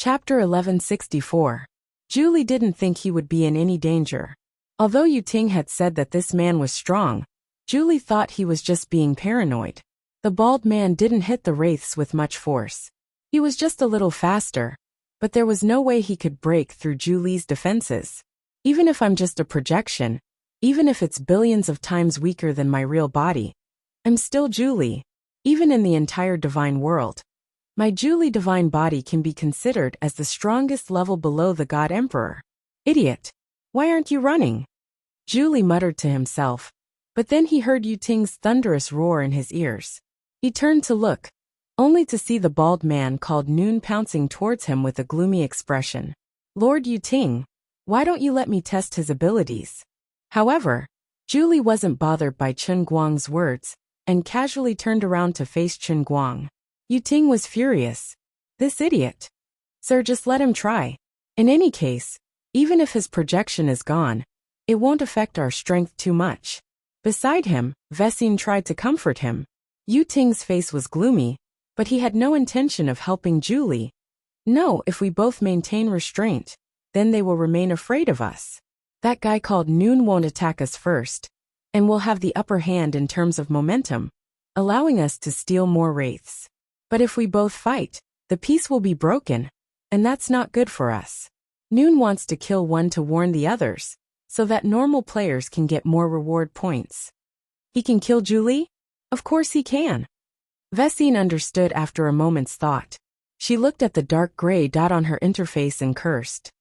Chapter 1164. Julie didn't think he would be in any danger. Although Yu Ting had said that this man was strong, Julie thought he was just being paranoid. The bald man didn't hit the wraiths with much force. He was just a little faster, but there was no way he could break through Julie's defenses. Even if I'm just a projection, even if it's billions of times weaker than my real body, I'm still Julie, even in the entire divine world. My Julie divine body can be considered as the strongest level below the God Emperor. Idiot! Why aren't you running? Julie muttered to himself, but then he heard Yu Ting's thunderous roar in his ears. He turned to look, only to see the bald man called Noon pouncing towards him with a gloomy expression. Lord Yu Ting, why don't you let me test his abilities? However, Julie wasn't bothered by Chen Guang's words, and casually turned around to face Chen Guang. Yu Ting was furious. This idiot. Sir, just let him try. In any case, even if his projection is gone, it won't affect our strength too much. Beside him, Vessine tried to comfort him. Yu Ting's face was gloomy, but he had no intention of helping Julie. No, if we both maintain restraint, then they will remain afraid of us. That guy called Noon won't attack us first, and will have the upper hand in terms of momentum, allowing us to steal more wraiths. But if we both fight, the peace will be broken, and that's not good for us. Noon wants to kill one to warn the others, so that normal players can get more reward points. He can kill Julie? Of course he can. Vessine understood after a moment's thought. She looked at the dark gray dot on her interface and cursed.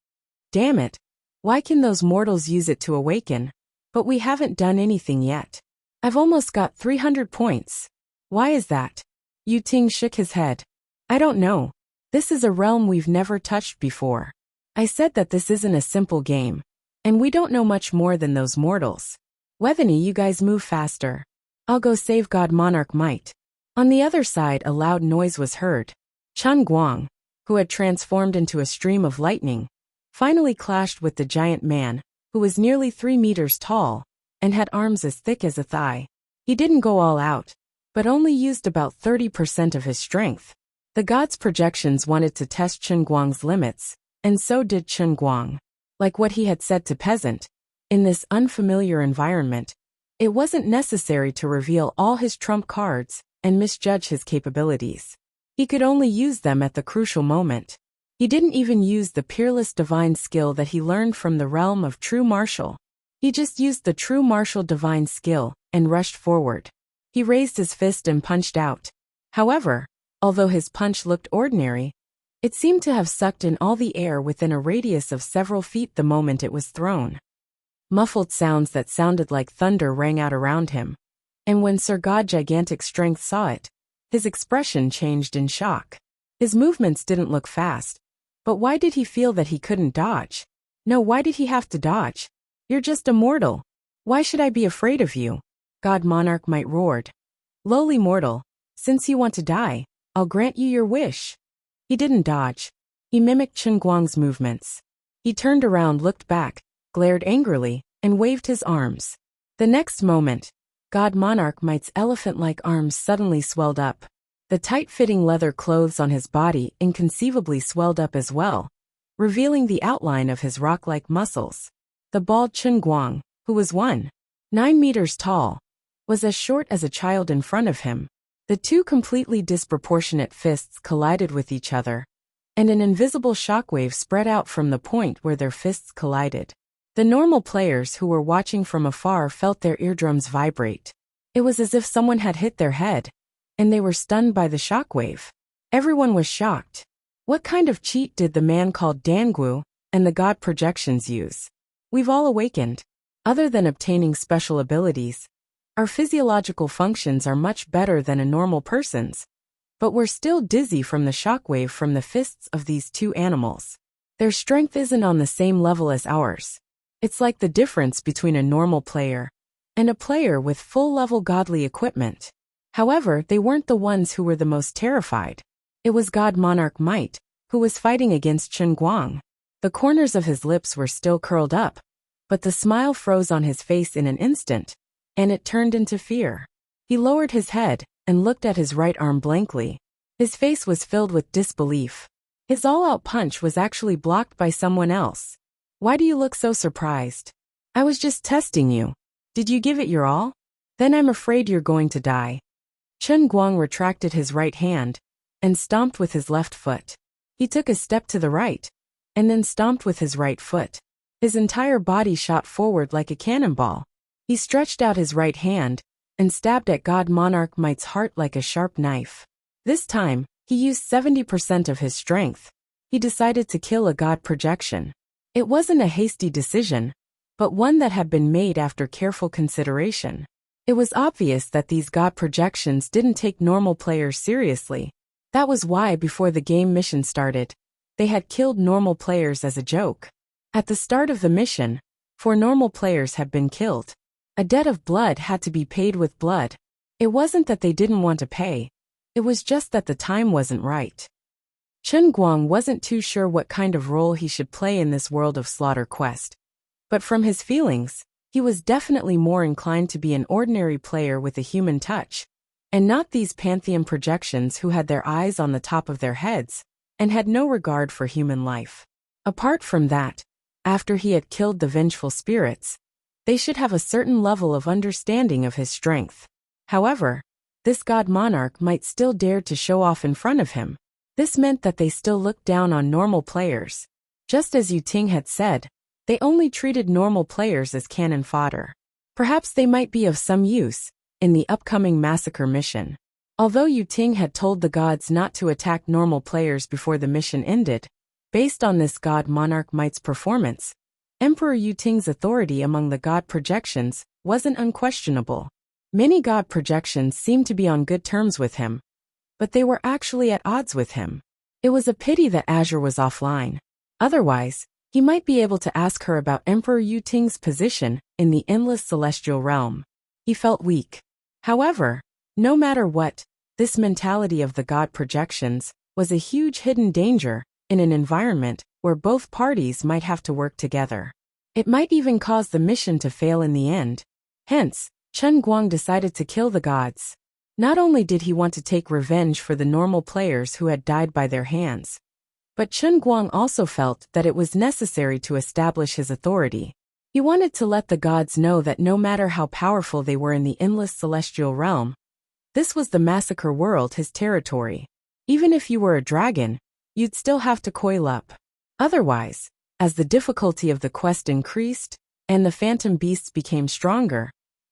Damn it! Why can those mortals use it to awaken? But we haven't done anything yet. I've almost got 300 points. Why is that? Yu Ting shook his head. I don't know. This is a realm we've never touched before. I said that this isn't a simple game, and we don't know much more than those mortals. Wethany, you guys move faster. I'll go save God Monarch Might. On the other side, a loud noise was heard. Chen Guang, who had transformed into a stream of lightning, finally clashed with the giant man, who was nearly 3 meters tall, and had arms as thick as a thigh. He didn't go all out, but only used about 30% of his strength. The god's projections wanted to test Chen Guang's limits, and so did Chen Guang. Like what he had said to Peasant, in this unfamiliar environment, it wasn't necessary to reveal all his trump cards and misjudge his capabilities. He could only use them at the crucial moment. He didn't even use the peerless divine skill that he learned from the realm of true martial. He just used the true martial divine skill and rushed forward. He raised his fist and punched out. However, although his punch looked ordinary, it seemed to have sucked in all the air within a radius of several feet the moment it was thrown. Muffled sounds that sounded like thunder rang out around him, and when Sir God Gigantic Strength saw it, his expression changed in shock. His movements didn't look fast, but why did he feel that he couldn't dodge? No, why did he have to dodge? You're just a mortal. Why should I be afraid of you? God Monarch Might roared. Lowly mortal, since you want to die, I'll grant you your wish. He didn't dodge. He mimicked Chen Guang's movements. He turned around, looked back, glared angrily, and waved his arms. The next moment, God Monarch Might's elephant-like arms suddenly swelled up. The tight-fitting leather clothes on his body inconceivably swelled up as well, revealing the outline of his rock-like muscles. The bald Chen Guang, who was 1.9 meters tall, was as short as a child in front of him. The two completely disproportionate fists collided with each other, and an invisible shockwave spread out from the point where their fists collided. The normal players who were watching from afar felt their eardrums vibrate. It was as if someone had hit their head, and they were stunned by the shockwave. Everyone was shocked. What kind of cheat did the man called Dangu and the god projections use? We've all awakened. Other than obtaining special abilities, our physiological functions are much better than a normal person's, but we're still dizzy from the shockwave from the fists of these two animals. Their strength isn't on the same level as ours. It's like the difference between a normal player and a player with full-level godly equipment. However, they weren't the ones who were the most terrified. It was God Monarch Might, who was fighting against Chen Guang. The corners of his lips were still curled up, but the smile froze on his face in an instant, and it turned into fear. He lowered his head and looked at his right arm blankly. His face was filled with disbelief. His all-out punch was actually blocked by someone else. Why do you look so surprised? I was just testing you. Did you give it your all? Then I'm afraid you're going to die. Chen Guang retracted his right hand and stomped with his left foot. He took a step to the right and then stomped with his right foot. His entire body shot forward like a cannonball. He stretched out his right hand and stabbed at God Monarch Might's heart like a sharp knife. This time, he used 70% of his strength. He decided to kill a God projection. It wasn't a hasty decision, but one that had been made after careful consideration. It was obvious that these God projections didn't take normal players seriously. That was why before the game mission started, they had killed normal players as a joke. At the start of the mission, 4 normal players had been killed. A debt of blood had to be paid with blood. It wasn't that they didn't want to pay. It was just that the time wasn't right. Chen Guang wasn't too sure what kind of role he should play in this world of slaughter quest. But from his feelings, he was definitely more inclined to be an ordinary player with a human touch, and not these pantheon projections who had their eyes on the top of their heads and had no regard for human life. Apart from that, after he had killed the vengeful spirits, they should have a certain level of understanding of his strength. However, this God Monarch might still dare to show off in front of him. This meant that they still looked down on normal players. Just as Yu Ting had said, they only treated normal players as cannon fodder. Perhaps they might be of some use in the upcoming massacre mission. Although Yu Ting had told the gods not to attack normal players before the mission ended, based on this God Monarch Might's performance, Emperor Yu Ting's authority among the God projections wasn't unquestionable. Many God projections seemed to be on good terms with him, but they were actually at odds with him. It was a pity that Azure was offline. Otherwise, he might be able to ask her about Emperor Yu Ting's position in the endless celestial realm. He felt weak. However, no matter what, this mentality of the God projections was a huge hidden danger in an environment where both parties might have to work together. It might even cause the mission to fail in the end. Hence, Chen Guang decided to kill the gods. Not only did he want to take revenge for the normal players who had died by their hands, but Chen Guang also felt that it was necessary to establish his authority. He wanted to let the gods know that no matter how powerful they were in the endless celestial realm, this was the massacre world, his territory. Even if you were a dragon, you'd still have to coil up. Otherwise, as the difficulty of the quest increased and the phantom beasts became stronger,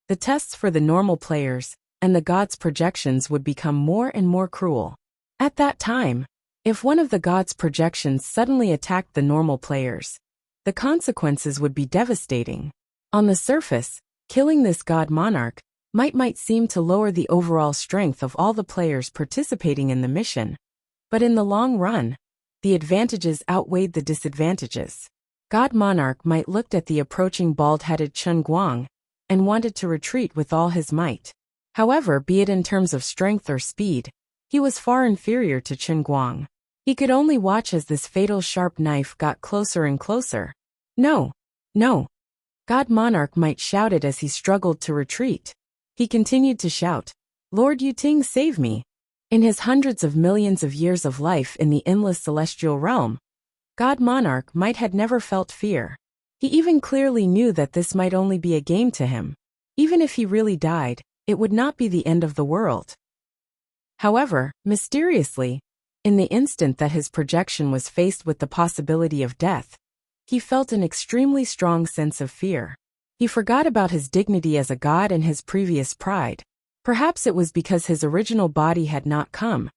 the tests for the normal players and the gods' projections would become more and more cruel. At that time, if one of the gods' projections suddenly attacked the normal players, the consequences would be devastating. On the surface, killing this god monarch might seem to lower the overall strength of all the players participating in the mission, but in the long run, the advantages outweighed the disadvantages. God Monarch might looked at the approaching bald-headed Chen Guang and wanted to retreat with all his might. However, be it in terms of strength or speed, he was far inferior to Chen Guang. He could only watch as this fatal sharp knife got closer and closer. No, no. God Monarch might shouted as he struggled to retreat. He continued to shout, "Lord Yu Ting, save me." In his hundreds of millions of years of life in the endless celestial realm, God Monarch might had never felt fear. He even clearly knew that this might only be a game to him. Even if he really died, it would not be the end of the world. However, mysteriously, in the instant that his projection was faced with the possibility of death, he felt an extremely strong sense of fear. He forgot about his dignity as a god and his previous pride. Perhaps it was because his original body had not come,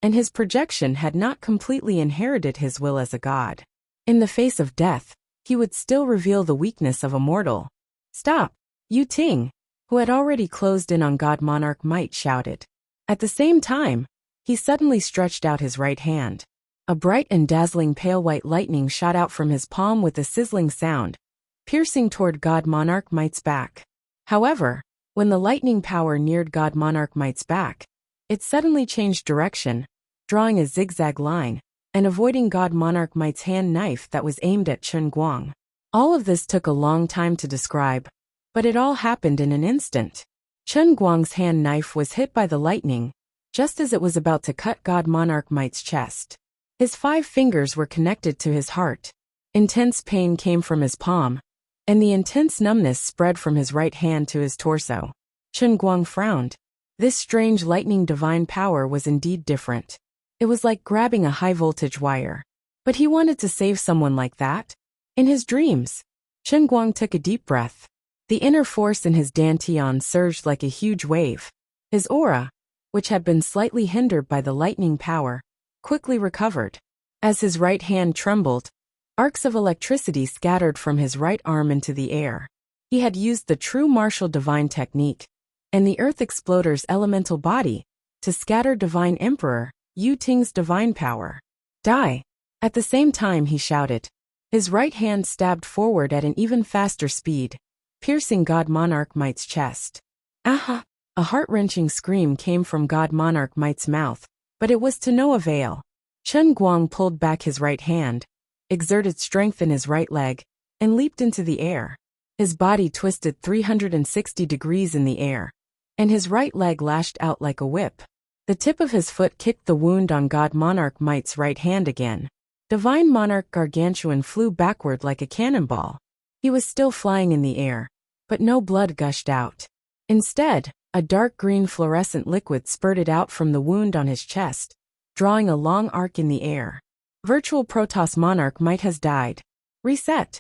and his projection had not completely inherited his will as a god. In the face of death, he would still reveal the weakness of a mortal. "Stop!" Yu Ting, who had already closed in on God Monarch might, shouted. At the same time, he suddenly stretched out his right hand. A bright and dazzling pale white lightning shot out from his palm with a sizzling sound, piercing toward God Monarch Might's back. However, when the lightning power neared God Monarch Might's back, it suddenly changed direction, drawing a zigzag line, and avoiding God Monarch Might's hand knife that was aimed at Chen Guang. All of this took a long time to describe, but it all happened in an instant. Chen Guang's hand knife was hit by the lightning, just as it was about to cut God Monarch Might's chest. His 5 fingers were connected to his heart. Intense pain came from his palm, and the intense numbness spread from his right hand to his torso. Chen Guang frowned. This strange lightning divine power was indeed different. It was like grabbing a high-voltage wire. But he wanted to save someone like that? In his dreams. Chen Guang took a deep breath. The inner force in his dantian surged like a huge wave. His aura, which had been slightly hindered by the lightning power, quickly recovered. As his right hand trembled, arcs of electricity scattered from his right arm into the air. He had used the true martial divine technique, and the Earth Exploder's elemental body, to scatter Divine Emperor Yu Ting's divine power. Die! At the same time he shouted. His right hand stabbed forward at an even faster speed, piercing God Monarch Might's chest. Aha! A heart-wrenching scream came from God Monarch Might's mouth, but it was to no avail. Chen Guang pulled back his right hand, exerted strength in his right leg, and leaped into the air. His body twisted 360 degrees in the air, and his right leg lashed out like a whip. The tip of his foot kicked the wound on God Monarch Might's right hand again. Divine Monarch Gargantuan flew backward like a cannonball. He was still flying in the air, but no blood gushed out. Instead, a dark green fluorescent liquid spurted out from the wound on his chest, drawing a long arc in the air. Virtual Protoss Monarch Might has died. Reset.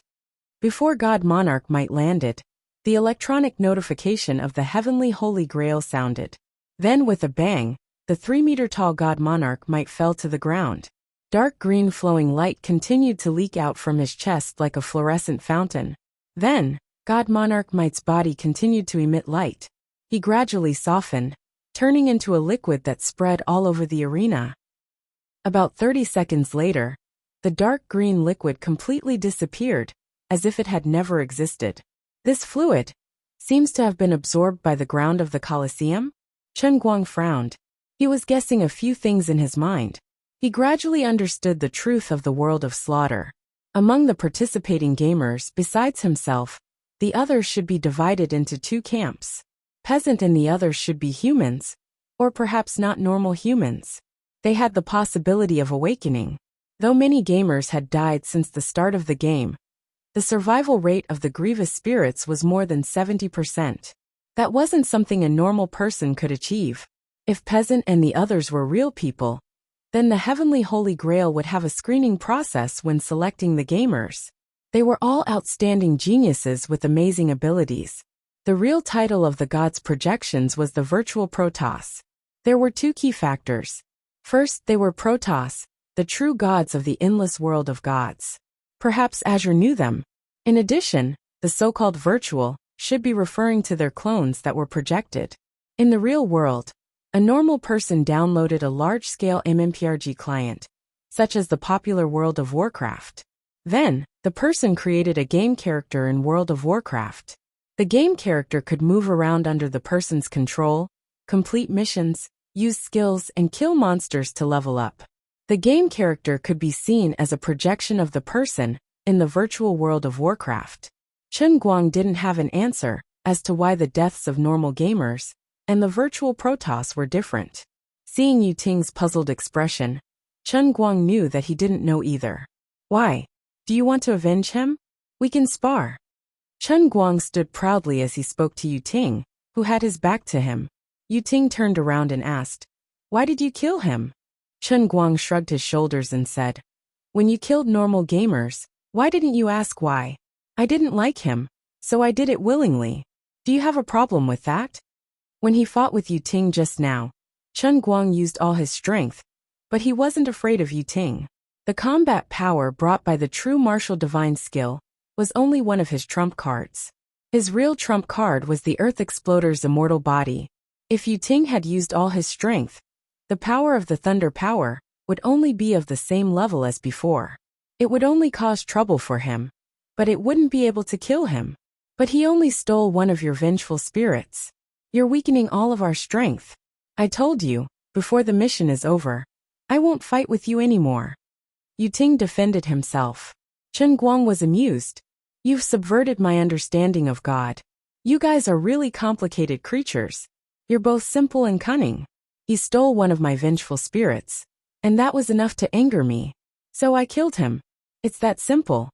Before God Monarch Might landed, the electronic notification of the Heavenly Holy Grail sounded. Then with a bang, the 3-meter-tall God Monarch Might fell to the ground. Dark green flowing light continued to leak out from his chest like a fluorescent fountain. Then, God Monarch Might's body continued to emit light. He gradually softened, turning into a liquid that spread all over the arena. About 30 seconds later, the dark green liquid completely disappeared, as if it had never existed. This fluid seems to have been absorbed by the ground of the Colosseum? Chen Guang frowned. He was guessing a few things in his mind. He gradually understood the truth of the world of slaughter. Among the participating gamers, besides himself, the others should be divided into 2 camps. Peasant and the others should be humans, or perhaps not normal humans. They had the possibility of awakening. Though many gamers had died since the start of the game, the survival rate of the grievous spirits was more than 70%. That wasn't something a normal person could achieve. If Peasant and the others were real people, then the Heavenly Holy Grail would have a screening process when selecting the gamers. They were all outstanding geniuses with amazing abilities. The real title of the gods' projections was the Virtual Protoss. There were 2 key factors. First, they were Protoss, the true gods of the endless world of gods. Perhaps Azure knew them. In addition, the so-called virtual should be referring to their clones that were projected. In the real world, a normal person downloaded a large-scale MMORPG client, such as the popular World of Warcraft. Then, the person created a game character in World of Warcraft. The game character could move around under the person's control, complete missions, use skills, and kill monsters to level up. The game character could be seen as a projection of the person in the virtual World of Warcraft. Chen Guang didn't have an answer as to why the deaths of normal gamers and the virtual Protoss were different. Seeing Yu Ting's puzzled expression, Chen Guang knew that he didn't know either. Why? Do you want to avenge him? We can spar. Chen Guang stood proudly as he spoke to Yu Ting, who had his back to him. Yu Ting turned around and asked, "Why did you kill him?" Chen Guang shrugged his shoulders and said, "When you killed normal gamers, why didn't you ask why? I didn't like him, so I did it willingly. Do you have a problem with that?" When he fought with Yu Ting just now, Chen Guang used all his strength, but he wasn't afraid of Yu Ting. The combat power brought by the true martial divine skill was only one of his trump cards. His real trump card was the Earth Exploder's immortal body. If Yu Ting had used all his strength, the power of the thunder power would only be of the same level as before. It would only cause trouble for him, but it wouldn't be able to kill him. But he only stole one of your vengeful spirits. You're weakening all of our strength. I told you, before the mission is over, I won't fight with you anymore. Yu Ting defended himself. Chen Guang was amused. You've subverted my understanding of God. You guys are really complicated creatures. You're both simple and cunning. He stole one of my vengeful spirits, And that was enough to anger me. So I killed him. It's that simple.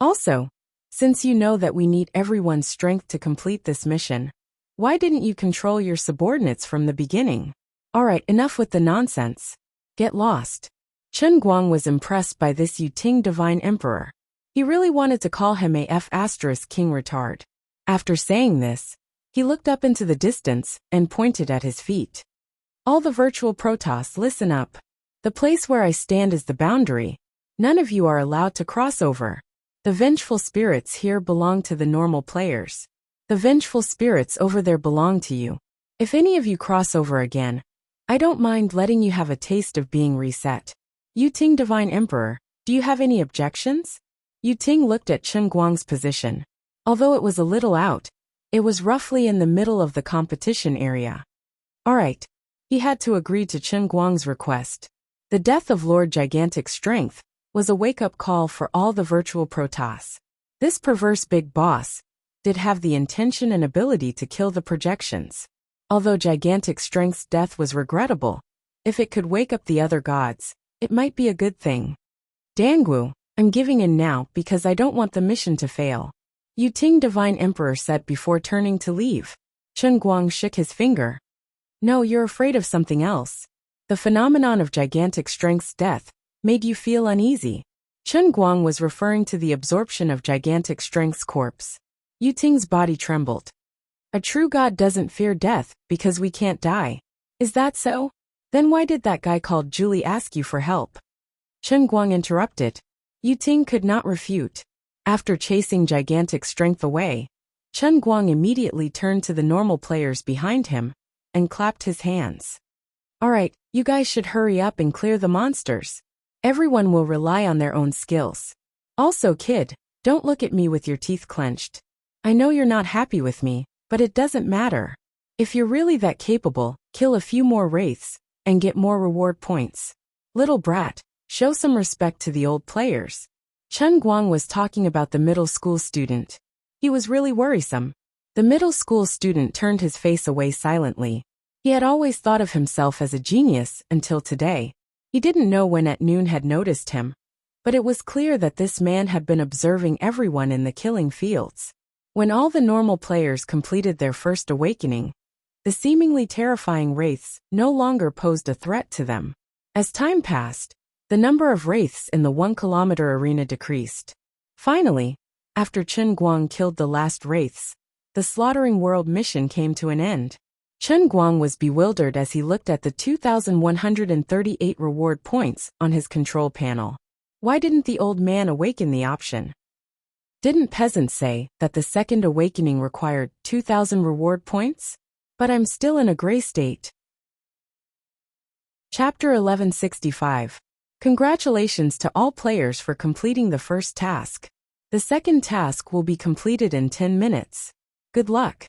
Also, since you know that we need everyone's strength to complete this mission, why didn't you control your subordinates from the beginning? Alright, enough with the nonsense. Get lost. Chen Guang was impressed by this Yuting Divine Emperor. He really wanted to call him a King retard. After saying this, he looked up into the distance and pointed at his feet. All the virtual Protoss, listen up. The place where I stand is the boundary. None of you are allowed to cross over. The vengeful spirits here belong to the normal players. The vengeful spirits over there belong to you. If any of you cross over again, I don't mind letting you have a taste of being reset. Yuting Divine Emperor, do you have any objections? Yuting looked at Chen Guang's position. Although it was a little out, it was roughly in the middle of the competition area. Alright. He had to agree to Chen Guang's request. The death of Lord Gigantic Strength was a wake-up call for all the virtual Protoss. This perverse big boss did have the intention and ability to kill the projections. Although Gigantic Strength's death was regrettable, if it could wake up the other gods, it might be a good thing. Dangwu, I'm giving in now because I don't want the mission to fail. Yuting Divine Emperor said before turning to leave. Chen Guang shook his finger. No, you're afraid of something else. The phenomenon of Gigantic Strength's death made you feel uneasy. Chen Guang was referring to the absorption of Gigantic Strength's corpse. Yuting's body trembled. A true god doesn't fear death because we can't die. Is that so? Then why did that guy called Julie ask you for help? Chen Guang interrupted. Yuting could not refute. After chasing Gigantic Strength away, Chen Guang immediately turned to the normal players behind him and clapped his hands. Alright, you guys should hurry up and clear the monsters. Everyone will rely on their own skills. Also, kid, don't look at me with your teeth clenched. I know you're not happy with me, but it doesn't matter. If you're really that capable, kill a few more wraiths and get more reward points. Little brat, show some respect to the old players. Chen Guang was talking about the middle school student. He was really worrisome. The middle school student turned his face away silently. He had always thought of himself as a genius until today. He didn't know when at noon had noticed him, but it was clear that this man had been observing everyone in the killing fields. When all the normal players completed their first awakening, the seemingly terrifying wraiths no longer posed a threat to them. As time passed, the number of wraiths in the 1-kilometer arena decreased. Finally, after Chen Guang killed the last wraiths, the Slaughtering World mission came to an end. Chen Guang was bewildered as he looked at the 2,138 reward points on his control panel. Why didn't the old man awaken the option? Didn't peasants say that the second awakening required 2,000 reward points? But I'm still in a gray state. Chapter 1165. Congratulations to all players for completing the first task. The second task will be completed in 10 minutes. Good luck.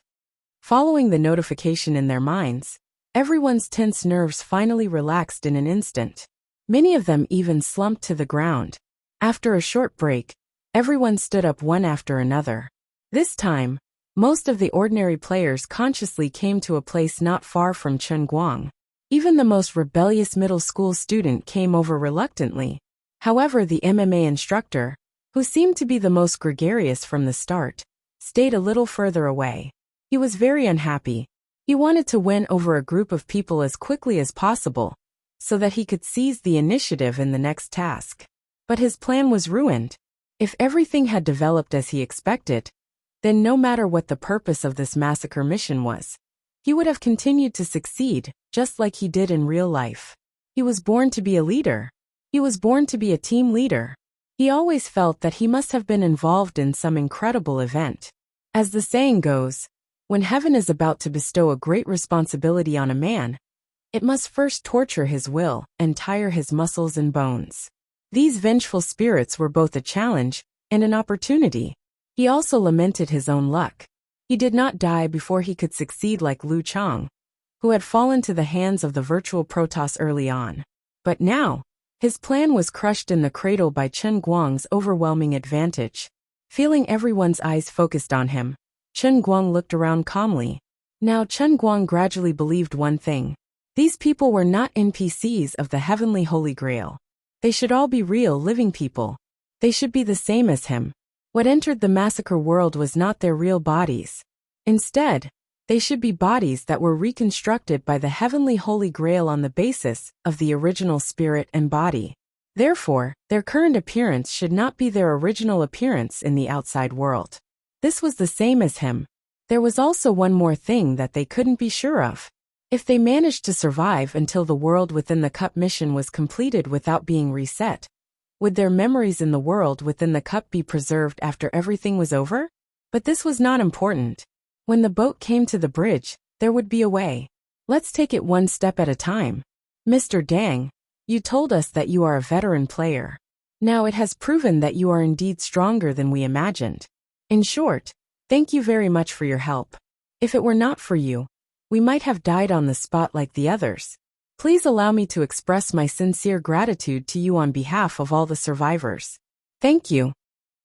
Following the notification in their minds, everyone's tense nerves finally relaxed in an instant. Many of them even slumped to the ground. After a short break, everyone stood up one after another. This time, most of the ordinary players consciously came to a place not far from Chen Guang. Even the most rebellious middle school student came over reluctantly. However, the MMA instructor, who seemed to be the most gregarious from the start, stayed a little further away. He was very unhappy. He wanted to win over a group of people as quickly as possible, so that he could seize the initiative in the next task. But his plan was ruined. If everything had developed as he expected, then no matter what the purpose of this massacre mission was, he would have continued to succeed, just like he did in real life. He was born to be a leader. He was born to be a team leader. He always felt that he must have been involved in some incredible event. As the saying goes, when heaven is about to bestow a great responsibility on a man, it must first torture his will and tire his muscles and bones. These vengeful spirits were both a challenge and an opportunity. He also lamented his own luck. He did not die before he could succeed like Lu Chang, who had fallen to the hands of the virtual Protoss early on. But now, his plan was crushed in the cradle by Chen Guang's overwhelming advantage. Feeling everyone's eyes focused on him, Chen Guang looked around calmly. Now Chen Guang gradually believed one thing. These people were not NPCs of the heavenly Holy Grail. They should all be real living people. They should be the same as him. What entered the massacre world was not their real bodies. Instead, they should be bodies that were reconstructed by the heavenly Holy Grail on the basis of the original spirit and body. Therefore, their current appearance should not be their original appearance in the outside world. This was the same as him. There was also one more thing that they couldn't be sure of. If they managed to survive until the world within the cup mission was completed without being reset, would their memories in the world within the cup be preserved after everything was over? But this was not important. When the boat came to the bridge, there would be a way. Let's take it one step at a time. Mr. Dang, you told us that you are a veteran player. Now it has proven that you are indeed stronger than we imagined. In short, thank you very much for your help. If it were not for you, we might have died on the spot like the others. Please allow me to express my sincere gratitude to you on behalf of all the survivors. Thank you.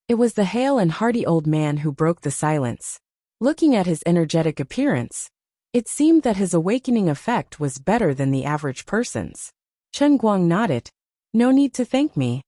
It was the hale and hearty old man who broke the silence. Looking at his energetic appearance, it seemed that his awakening effect was better than the average person's. Chen Guang nodded. No need to thank me.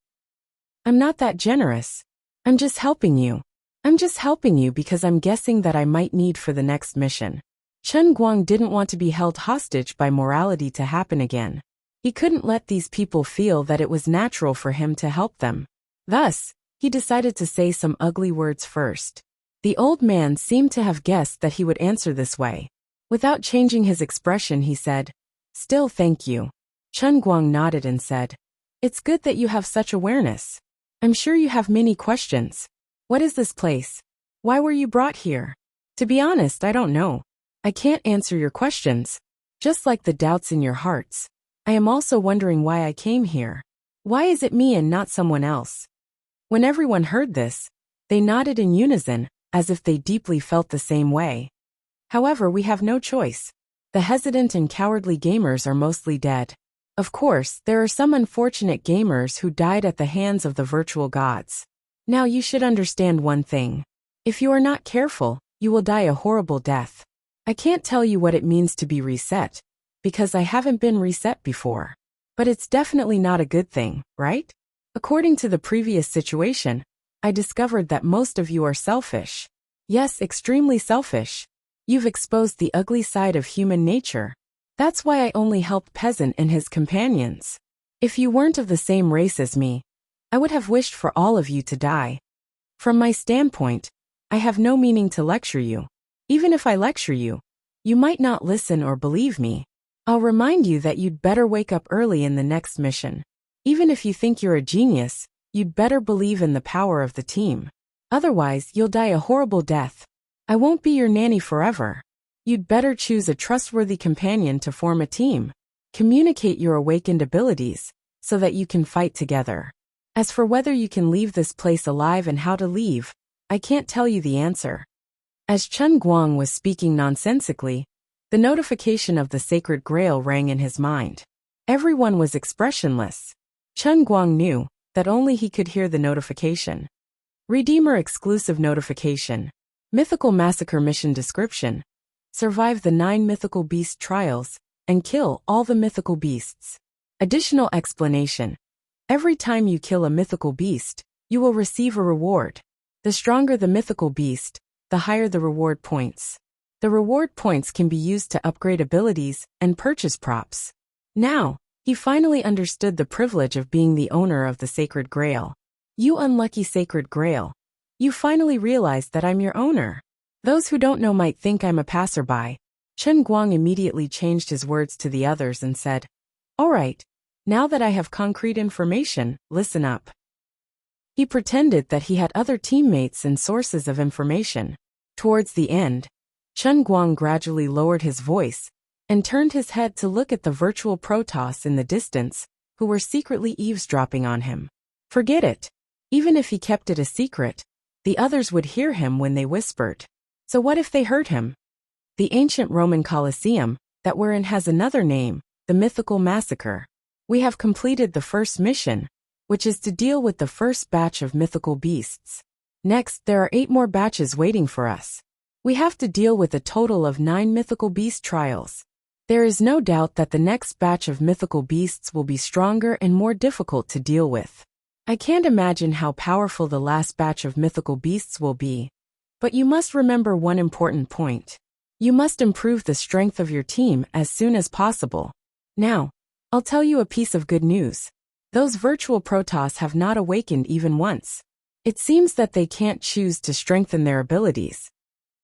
I'm not that generous. I'm just helping you. I'm just helping you because I'm guessing that I might need for the next mission. Chen Guang didn't want to be held hostage by morality to happen again. He couldn't let these people feel that it was natural for him to help them. Thus, he decided to say some ugly words first. The old man seemed to have guessed that he would answer this way. Without changing his expression, he said, "Still thank you." Chen Guang nodded and said, "It's good that you have such awareness. I'm sure you have many questions. What is this place? Why were you brought here? To be honest, I don't know. I can't answer your questions. Just like the doubts in your hearts, I am also wondering why I came here. Why is it me and not someone else?" When everyone heard this, they nodded in unison, as if they deeply felt the same way. However, we have no choice. The hesitant and cowardly gamers are mostly dead. Of course, there are some unfortunate gamers who died at the hands of the virtual gods. Now you should understand one thing. If you are not careful, you will die a horrible death. I can't tell you what it means to be reset, because I haven't been reset before. But it's definitely not a good thing, right? According to the previous situation, I discovered that most of you are selfish. Yes, extremely selfish. You've exposed the ugly side of human nature. That's why I only helped Peasant and his companions. If you weren't of the same race as me, I would have wished for all of you to die. From my standpoint, I have no meaning to lecture you. Even if I lecture you, you might not listen or believe me. I'll remind you that you'd better wake up early in the next mission. Even if you think you're a genius, you'd better believe in the power of the team. Otherwise, you'll die a horrible death. I won't be your nanny forever. You'd better choose a trustworthy companion to form a team. Communicate your awakened abilities, so that you can fight together. As for whether you can leave this place alive and how to leave, I can't tell you the answer. As Chen Guang was speaking nonsensically, the notification of the Sacred Grail rang in his mind. Everyone was expressionless. Chen Guang knew that only he could hear the notification. Redeemer exclusive notification. Mythical Massacre mission description. Survive the 9 mythical beast trials, and kill all the mythical beasts. Additional explanation. Every time you kill a mythical beast, you will receive a reward. The stronger the mythical beast, the higher the reward points. The reward points can be used to upgrade abilities and purchase props. Now, he finally understood the privilege of being the owner of the Sacred Grail. You unlucky Sacred Grail. You finally realized that I'm your owner. Those who don't know might think I'm a passerby. Chen Guang immediately changed his words to the others and said, "All right, now that I have concrete information, listen up." He pretended that he had other teammates and sources of information. Towards the end, Chen Guang gradually lowered his voice and turned his head to look at the virtual Protoss in the distance, who were secretly eavesdropping on him. Forget it. Even if he kept it a secret, the others would hear him when they whispered. So what if they heard him? The ancient Roman Colosseum, that we're in, has another name, the Mythical Massacre. We have completed the first mission, which is to deal with the first batch of mythical beasts. Next, there are 8 more batches waiting for us. We have to deal with a total of 9 mythical beast trials. There is no doubt that the next batch of mythical beasts will be stronger and more difficult to deal with. I can't imagine how powerful the last batch of mythical beasts will be. But you must remember one important point. You must improve the strength of your team as soon as possible. Now, I'll tell you a piece of good news. Those virtual Protoss have not awakened even once. It seems that they can't choose to strengthen their abilities.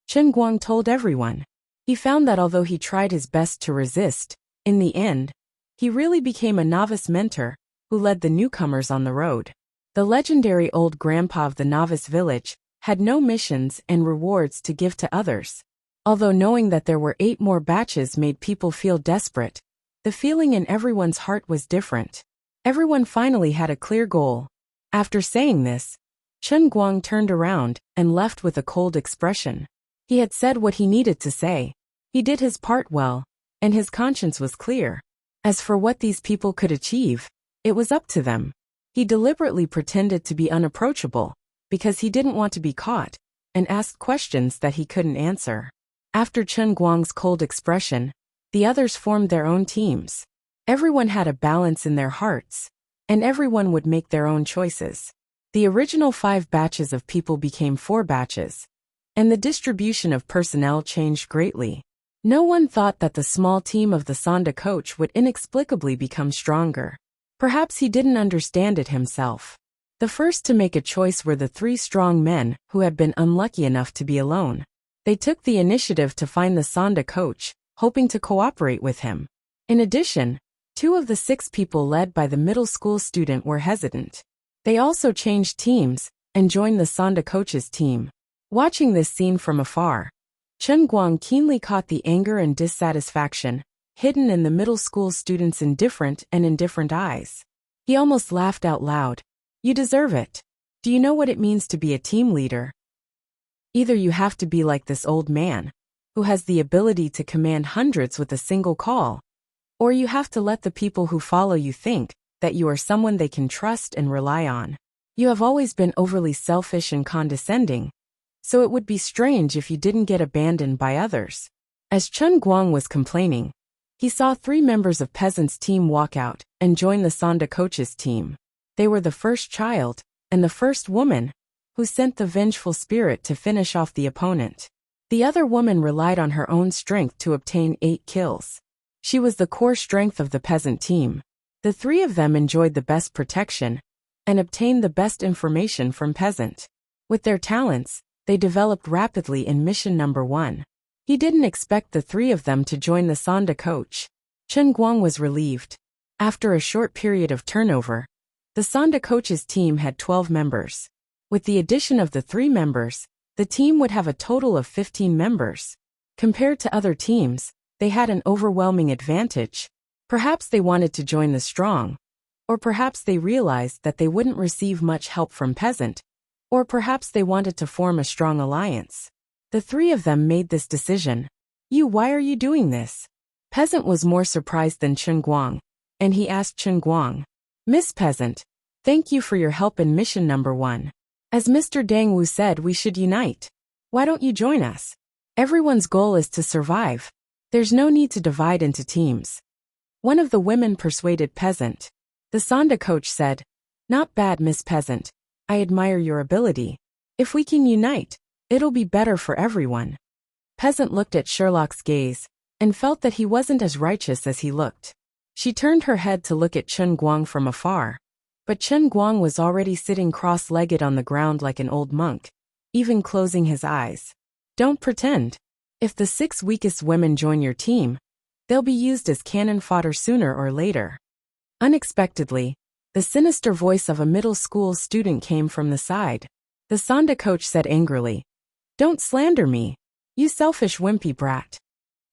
Chen Guang told everyone. He found that although he tried his best to resist, in the end, he really became a novice mentor who led the newcomers on the road. The legendary old grandpa of the novice village had no missions and rewards to give to others. Although knowing that there were 8 more batches made people feel desperate, the feeling in everyone's heart was different. Everyone finally had a clear goal. After saying this, Chen Guang turned around and left with a cold expression. He had said what he needed to say. He did his part well, and his conscience was clear. As for what these people could achieve, it was up to them. He deliberately pretended to be unapproachable, because he didn't want to be caught, and asked questions that he couldn't answer. After Chen Guang's cold expression, the others formed their own teams. Everyone had a balance in their hearts, and everyone would make their own choices. The original 5 batches of people became 4 batches, and the distribution of personnel changed greatly. No one thought that the small team of the Sonda coach would inexplicably become stronger. Perhaps he didn't understand it himself. The first to make a choice were the 3 strong men who had been unlucky enough to be alone. They took the initiative to find the Sonda coach, hoping to cooperate with him. In addition, 2 of the 6 people led by the middle school student were hesitant. They also changed teams and joined the Sonda coach's team. Watching this scene from afar, Chen Guang keenly caught the anger and dissatisfaction hidden in the middle school student's indifferent and indifferent eyes. He almost laughed out loud. You deserve it. Do you know what it means to be a team leader? Either you have to be like this old man, who has the ability to command hundreds with a single call, or you have to let the people who follow you think that you are someone they can trust and rely on. You have always been overly selfish and condescending, so it would be strange if you didn't get abandoned by others. As Chen Guang was complaining, he saw 3 members of Peasant's team walk out and join the Sonda coach's team. They were the first child and the first woman who sent the vengeful spirit to finish off the opponent. The other woman relied on her own strength to obtain 8 kills. She was the core strength of the Peasant team. The 3 of them enjoyed the best protection and obtained the best information from Peasant. With their talents, they developed rapidly in mission number 1. He didn't expect the 3 of them to join the Sonda coach. Chen Guang was relieved. After a short period of turnover, the Sonda coach's team had 12 members. With the addition of the 3 members, the team would have a total of 15 members. Compared to other teams, they had an overwhelming advantage. Perhaps they wanted to join the strong, or perhaps they realized that they wouldn't receive much help from Peasant, or perhaps they wanted to form a strong alliance. The 3 of them made this decision. Why are you doing this? Peasant was more surprised than Chen Guang, and he asked Chen Guang, Miss Peasant, thank you for your help in mission number 1. As Mr. Dang Wu said, we should unite. Why don't you join us? Everyone's goal is to survive. There's no need to divide into teams. One of the women persuaded Peasant. The Sonda coach said, Not bad, Miss Peasant. I admire your ability. If we can unite, it'll be better for everyone. Peasant looked at Sherlock's gaze and felt that he wasn't as righteous as he looked. She turned her head to look at Chen Guang from afar. But Chen Guang was already sitting cross-legged on the ground like an old monk, even closing his eyes. Don't pretend. If the 6 weakest women join your team, they'll be used as cannon fodder sooner or later. Unexpectedly, the sinister voice of a middle school student came from the side. The Sonda coach said angrily, Don't slander me, you selfish wimpy brat.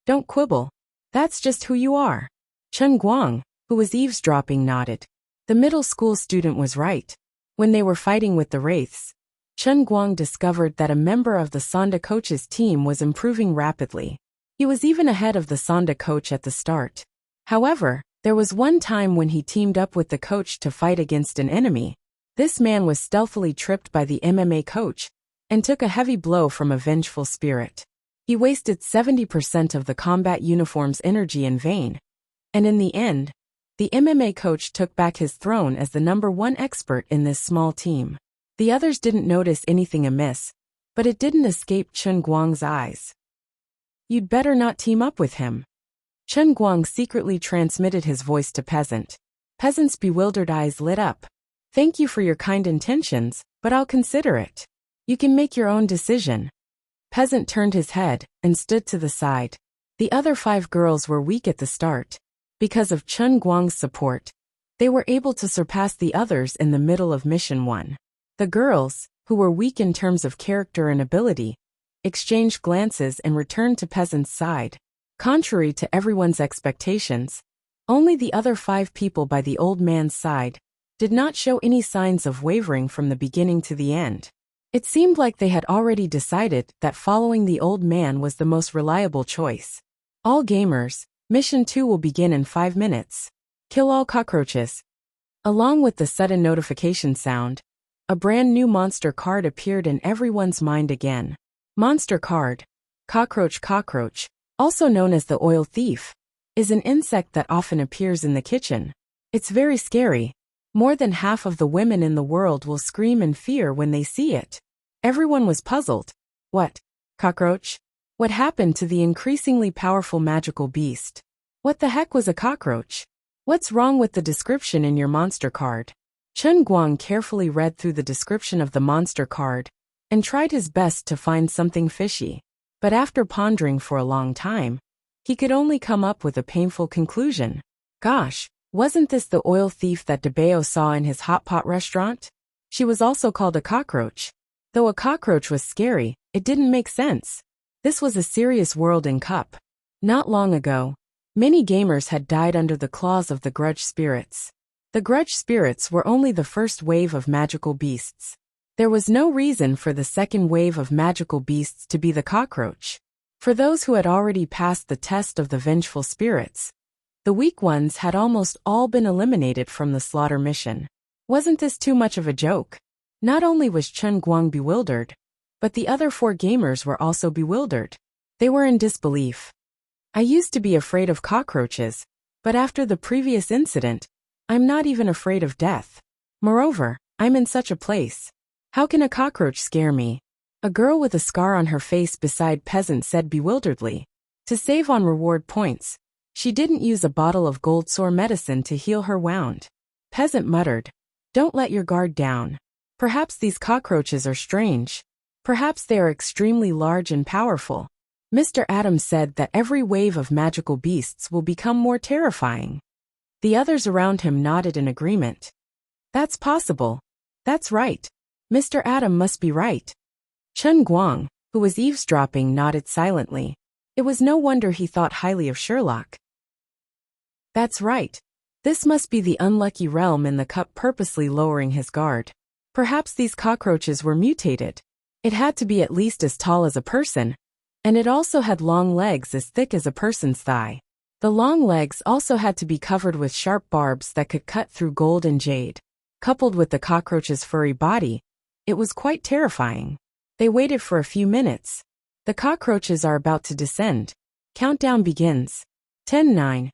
Don't quibble. That's just who you are. Chen Guang, who was eavesdropping, nodded. The middle school student was right. When they were fighting with the wraiths, Chen Guang discovered that a member of the Sonda coach's team was improving rapidly. He was even ahead of the Sonda coach at the start. However, there was one time when he teamed up with the coach to fight against an enemy. This man was stealthily tripped by the MMA coach and took a heavy blow from a vengeful spirit. He wasted 70% of the combat uniform's energy in vain. And in the end, the MMA coach took back his throne as the #1 expert in this small team. The others didn't notice anything amiss, but it didn't escape Chen Guang's eyes. You'd better not team up with him. Chen Guang secretly transmitted his voice to Peasant. Peasant's bewildered eyes lit up. Thank you for your kind intentions, but I'll consider it. You can make your own decision. Peasant turned his head and stood to the side. The other 5 girls were weak at the start. Because of Chen Guang's support, they were able to surpass the others in the middle of Mission 1. The girls, who were weak in terms of character and ability, exchanged glances and returned to Peasant's side. Contrary to everyone's expectations, only the other 5 people by the old man's side did not show any signs of wavering from the beginning to the end. It seemed like they had already decided that following the old man was the most reliable choice. All gamers, Mission 2 will begin in 5 minutes. Kill all cockroaches. Along with the sudden notification sound, a brand new monster card appeared in everyone's mind again. Monster card. Cockroach, also known as the oil thief, is an insect that often appears in the kitchen. It's very scary. More than half of the women in the world will scream in fear when they see it. Everyone was puzzled. What? Cockroach? What happened to the increasingly powerful magical beast? What the heck was a cockroach? What's wrong with the description in your monster card? Chen Guang carefully read through the description of the monster card and tried his best to find something fishy. But after pondering for a long time, he could only come up with a painful conclusion. Gosh, wasn't this the oil thief that DeBeo saw in his hot pot restaurant? She was also called a cockroach. Though a cockroach was scary, it didn't make sense. This was a serious world in Cup. Not long ago, many gamers had died under the claws of the grudge spirits. The grudge spirits were only the first wave of magical beasts. There was no reason for the second wave of magical beasts to be the cockroach. For those who had already passed the test of the vengeful spirits, the weak ones had almost all been eliminated from the slaughter mission. Wasn't this too much of a joke? Not only was Chen Guang bewildered, but the other 4 gamers were also bewildered. They were in disbelief. I used to be afraid of cockroaches, but after the previous incident, I'm not even afraid of death. Moreover, I'm in such a place. How can a cockroach scare me? A girl with a scar on her face beside Peasant said bewilderedly. To save on reward points, she didn't use a bottle of gold sore medicine to heal her wound. Peasant muttered, Don't let your guard down. Perhaps these cockroaches are strange. Perhaps they are extremely large and powerful. Mr. Adams said that every wave of magical beasts will become more terrifying. The others around him nodded in agreement. That's possible. That's right. Mr. Adam must be right. Chen Guang, who was eavesdropping, nodded silently. It was no wonder he thought highly of Sherlock. That's right. This must be the unlucky realm in the cup, purposely lowering his guard. Perhaps these cockroaches were mutated. It had to be at least as tall as a person, and it also had long legs as thick as a person's thigh. The long legs also had to be covered with sharp barbs that could cut through gold and jade. Coupled with the cockroach's furry body, it was quite terrifying. They waited for a few minutes. The cockroaches are about to descend. Countdown begins. 10-9.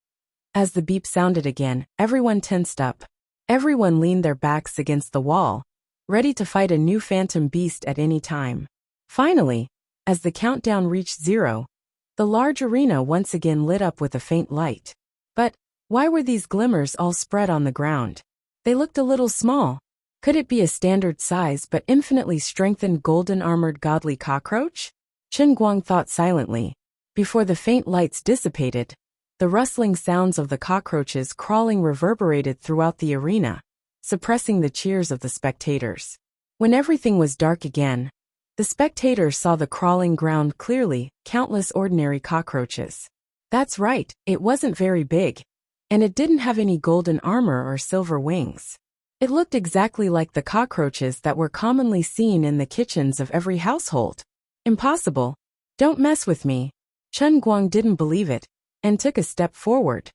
As the beep sounded again, everyone tensed up. Everyone leaned their backs against the wall, ready to fight a new phantom beast at any time. Finally, as the countdown reached 0, the large arena once again lit up with a faint light. But why were these glimmers all spread on the ground? They looked a little small. Could it be a standard size but infinitely strengthened golden-armored godly cockroach? Chen Guang thought silently. Before the faint lights dissipated, the rustling sounds of the cockroaches crawling reverberated throughout the arena, suppressing the cheers of the spectators. When everything was dark again, the spectators saw the crawling ground clearly, countless ordinary cockroaches. That's right, it wasn't very big, and it didn't have any golden armor or silver wings. It looked exactly like the cockroaches that were commonly seen in the kitchens of every household. Impossible. Don't mess with me. Chen Guang didn't believe it, and took a step forward.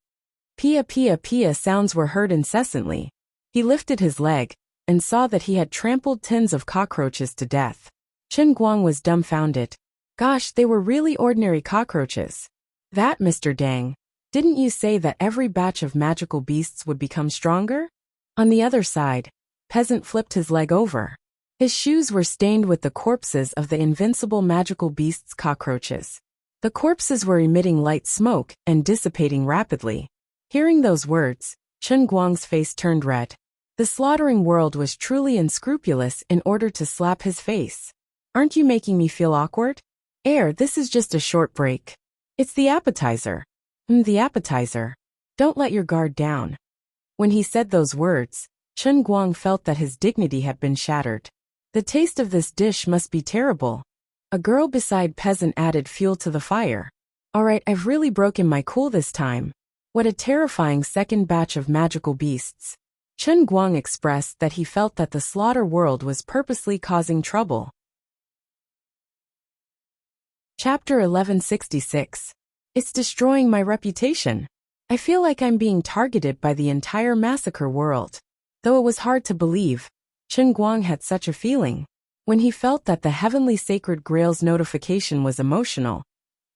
Pia pia pia sounds were heard incessantly. He lifted his leg, and saw that he had trampled tens of cockroaches to death. Chen Guang was dumbfounded. Gosh, they were really ordinary cockroaches. That, Mr. Dang. Didn't you say that every batch of magical beasts would become stronger? On the other side, Peasant flipped his leg over. His shoes were stained with the corpses of the invincible magical beasts cockroaches. The corpses were emitting light smoke and dissipating rapidly. Hearing those words, Chen Guang's face turned red. The slaughtering world was truly unscrupulous in order to slap his face. Aren't you making me feel awkward? This is just a short break. It's the appetizer. The appetizer. Don't let your guard down. When he said those words, Chen Guang felt that his dignity had been shattered. The taste of this dish must be terrible. A girl beside Peasant added fuel to the fire. Alright, I've really broken my cool this time. What a terrifying second batch of magical beasts. Chen Guang expressed that he felt that the slaughter world was purposely causing trouble. Chapter 1166. It's destroying my reputation. I feel like I'm being targeted by the entire massacre world. Though it was hard to believe, Chen Guang had such a feeling. When he felt that the heavenly sacred grail's notification was emotional,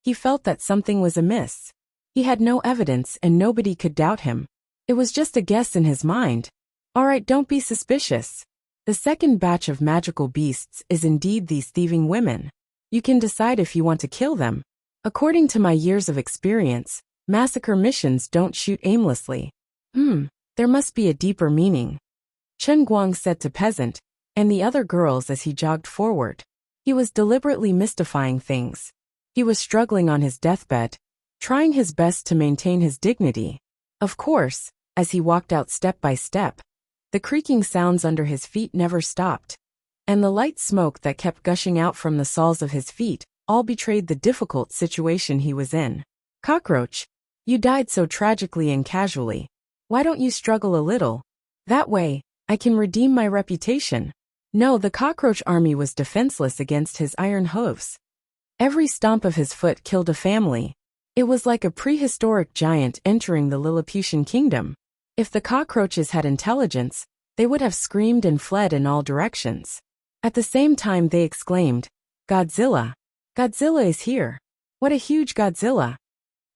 he felt that something was amiss. He had no evidence and nobody could doubt him. It was just a guess in his mind. Alright, don't be suspicious. The second batch of magical beasts is indeed these thieving women. You can decide if you want to kill them. According to my years of experience, massacre missions don't shoot aimlessly. There must be a deeper meaning. Chen Guang said to Peasant and the other girls as he jogged forward. He was deliberately mystifying things. He was struggling on his deathbed, trying his best to maintain his dignity. Of course, as he walked out step by step, the creaking sounds under his feet never stopped, and the light smoke that kept gushing out from the soles of his feet all betrayed the difficult situation he was in. Cockroach, you died so tragically and casually. Why don't you struggle a little? That way, I can redeem my reputation. No, the cockroach army was defenseless against his iron hooves. Every stomp of his foot killed a family. It was like a prehistoric giant entering the Lilliputian kingdom. If the cockroaches had intelligence, they would have screamed and fled in all directions. At the same time they exclaimed, Godzilla! Godzilla is here! What a huge Godzilla!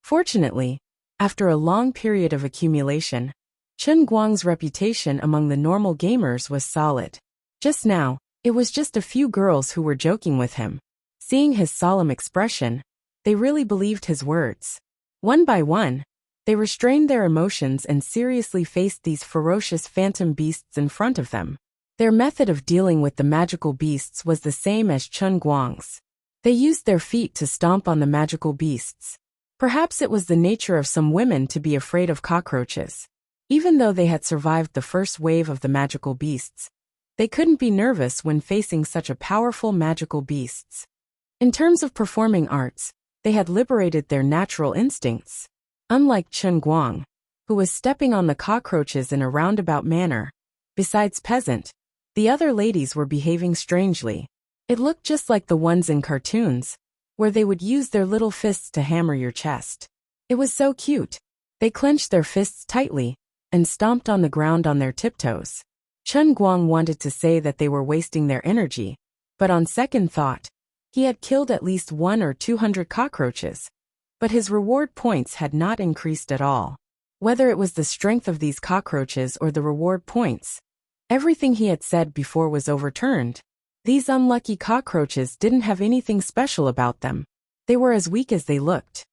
Fortunately, after a long period of accumulation, Chen Guang's reputation among the normal gamers was solid. Just now, it was just a few girls who were joking with him. Seeing his solemn expression, they really believed his words. One by one, they restrained their emotions and seriously faced these ferocious phantom beasts in front of them. Their method of dealing with the magical beasts was the same as Chen Guang's. They used their feet to stomp on the magical beasts. Perhaps it was the nature of some women to be afraid of cockroaches. Even though they had survived the first wave of the magical beasts, they couldn't be nervous when facing such a powerful magical beasts. In terms of performing arts, they had liberated their natural instincts. Unlike Chen Guang, who was stepping on the cockroaches in a roundabout manner, besides Peasant, the other ladies were behaving strangely. It looked just like the ones in cartoons, where they would use their little fists to hammer your chest. It was so cute. They clenched their fists tightly and stomped on the ground on their tiptoes. Chen Guang wanted to say that they were wasting their energy, but on second thought, he had killed at least 100 or 200 cockroaches, but his reward points had not increased at all. Whether it was the strength of these cockroaches or the reward points, everything he had said before was overturned. These unlucky cockroaches didn't have anything special about them. They were as weak as they looked.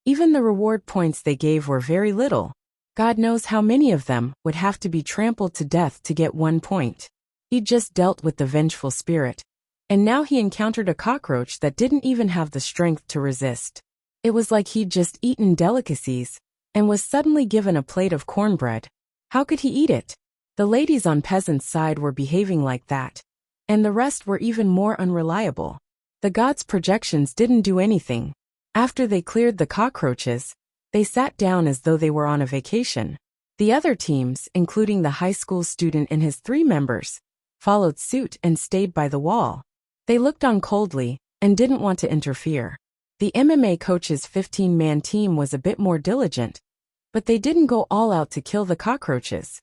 Even the reward points they gave were very little. God knows how many of them would have to be trampled to death to get 1 point. He'd just dealt with the vengeful spirit, and now he encountered a cockroach that didn't even have the strength to resist. It was like he'd just eaten delicacies and was suddenly given a plate of cornbread. How could he eat it? The ladies on Peasant's side were behaving like that, and the rest were even more unreliable. The gods' projections didn't do anything. After they cleared the cockroaches, they sat down as though they were on a vacation. The other teams, including the high school student and his 3 members, followed suit and stayed by the wall. They looked on coldly and didn't want to interfere. The MMA coach's 15-man team was a bit more diligent, but they didn't go all out to kill the cockroaches.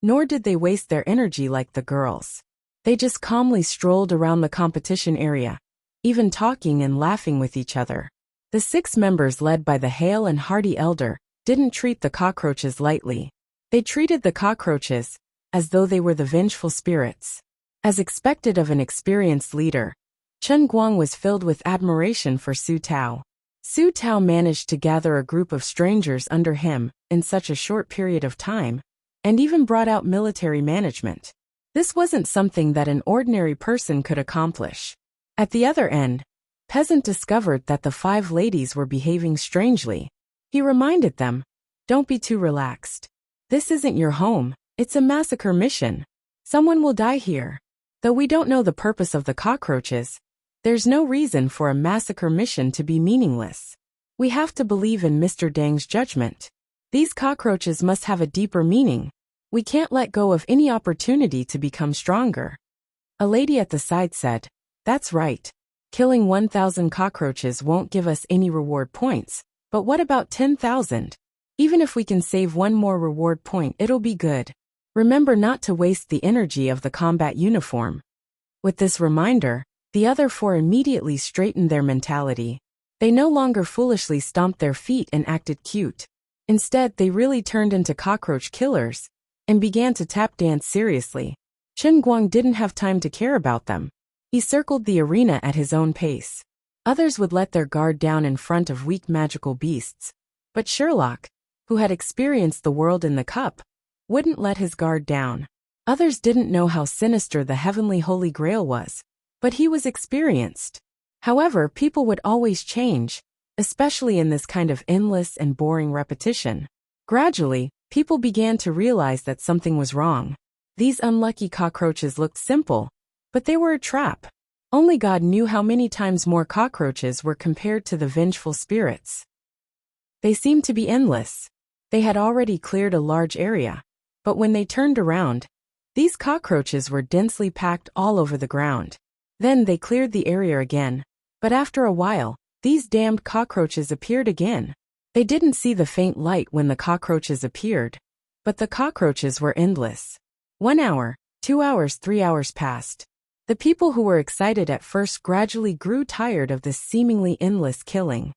Nor did they waste their energy like the girls. They just calmly strolled around the competition area, even talking and laughing with each other. The 6 members led by the hale and hearty elder didn't treat the cockroaches lightly. They treated the cockroaches as though they were the vengeful spirits. As expected of an experienced leader, Chen Guang was filled with admiration for Su Tao. Su Tao managed to gather a group of strangers under him in such a short period of time, and even brought out military management. This wasn't something that an ordinary person could accomplish. At the other end, Peasant discovered that the 5 ladies were behaving strangely. He reminded them, "Don't be too relaxed. This isn't your home, it's a massacre mission. Someone will die here. Though we don't know the purpose of the cockroaches, there's no reason for a massacre mission to be meaningless. We have to believe in Mr. Dang's judgment. These cockroaches must have a deeper meaning. We can't let go of any opportunity to become stronger." A lady at the side said, "That's right. Killing 1,000 cockroaches won't give us any reward points, but what about 10,000? Even if we can save one more reward point, it'll be good. Remember not to waste the energy of the combat uniform." With this reminder, the other 4 immediately straightened their mentality. They no longer foolishly stomped their feet and acted cute. Instead, they really turned into cockroach killers and began to tap dance seriously. Chen Guang didn't have time to care about them. He circled the arena at his own pace. Others would let their guard down in front of weak magical beasts, but Sherlock, who had experienced the world in the cup, wouldn't let his guard down. Others didn't know how sinister the heavenly Holy Grail was, but he was experienced. However, people would always change, especially in this kind of endless and boring repetition. Gradually, people began to realize that something was wrong. These unlucky cockroaches looked simple, but they were a trap. Only God knew how many times more cockroaches were compared to the vengeful spirits. They seemed to be endless. They had already cleared a large area, but when they turned around, these cockroaches were densely packed all over the ground. Then they cleared the area again, but after a while, these damned cockroaches appeared again. They didn't see the faint light when the cockroaches appeared, but the cockroaches were endless. 1 hour, 2 hours, 3 hours passed. The people who were excited at first gradually grew tired of this seemingly endless killing.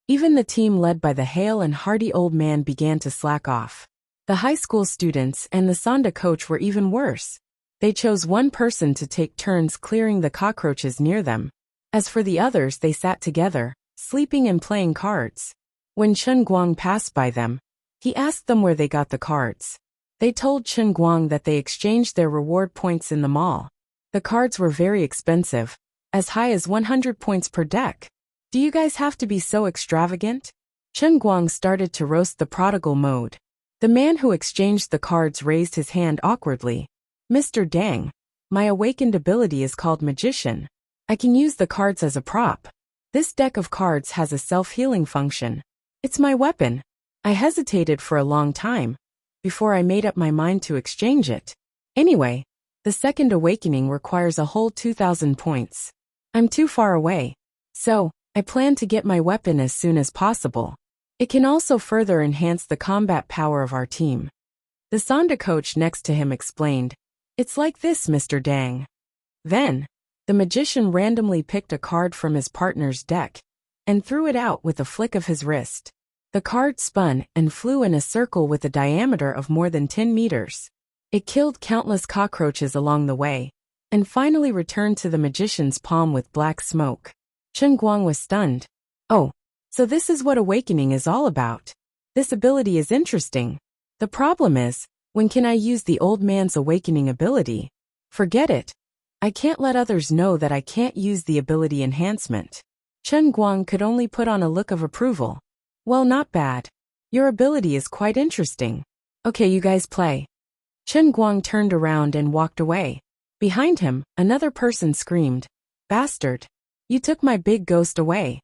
Even the team led by the hale and hearty old man began to slack off. The high school students and the Sonda coach were even worse. They chose one person to take turns clearing the cockroaches near them. As for the others, they sat together, sleeping and playing cards. When Chen Guang passed by them, he asked them where they got the cards. They told Chen Guang that they exchanged their reward points in the mall. The cards were very expensive, as high as 100 points per deck. "Do you guys have to be so extravagant?" Chen Guang started to roast the prodigal mode. The man who exchanged the cards raised his hand awkwardly. "Mr. Dang, my awakened ability is called Magician. I can use the cards as a prop. This deck of cards has a self-healing function. It's my weapon." I hesitated for a long time before I made up my mind to exchange it. Anyway, the second awakening requires a whole 2,000 points. I'm too far away, so I plan to get my weapon as soon as possible. It can also further enhance the combat power of our team. The Sonda coach next to him explained, "It's like this, Mr. Dang." Then, the magician randomly picked a card from his partner's deck and threw it out with a flick of his wrist. The card spun and flew in a circle with a diameter of more than 10 meters. It killed countless cockroaches along the way, and finally returned to the magician's palm with black smoke. Chen Guang was stunned. "Oh, so this is what awakening is all about. This ability is interesting. The problem is, when can I use the old man's awakening ability? Forget it. I can't let others know that I can't use the ability enhancement." Chen Guang could only put on a look of approval. "Well, not bad. Your ability is quite interesting. Okay, you guys play." Chen Guang turned around and walked away. Behind him, another person screamed, "Bastard! You took my big ghost away."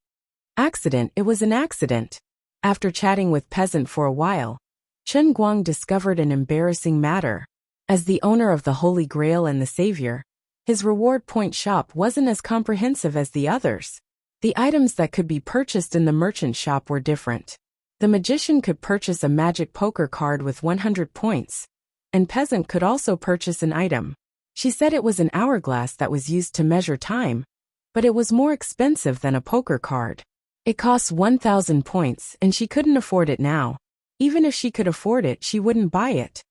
Accident, it was an accident. After chatting with Peasant for a while, Chen Guang discovered an embarrassing matter. As the owner of the Holy Grail and the Savior, his reward point shop wasn't as comprehensive as the others. The items that could be purchased in the merchant shop were different. The magician could purchase a magic poker card with 100 points, and Peasant could also purchase an item. She said it was an hourglass that was used to measure time, but it was more expensive than a poker card. It costs 1,000 points and she couldn't afford it now. Even if she could afford it, she wouldn't buy it.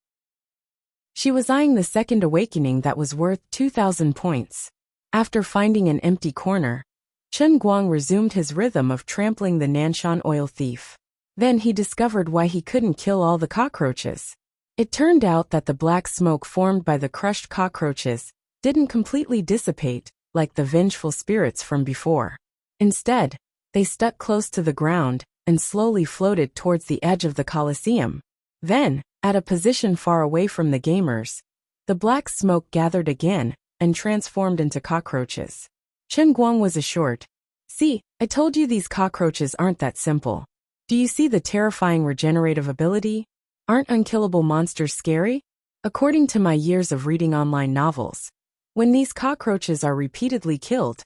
She was eyeing the second awakening that was worth 2,000 points. After finding an empty corner, Chen Guang resumed his rhythm of trampling the Nanshan oil thief. Then he discovered why he couldn't kill all the cockroaches. It turned out that the black smoke formed by the crushed cockroaches didn't completely dissipate like the vengeful spirits from before. Instead, they stuck close to the ground and slowly floated towards the edge of the Colosseum. Then, at a position far away from the gamers, the black smoke gathered again and transformed into cockroaches. Chen Guang was assured. "See, I told you these cockroaches aren't that simple. Do you see the terrifying regenerative ability? Aren't unkillable monsters scary?" According to my years of reading online novels, when these cockroaches are repeatedly killed,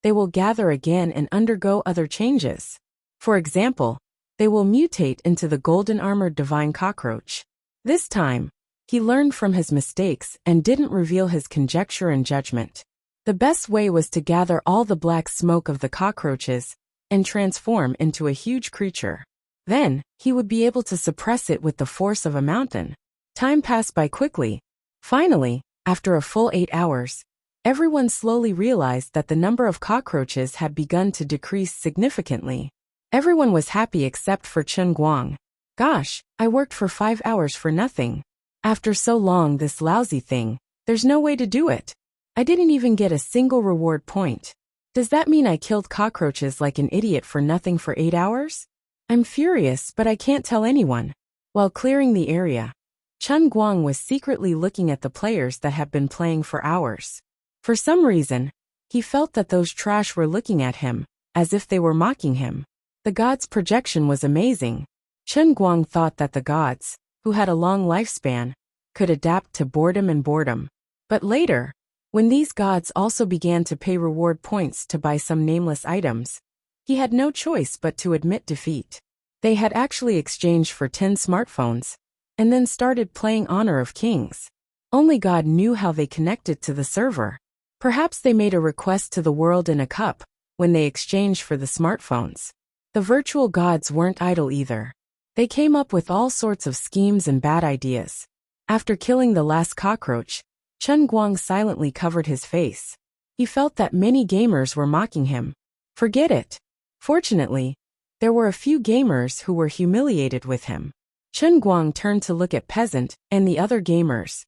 they will gather again and undergo other changes. For example, they will mutate into the golden-armored divine cockroach. This time, he learned from his mistakes and didn't reveal his conjecture and judgment. The best way was to gather all the black smoke of the cockroaches and transform into a huge creature. Then, he would be able to suppress it with the force of a mountain. Time passed by quickly. Finally, after a full 8 hours, everyone slowly realized that the number of cockroaches had begun to decrease significantly. Everyone was happy except for Chen Guang. "Gosh, I worked for 5 hours for nothing. After so long this lousy thing, there's no way to do it. I didn't even get a single reward point. Does that mean I killed cockroaches like an idiot for nothing for 8 hours? I'm furious, but I can't tell anyone." While clearing the area, Chen Guang was secretly looking at the players that had been playing for hours. For some reason, he felt that those trash were looking at him, as if they were mocking him. The gods' projection was amazing. Chen Guang thought that the gods, who had a long lifespan, could adapt to boredom and boredom. But later, when these gods also began to pay reward points to buy some nameless items, he had no choice but to admit defeat. They had actually exchanged for 10 smartphones, and then started playing Honor of Kings. Only God knew how they connected to the server. Perhaps they made a request to the world in a cup when they exchanged for the smartphones. The virtual gods weren't idle either. They came up with all sorts of schemes and bad ideas. After killing the last cockroach, Chen Guang silently covered his face. He felt that many gamers were mocking him. Forget it. Fortunately, there were a few gamers who were humiliated with him. Chen Guang turned to look at Peasant and the other gamers.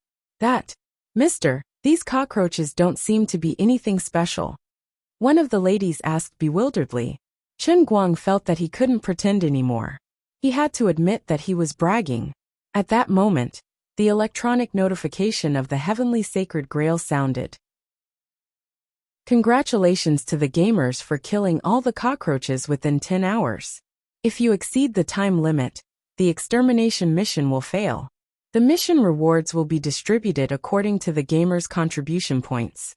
"Mister, these cockroaches don't seem to be anything special." One of the ladies asked bewilderedly. Chen Guang felt that he couldn't pretend anymore. He had to admit that he was bragging. At that moment, the electronic notification of the heavenly sacred grail sounded. Congratulations to the gamers for killing all the cockroaches within 10 hours. If you exceed the time limit, the extermination mission will fail. The mission rewards will be distributed according to the gamer's contribution points.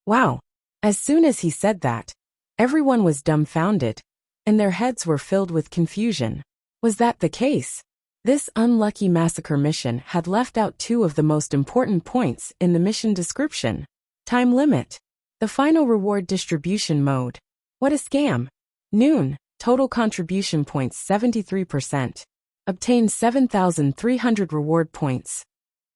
Wow! As soon as he said that, everyone was dumbfounded, and their heads were filled with confusion. Was that the case? This unlucky massacre mission had left out 2 of the most important points in the mission description. Time limit. The final reward distribution mode. What a scam. Noon, total contribution points 73%. Obtain 7,300 reward points.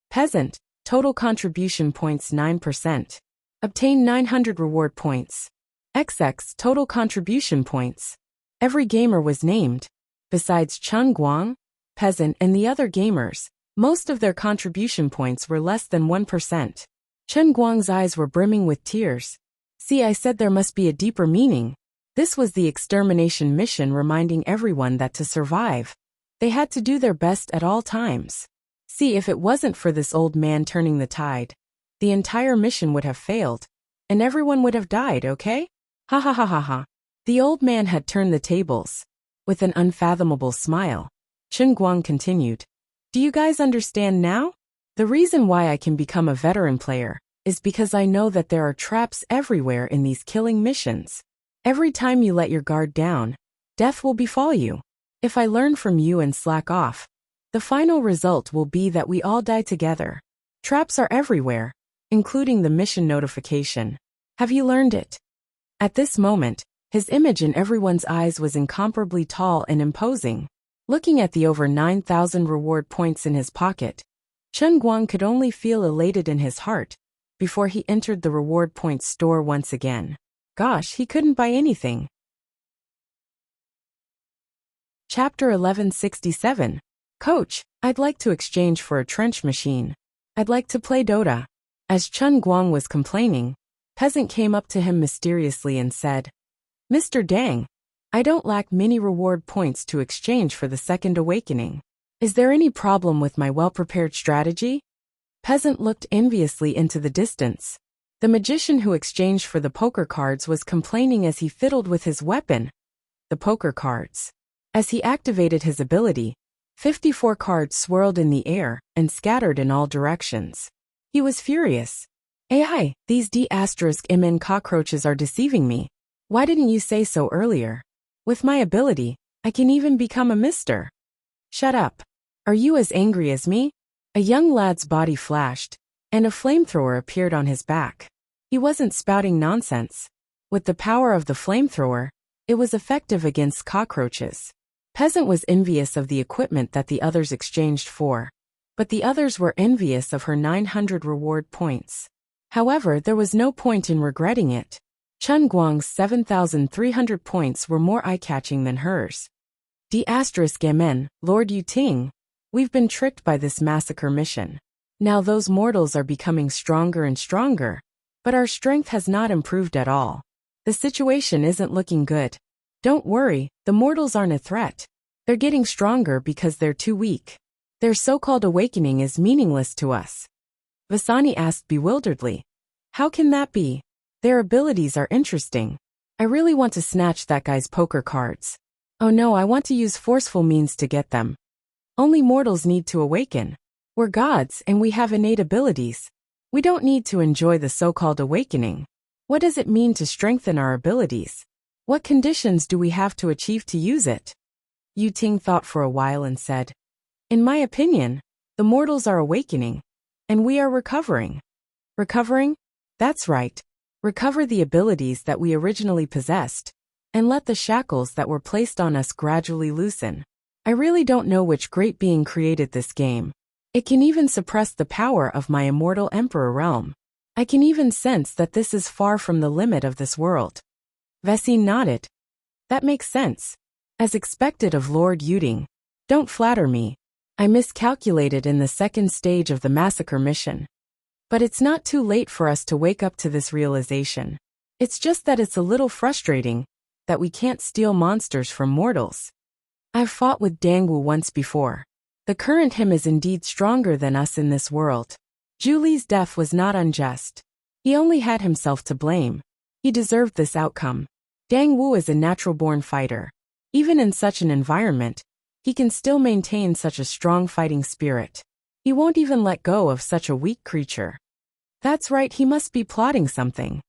Peasant, total contribution points 9%. Obtain 900 reward points. XX, total contribution points. Every gamer was named. Besides Chen Guang, Peasant and the other gamers, most of their contribution points were less than 1%. Chen Guang's eyes were brimming with tears. "See, I said there must be a deeper meaning." This was the extermination mission reminding everyone that to survive, they had to do their best at all times. See, if it wasn't for this old man turning the tide, the entire mission would have failed, and everyone would have died, okay? Ha ha ha ha ha. The old man had turned the tables. With an unfathomable smile, Chen Guang continued. "Do you guys understand now? The reason why I can become a veteran player is because I know that there are traps everywhere in these killing missions. Every time you let your guard down, death will befall you. If I learn from you and slack off, the final result will be that we all die together. Traps are everywhere, including the mission notification. Have you learned it?" At this moment, his image in everyone's eyes was incomparably tall and imposing. Looking at the over 9,000 reward points in his pocket, Chen Guang could only feel elated in his heart before he entered the reward points store once again. Gosh, he couldn't buy anything. Chapter 1167. Coach, I'd like to exchange for a trench machine. I'd like to play Dota. As Chen Guang was complaining, Peasant came up to him mysteriously and said, Mr. Dang, I don't lack many reward points to exchange for the second awakening. Is there any problem with my well-prepared strategy? Peasant looked enviously into the distance. The magician who exchanged for the poker cards was complaining as he fiddled with his weapon, the poker cards. As he activated his ability, 54 cards swirled in the air and scattered in all directions. He was furious. AI, these D*MN cockroaches are deceiving me. Why didn't you say so earlier? With my ability, I can even become a mister. Shut up. Are you as angry as me? A young lad's body flashed, and a flamethrower appeared on his back. He wasn't spouting nonsense. With the power of the flamethrower, it was effective against cockroaches. Peasant was envious of the equipment that the others exchanged for, but the others were envious of her 900 reward points. However, there was no point in regretting it. Chen Guang's 7,300 points were more eye-catching than hers. D*MN, Lord Yu Ting, we've been tricked by this massacre mission. Now those mortals are becoming stronger and stronger, but our strength has not improved at all. The situation isn't looking good. Don't worry, the mortals aren't a threat. They're getting stronger because they're too weak. Their so-called awakening is meaningless to us. Vasani asked bewilderedly. How can that be? Their abilities are interesting. I really want to snatch that guy's poker cards. Oh no, I want to use forceful means to get them. Only mortals need to awaken. We're gods and we have innate abilities. We don't need to enjoy the so-called awakening. What does it mean to strengthen our abilities? What conditions do we have to achieve to use it? Yu Ting thought for a while and said, In my opinion, the mortals are awakening, and we are recovering. Recovering? That's right. Recover the abilities that we originally possessed, and let the shackles that were placed on us gradually loosen. I really don't know which great being created this game. It can even suppress the power of my immortal emperor realm. I can even sense that this is far from the limit of this world. Vesine nodded. That makes sense. As expected of Lord Yuding. Don't flatter me. I miscalculated in the second stage of the massacre mission. But it's not too late for us to wake up to this realization. It's just that it's a little frustrating that we can't steal monsters from mortals. I've fought with Dangwu once before. The current him is indeed stronger than us in this world. Julie's death was not unjust. He only had himself to blame. He deserved this outcome. Dangwu is a natural-born fighter. Even in such an environment, he can still maintain such a strong fighting spirit. He won't even let go of such a weak creature. That's right, he must be plotting something.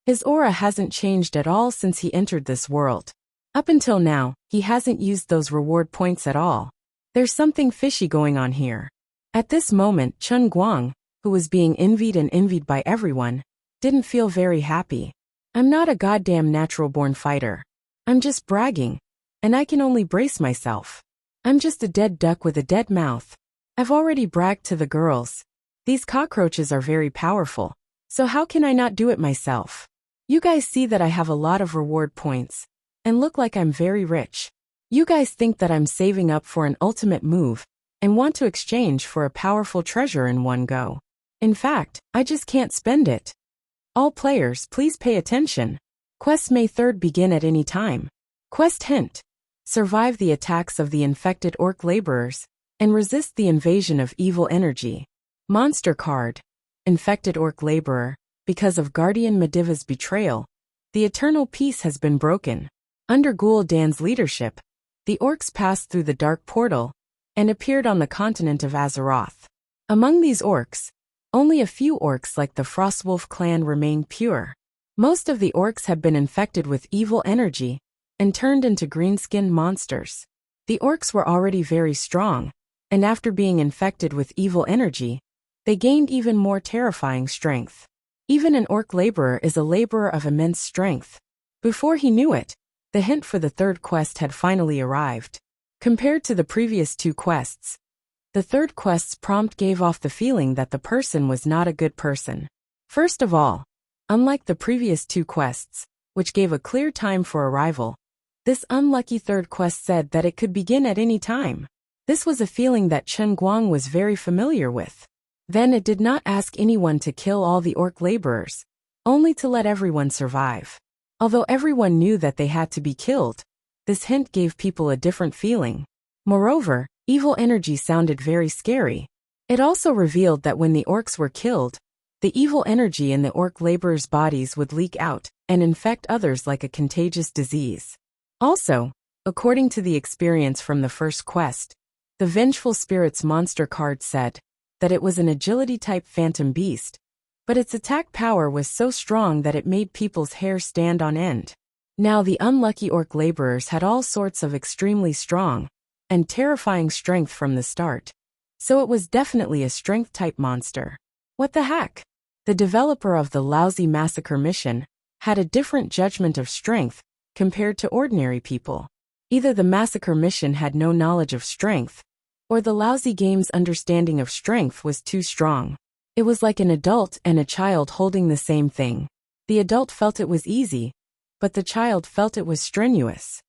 His aura hasn't changed at all since he entered this world. Up until now, he hasn't used those reward points at all. There's something fishy going on here. At this moment, Chen Guang, who was being envied by everyone, didn't feel very happy. I'm not a goddamn natural-born fighter. I'm just bragging, and I can only brace myself. I'm just a dead duck with a dead mouth. I've already bragged to the girls. These cockroaches are very powerful, so how can I not do it myself? You guys see that I have a lot of reward points, and look like I'm very rich. You guys think that I'm saving up for an ultimate move, and want to exchange for a powerful treasure in one go. In fact, I just can't spend it. All players, please pay attention. Quests may 3rd begin at any time. Quest hint. Survive the attacks of the infected orc laborers, and resist the invasion of evil energy. Monster card. Infected orc laborer. Because of Guardian Mediva's betrayal, the eternal peace has been broken. Under Gul'dan's leadership, the orcs passed through the dark portal, and appeared on the continent of Azeroth. Among these orcs, only a few orcs like the Frostwolf clan remain pure. Most of the orcs have been infected with evil energy, and turned into green-skinned monsters. The orcs were already very strong, and after being infected with evil energy, they gained even more terrifying strength. Even an orc laborer is a laborer of immense strength. Before he knew it, the hint for the third quest had finally arrived. Compared to the previous two quests, the third quest's prompt gave off the feeling that the person was not a good person. First of all, unlike the previous two quests, which gave a clear time for arrival, this unlucky third quest said that it could begin at any time. This was a feeling that Chen Guang was very familiar with. Then it did not ask anyone to kill all the orc laborers, only to let everyone survive. Although everyone knew that they had to be killed, this hint gave people a different feeling. Moreover, evil energy sounded very scary. It also revealed that when the orcs were killed, the evil energy in the orc laborers' bodies would leak out and infect others like a contagious disease. Also, according to the experience from the first quest, the Vengeful Spirits monster card said that it was an agility-type phantom beast, but its attack power was so strong that it made people's hair stand on end. Now the unlucky orc laborers had all sorts of extremely strong and terrifying strength from the start, so it was definitely a strength-type monster. What the heck? The developer of the lousy massacre mission had a different judgment of strength compared to ordinary people. Either the massacre mission had no knowledge of strength, or the lousy game's understanding of strength was too strong. It was like an adult and a child holding the same thing. The adult felt it was easy, but the child felt it was strenuous.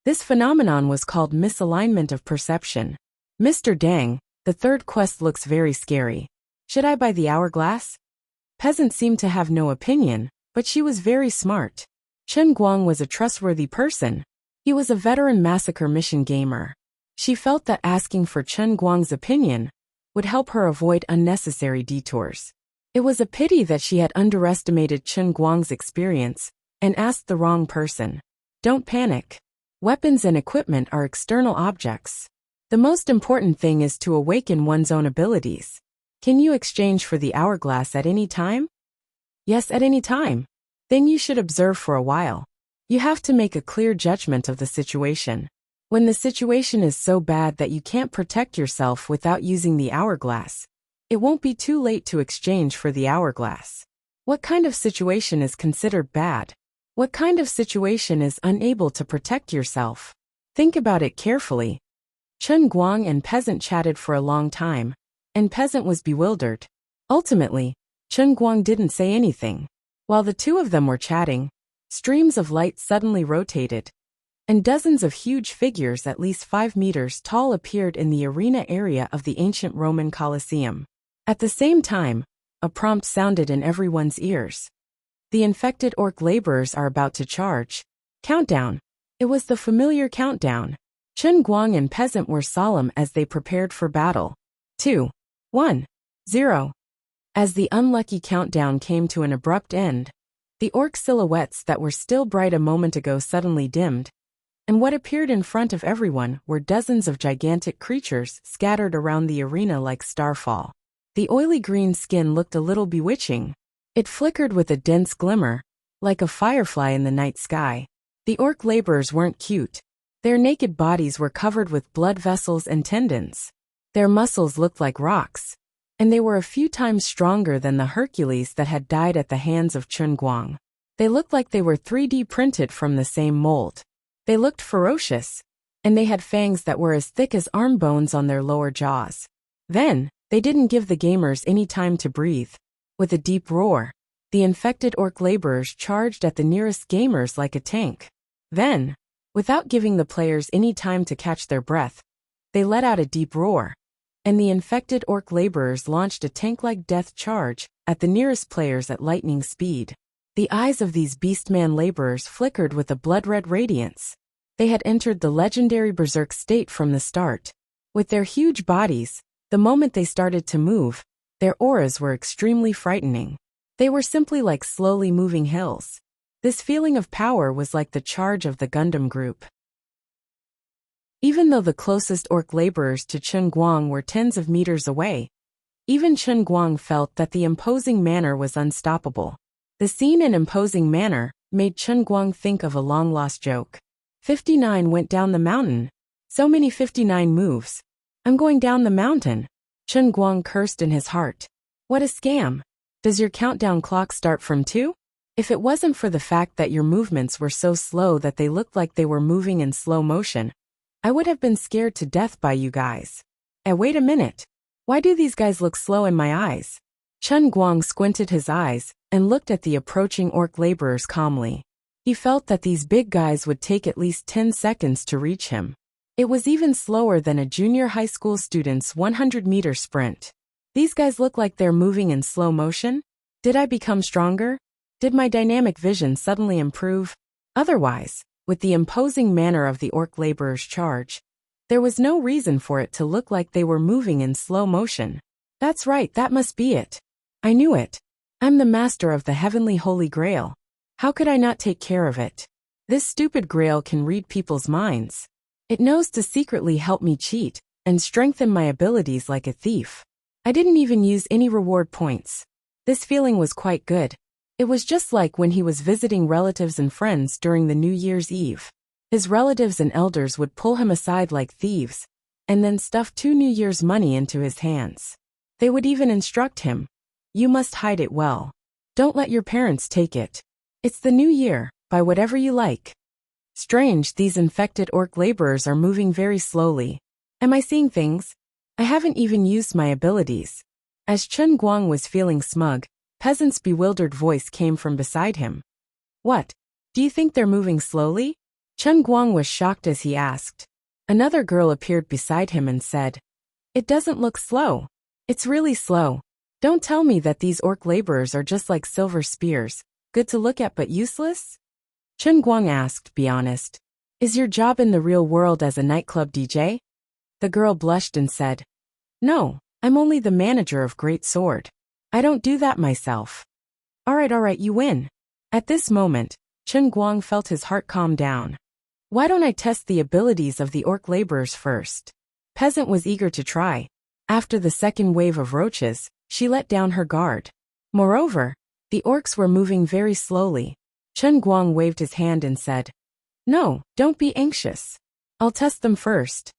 This phenomenon was called misalignment of perception. Mr. Dang, the third quest looks very scary. Should I buy the hourglass? Peasant seemed to have no opinion, but she was very smart. Chen Guang was a trustworthy person. He was a veteran massacre mission gamer. She felt that asking for Chen Guang's opinion would help her avoid unnecessary detours. It was a pity that she had underestimated Chen Guang's experience and asked the wrong person. Don't panic. Weapons and equipment are external objects. The most important thing is to awaken one's own abilities. Can you exchange for the hourglass at any time? Yes, at any time. Then you should observe for a while. You have to make a clear judgment of the situation. When the situation is so bad that you can't protect yourself without using the hourglass, it won't be too late to exchange for the hourglass. What kind of situation is considered bad? What kind of situation is unable to protect yourself? Think about it carefully. Chen Guang and Peasant chatted for a long time, and Peasant was bewildered. Ultimately, Chen Guang didn't say anything. While the two of them were chatting, streams of light suddenly rotated, and dozens of huge figures at least 5 meters tall appeared in the arena area of the ancient Roman Colosseum. At the same time, a prompt sounded in everyone's ears. The infected orc laborers are about to charge. Countdown. It was the familiar countdown. Chen Guang and Peasant were solemn as they prepared for battle. 2, 1, 0. As the unlucky countdown came to an abrupt end, the orc silhouettes that were still bright a moment ago suddenly dimmed, and what appeared in front of everyone were dozens of gigantic creatures scattered around the arena like starfall. The oily green skin looked a little bewitching. It flickered with a dense glimmer, like a firefly in the night sky. The orc laborers weren't cute. Their naked bodies were covered with blood vessels and tendons. Their muscles looked like rocks, and they were a few times stronger than the Hercules that had died at the hands of Chen Guang. They looked like they were 3D printed from the same mold. They looked ferocious, and they had fangs that were as thick as arm bones on their lower jaws. Then, they didn't give the gamers any time to breathe. With a deep roar, the infected orc laborers charged at the nearest gamers like a tank. Then, without giving the players any time to catch their breath, they let out a deep roar, and the infected orc laborers launched a tank-like death charge at the nearest players at lightning speed. The eyes of these beastman laborers flickered with a blood-red radiance. They had entered the legendary berserk state from the start. With their huge bodies, the moment they started to move, their auras were extremely frightening. They were simply like slowly moving hills. This feeling of power was like the charge of the Gundam group. Even though the closest orc laborers to Chen Guang were tens of meters away, even Chen Guang felt that the imposing manner was unstoppable. The scene and imposing manner made Chen Guang think of a long-lost joke. 59 went down the mountain. So many 59 moves. I'm going down the mountain. Chen Guang cursed in his heart. What a scam. Does your countdown clock start from 2? If it wasn't for the fact that your movements were so slow that they looked like they were moving in slow motion, I would have been scared to death by you guys. Wait a minute. Why do these guys look slow in my eyes? Chen Guang squinted his eyes and looked at the approaching orc laborers calmly. He felt that these big guys would take at least 10 seconds to reach him. It was even slower than a junior high school student's 100-meter sprint. These guys look like they're moving in slow motion? Did I become stronger? Did my dynamic vision suddenly improve? Otherwise, with the imposing manner of the orc laborers' charge, there was no reason for it to look like they were moving in slow motion. That's right, that must be it. I knew it. I'm the master of the heavenly holy grail. How could I not take care of it? This stupid grail can read people's minds. It knows to secretly help me cheat and strengthen my abilities like a thief. I didn't even use any reward points. This feeling was quite good. It was just like when he was visiting relatives and friends during the New Year's Eve. His relatives and elders would pull him aside like thieves, and then stuff 2 New Year's money into his hands. They would even instruct him, "You must hide it well. Don't let your parents take it. It's the new year, buy whatever you like." Strange, these infected orc laborers are moving very slowly. Am I seeing things? I haven't even used my abilities. As Chen Guang was feeling smug, Peasant's bewildered voice came from beside him. What? Do you think they're moving slowly? Chen Guang was shocked as he asked. Another girl appeared beside him and said, "It doesn't look slow. It's really slow. Don't tell me that these orc laborers are just like silver spears, good to look at but useless?" Chen Guang asked, "Be honest. Is your job in the real world as a nightclub DJ?" The girl blushed and said, "No, I'm only the manager of Great Sword. I don't do that myself." All right, you win." At this moment, Chen Guang felt his heart calm down. Why don't I test the abilities of the orc laborers first? Peasant was eager to try. After the second wave of roaches, she let down her guard. Moreover, the orcs were moving very slowly. Chen Guang waved his hand and said, "No, don't be anxious. I'll test them first."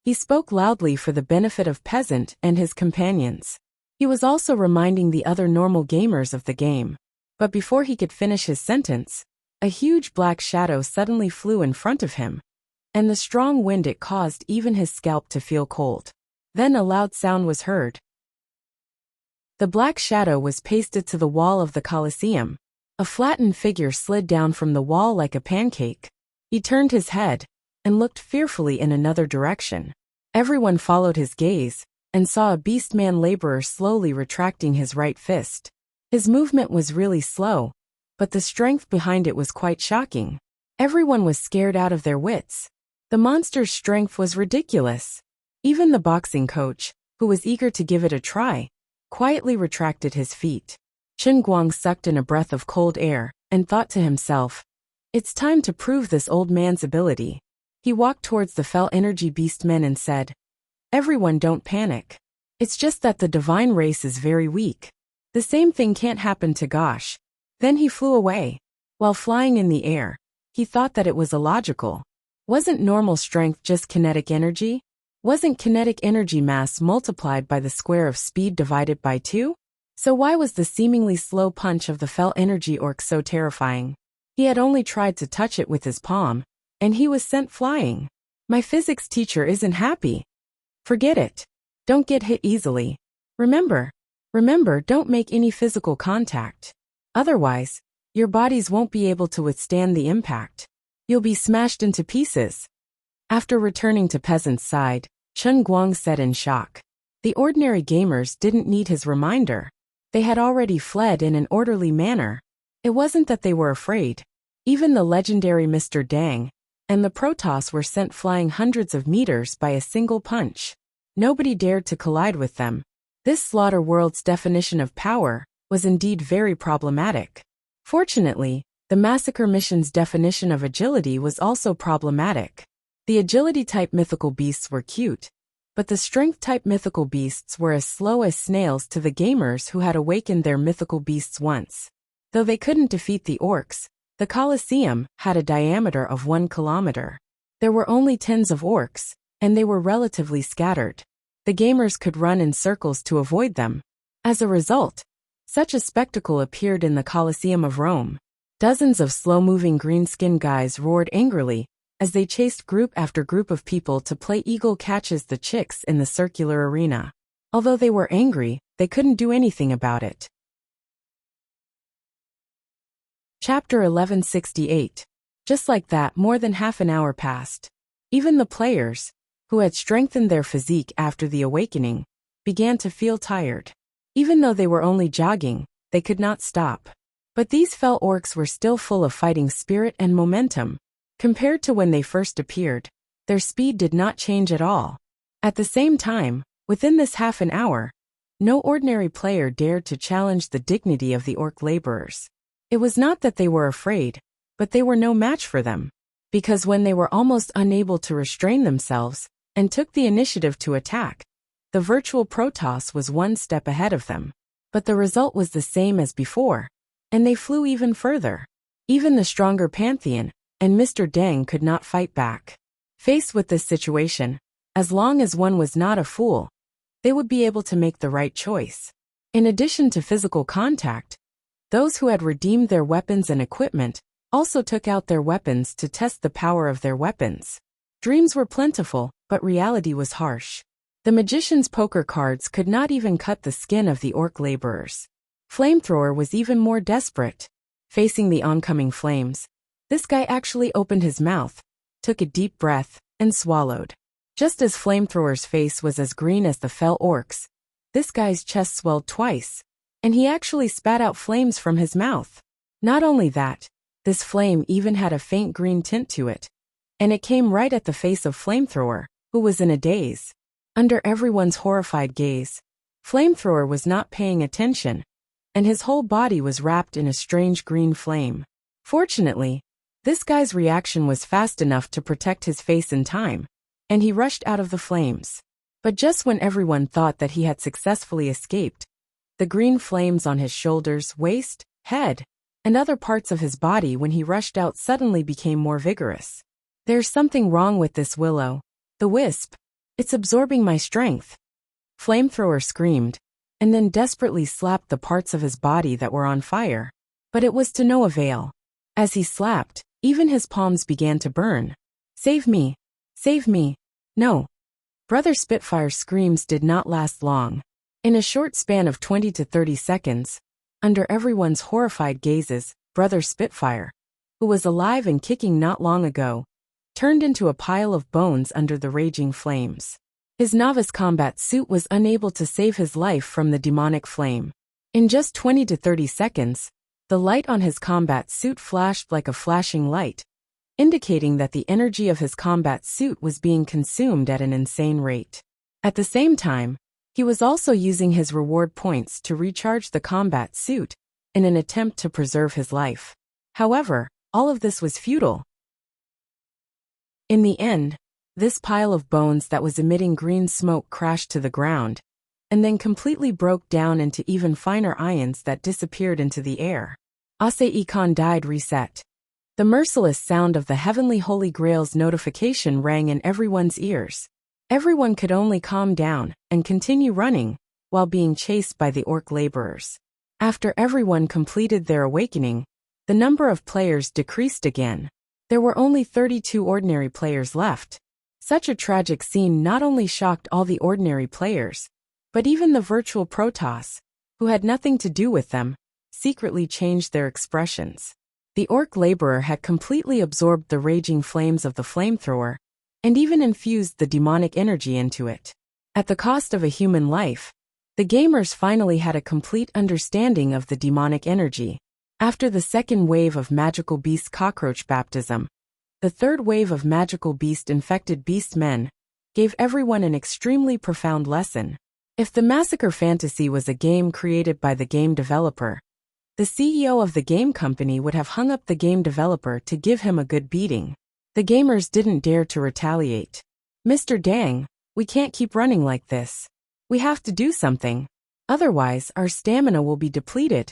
He spoke loudly for the benefit of Peasant and his companions. He was also reminding the other normal gamers of the game. But before he could finish his sentence, a huge black shadow suddenly flew in front of him, and the strong wind it caused even his scalp to feel cold. Then a loud sound was heard. The black shadow was pasted to the wall of the Colosseum. A flattened figure slid down from the wall like a pancake. He turned his head and looked fearfully in another direction. Everyone followed his gaze and saw a beastman laborer slowly retracting his right fist. His movement was really slow, but the strength behind it was quite shocking. Everyone was scared out of their wits. The monster's strength was ridiculous. Even the boxing coach, who was eager to give it a try, quietly retracted his feet. Chen Guang sucked in a breath of cold air and thought to himself, "It's time to prove this old man's ability." He walked towards the fell energy beastmen and said, "Everyone, don't panic. It's just that the divine race is very weak. The same thing can't happen to Gosh." Then he flew away. While flying in the air, he thought that it was illogical. Wasn't normal strength just kinetic energy? Wasn't kinetic energy mass multiplied by the square of speed divided by 2? So why was the seemingly slow punch of the fell energy orc so terrifying? He had only tried to touch it with his palm, and he was sent flying. My physics teacher isn't happy. Forget it. Don't get hit easily. Remember, don't make any physical contact. Otherwise, your bodies won't be able to withstand the impact. You'll be smashed into pieces. After returning to Peasant's side, Chen Guang said in shock. The ordinary gamers didn't need his reminder. They had already fled in an orderly manner. It wasn't that they were afraid. Even the legendary Mr. Dang and the Protoss were sent flying hundreds of meters by a single punch. Nobody dared to collide with them. This slaughter world's definition of power was indeed very problematic. Fortunately, the massacre mission's definition of agility was also problematic. The agility-type mythical beasts were cute, but the strength-type mythical beasts were as slow as snails to the gamers who had awakened their mythical beasts once. Though they couldn't defeat the orcs, the Colosseum had a diameter of 1 kilometer. There were only tens of orcs, and they were relatively scattered. The gamers could run in circles to avoid them. As a result, Such a spectacle appeared in the Colosseum of Rome. Dozens of slow-moving green-skinned guys roared angrily as they chased group after group of people to play eagle catches the chicks in the circular arena. Although they were angry, they couldn't do anything about it. Chapter 1168. Just like that, more than half an hour passed. Even the players, who had strengthened their physique after the awakening, began to feel tired. Even though they were only jogging, they could not stop. But these fell orcs were still full of fighting spirit and momentum. Compared to when they first appeared, their speed did not change at all. At the same time, within this half an hour, no ordinary player dared to challenge the dignity of the orc laborers. It was not that they were afraid, but they were no match for them. Because when they were almost unable to restrain themselves and took the initiative to attack, the virtual Protoss was one step ahead of them. But the result was the same as before, and they flew even further. Even the stronger Pantheon and Mr. Deng could not fight back. Faced with this situation, as long as one was not a fool, they would be able to make the right choice. In addition to physical contact, those who had redeemed their weapons and equipment also took out their weapons to test the power of their weapons. Dreams were plentiful, but reality was harsh. The magician's poker cards could not even cut the skin of the orc laborers. Flamethrower was even more desperate. Facing the oncoming flames, this guy actually opened his mouth, took a deep breath, and swallowed. Just as Flamethrower's face was as green as the fell orcs, this guy's chest swelled twice, and he actually spat out flames from his mouth. Not only that, this flame even had a faint green tint to it, and it came right at the face of Flamethrower, who was in a daze. Under everyone's horrified gaze, Flamethrower was not paying attention, and his whole body was wrapped in a strange green flame. Fortunately, this guy's reaction was fast enough to protect his face in time, and he rushed out of the flames. But just when everyone thought that he had successfully escaped, the green flames on his shoulders, waist, head, and other parts of his body when he rushed out suddenly became more vigorous. There's something wrong with this willow. The wisp. It's absorbing my strength. Flamethrower screamed, and then desperately slapped the parts of his body that were on fire. But it was to no avail. As he slapped, even his palms began to burn. Save me! Save me! No! Brother Spitfire's screams did not last long. In a short span of 20 to 30 seconds, under everyone's horrified gazes, Brother Spitfire, who was alive and kicking not long ago, turned into a pile of bones under the raging flames. His novice combat suit was unable to save his life from the demonic flame. In just 20 to 30 seconds, the light on his combat suit flashed like a flashing light, indicating that the energy of his combat suit was being consumed at an insane rate. At the same time, he was also using his reward points to recharge the combat suit in an attempt to preserve his life. However, all of this was futile. In the end, this pile of bones that was emitting green smoke crashed to the ground, and then completely broke down into even finer ions that disappeared into the air. Ase-Ikon died reset. The merciless sound of the Heavenly Holy Grail's notification rang in everyone's ears. Everyone could only calm down and continue running while being chased by the orc laborers. After everyone completed their awakening, the number of players decreased again. There were only 32 ordinary players left. Such a tragic scene not only shocked all the ordinary players, but even the virtual Protoss, who had nothing to do with them, secretly changed their expressions. The orc laborer had completely absorbed the raging flames of the flamethrower, and even infused the demonic energy into it. At the cost of a human life, the gamers finally had a complete understanding of the demonic energy. After the second wave of magical beast cockroach baptism, the third wave of magical beast infected beast men gave everyone an extremely profound lesson. If the Massacre Fantasy was a game created by the game developer, the CEO of the game company would have hung up the game developer to give him a good beating. The gamers didn't dare to retaliate. Mr. Dang, we can't keep running like this. We have to do something. Otherwise, our stamina will be depleted.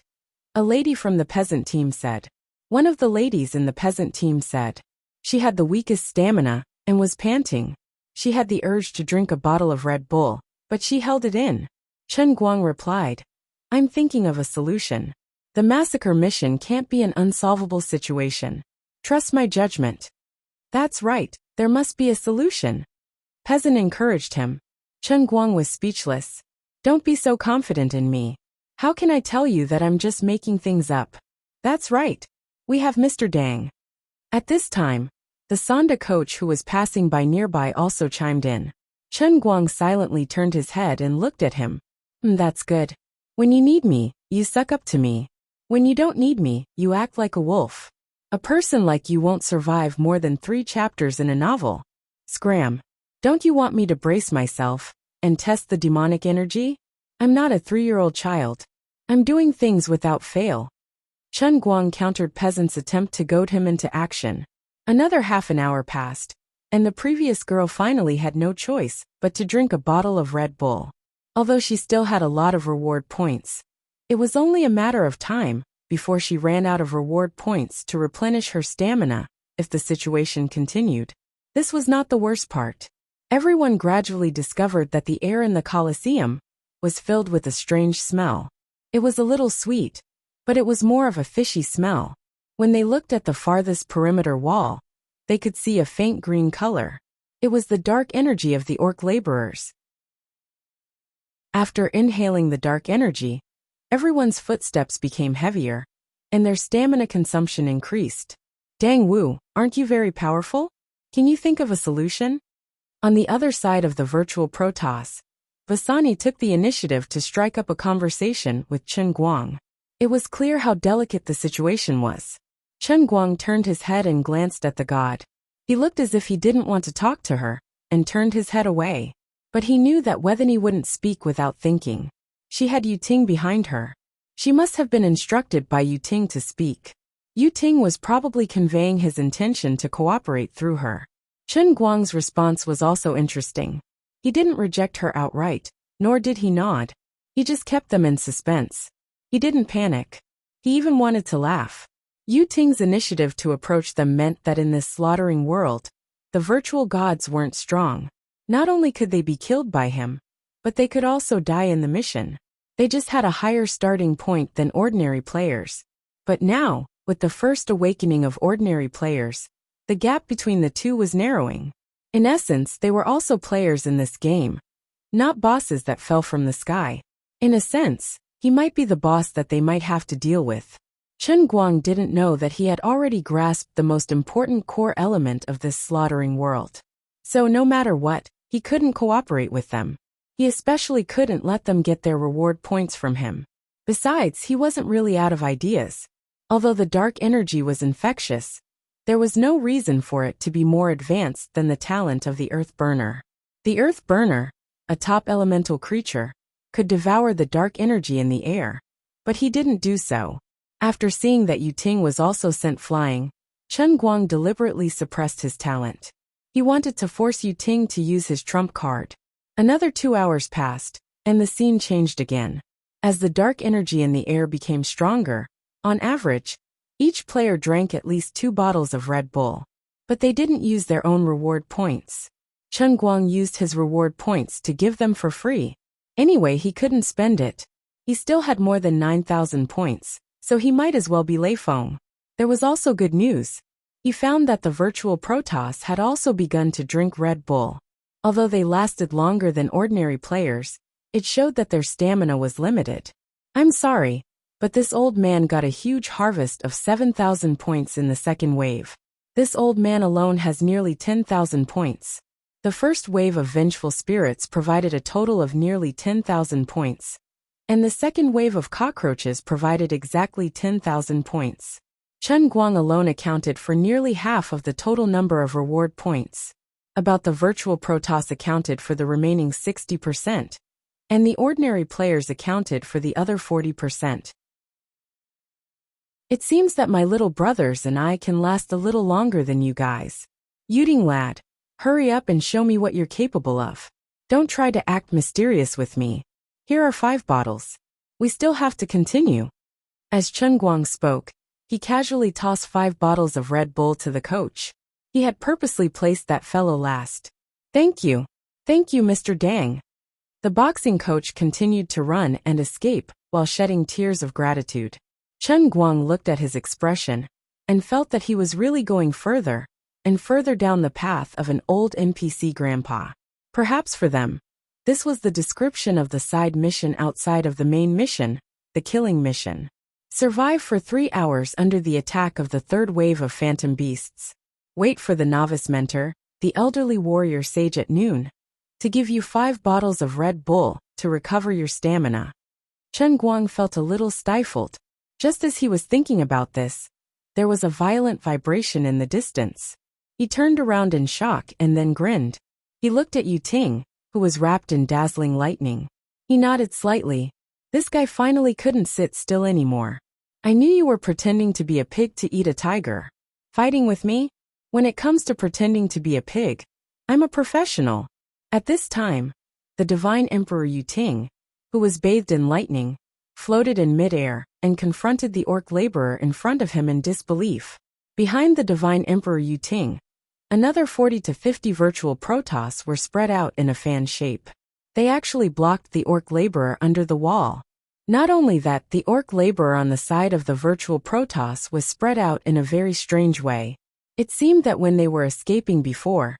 A lady from the peasant team said. One of the ladies in the peasant team said. She had the weakest stamina and was panting. She had the urge to drink a bottle of Red Bull, but she held it in. Chen Guang replied. I'm thinking of a solution. The massacre mission can't be an unsolvable situation. Trust my judgment. That's right, there must be a solution. Peasant encouraged him. Chen Guang was speechless. Don't be so confident in me. How can I tell you that I'm just making things up? That's right. We have Mr. Dang. At this time, the Sonda coach who was passing by nearby also chimed in. Chen Guang silently turned his head and looked at him. That's good. When you need me, you suck up to me. When you don't need me, you act like a wolf. A person like you won't survive more than 3 chapters in a novel. Scram. Don't you want me to brace myself and test the demonic energy? I'm not a 3-year-old child. I'm doing things without fail. Chen Guang countered Peasant's attempt to goad him into action. Another half an hour passed, and the previous girl finally had no choice but to drink a bottle of Red Bull. Although she still had a lot of reward points, it was only a matter of time before she ran out of reward points to replenish her stamina if the situation continued. This was not the worst part. Everyone gradually discovered that the air in the Colosseum was filled with a strange smell. It was a little sweet, but it was more of a fishy smell. When they looked at the farthest perimeter wall, they could see a faint green color. It was the dark energy of the orc laborers. After inhaling the dark energy, everyone's footsteps became heavier, and their stamina consumption increased. Dang Wu, aren't you very powerful? Can you think of a solution? On the other side of the virtual Protoss, Vasani took the initiative to strike up a conversation with Chen Guang. It was clear how delicate the situation was. Chen Guang turned his head and glanced at the god. He looked as if he didn't want to talk to her, and turned his head away. But he knew that Wethany wouldn't speak without thinking. She had Yu Ting behind her. She must have been instructed by Yu Ting to speak. Yu Ting was probably conveying his intention to cooperate through her. Chen Guang's response was also interesting. He didn't reject her outright, nor did he nod. He just kept them in suspense. He didn't panic. He even wanted to laugh. Yu Ting's initiative to approach them meant that in this slaughtering world, the virtual gods weren't strong. Not only could they be killed by him, but they could also die in the mission. They just had a higher starting point than ordinary players. But now, with the first awakening of ordinary players, the gap between the two was narrowing. In essence, they were also players in this game, not bosses that fell from the sky. In a sense, he might be the boss that they might have to deal with. Chen Guang didn't know that he had already grasped the most important core element of this slaughtering world. So no matter what, he couldn't cooperate with them. He especially couldn't let them get their reward points from him. Besides, he wasn't really out of ideas. Although the dark energy was infectious, there was no reason for it to be more advanced than the talent of the Earth Burner. The Earth Burner, a top elemental creature, could devour the dark energy in the air. But he didn't do so. After seeing that Yu Ting was also sent flying, Chen Guang deliberately suppressed his talent. He wanted to force Yu Ting to use his trump card. Another 2 hours passed, and the scene changed again. As the dark energy in the air became stronger, on average, each player drank at least 2 bottles of Red Bull. But they didn't use their own reward points. Chen Guang used his reward points to give them for free. Anyway, he couldn't spend it. He still had more than 9,000 points, so he might as well be Lei Feng. There was also good news. He found that the virtual Protoss had also begun to drink Red Bull. Although they lasted longer than ordinary players, it showed that their stamina was limited. I'm sorry, but this old man got a huge harvest of 7,000 points in the second wave. This old man alone has nearly 10,000 points. The first wave of vengeful spirits provided a total of nearly 10,000 points. And the second wave of cockroaches provided exactly 10,000 points. Chen Guang alone accounted for nearly half of the total number of reward points. About the virtual Protoss accounted for the remaining 60%, and the ordinary players accounted for the other 40%. It seems that my little brothers and I can last a little longer than you guys. Yuting lad, hurry up and show me what you're capable of. Don't try to act mysterious with me. Here are 5 bottles. We still have to continue. As Chen Guang spoke, he casually tossed 5 bottles of Red Bull to the coach. He had purposely placed that fellow last. Thank you. Thank you, Mr. Dang. The boxing coach continued to run and escape, while shedding tears of gratitude. Chen Guang looked at his expression and felt that he was really going further and further down the path of an old NPC grandpa. Perhaps for them, this was the description of the side mission outside of the main mission, the killing mission. Survive for 3 hours under the attack of the third wave of phantom beasts. Wait for the novice mentor, the elderly warrior sage at noon, to give you 5 bottles of Red Bull to recover your stamina. Chen Guang felt a little stifled. Just as he was thinking about this, there was a violent vibration in the distance. He turned around in shock and then grinned. He looked at Yu Ting, who was wrapped in dazzling lightning. He nodded slightly. This guy finally couldn't sit still anymore. I knew you were pretending to be a pig to eat a tiger. Fighting with me? When it comes to pretending to be a pig, I'm a professional. At this time, the divine emperor Yu Ting, who was bathed in lightning, floated in midair and confronted the orc laborer in front of him in disbelief. Behind the divine emperor Yu Ting, another 40 to 50 virtual Protoss were spread out in a fan shape. They actually blocked the orc laborer under the wall. Not only that, the orc laborer on the side of the virtual Protoss was spread out in a very strange way. It seemed that when they were escaping before,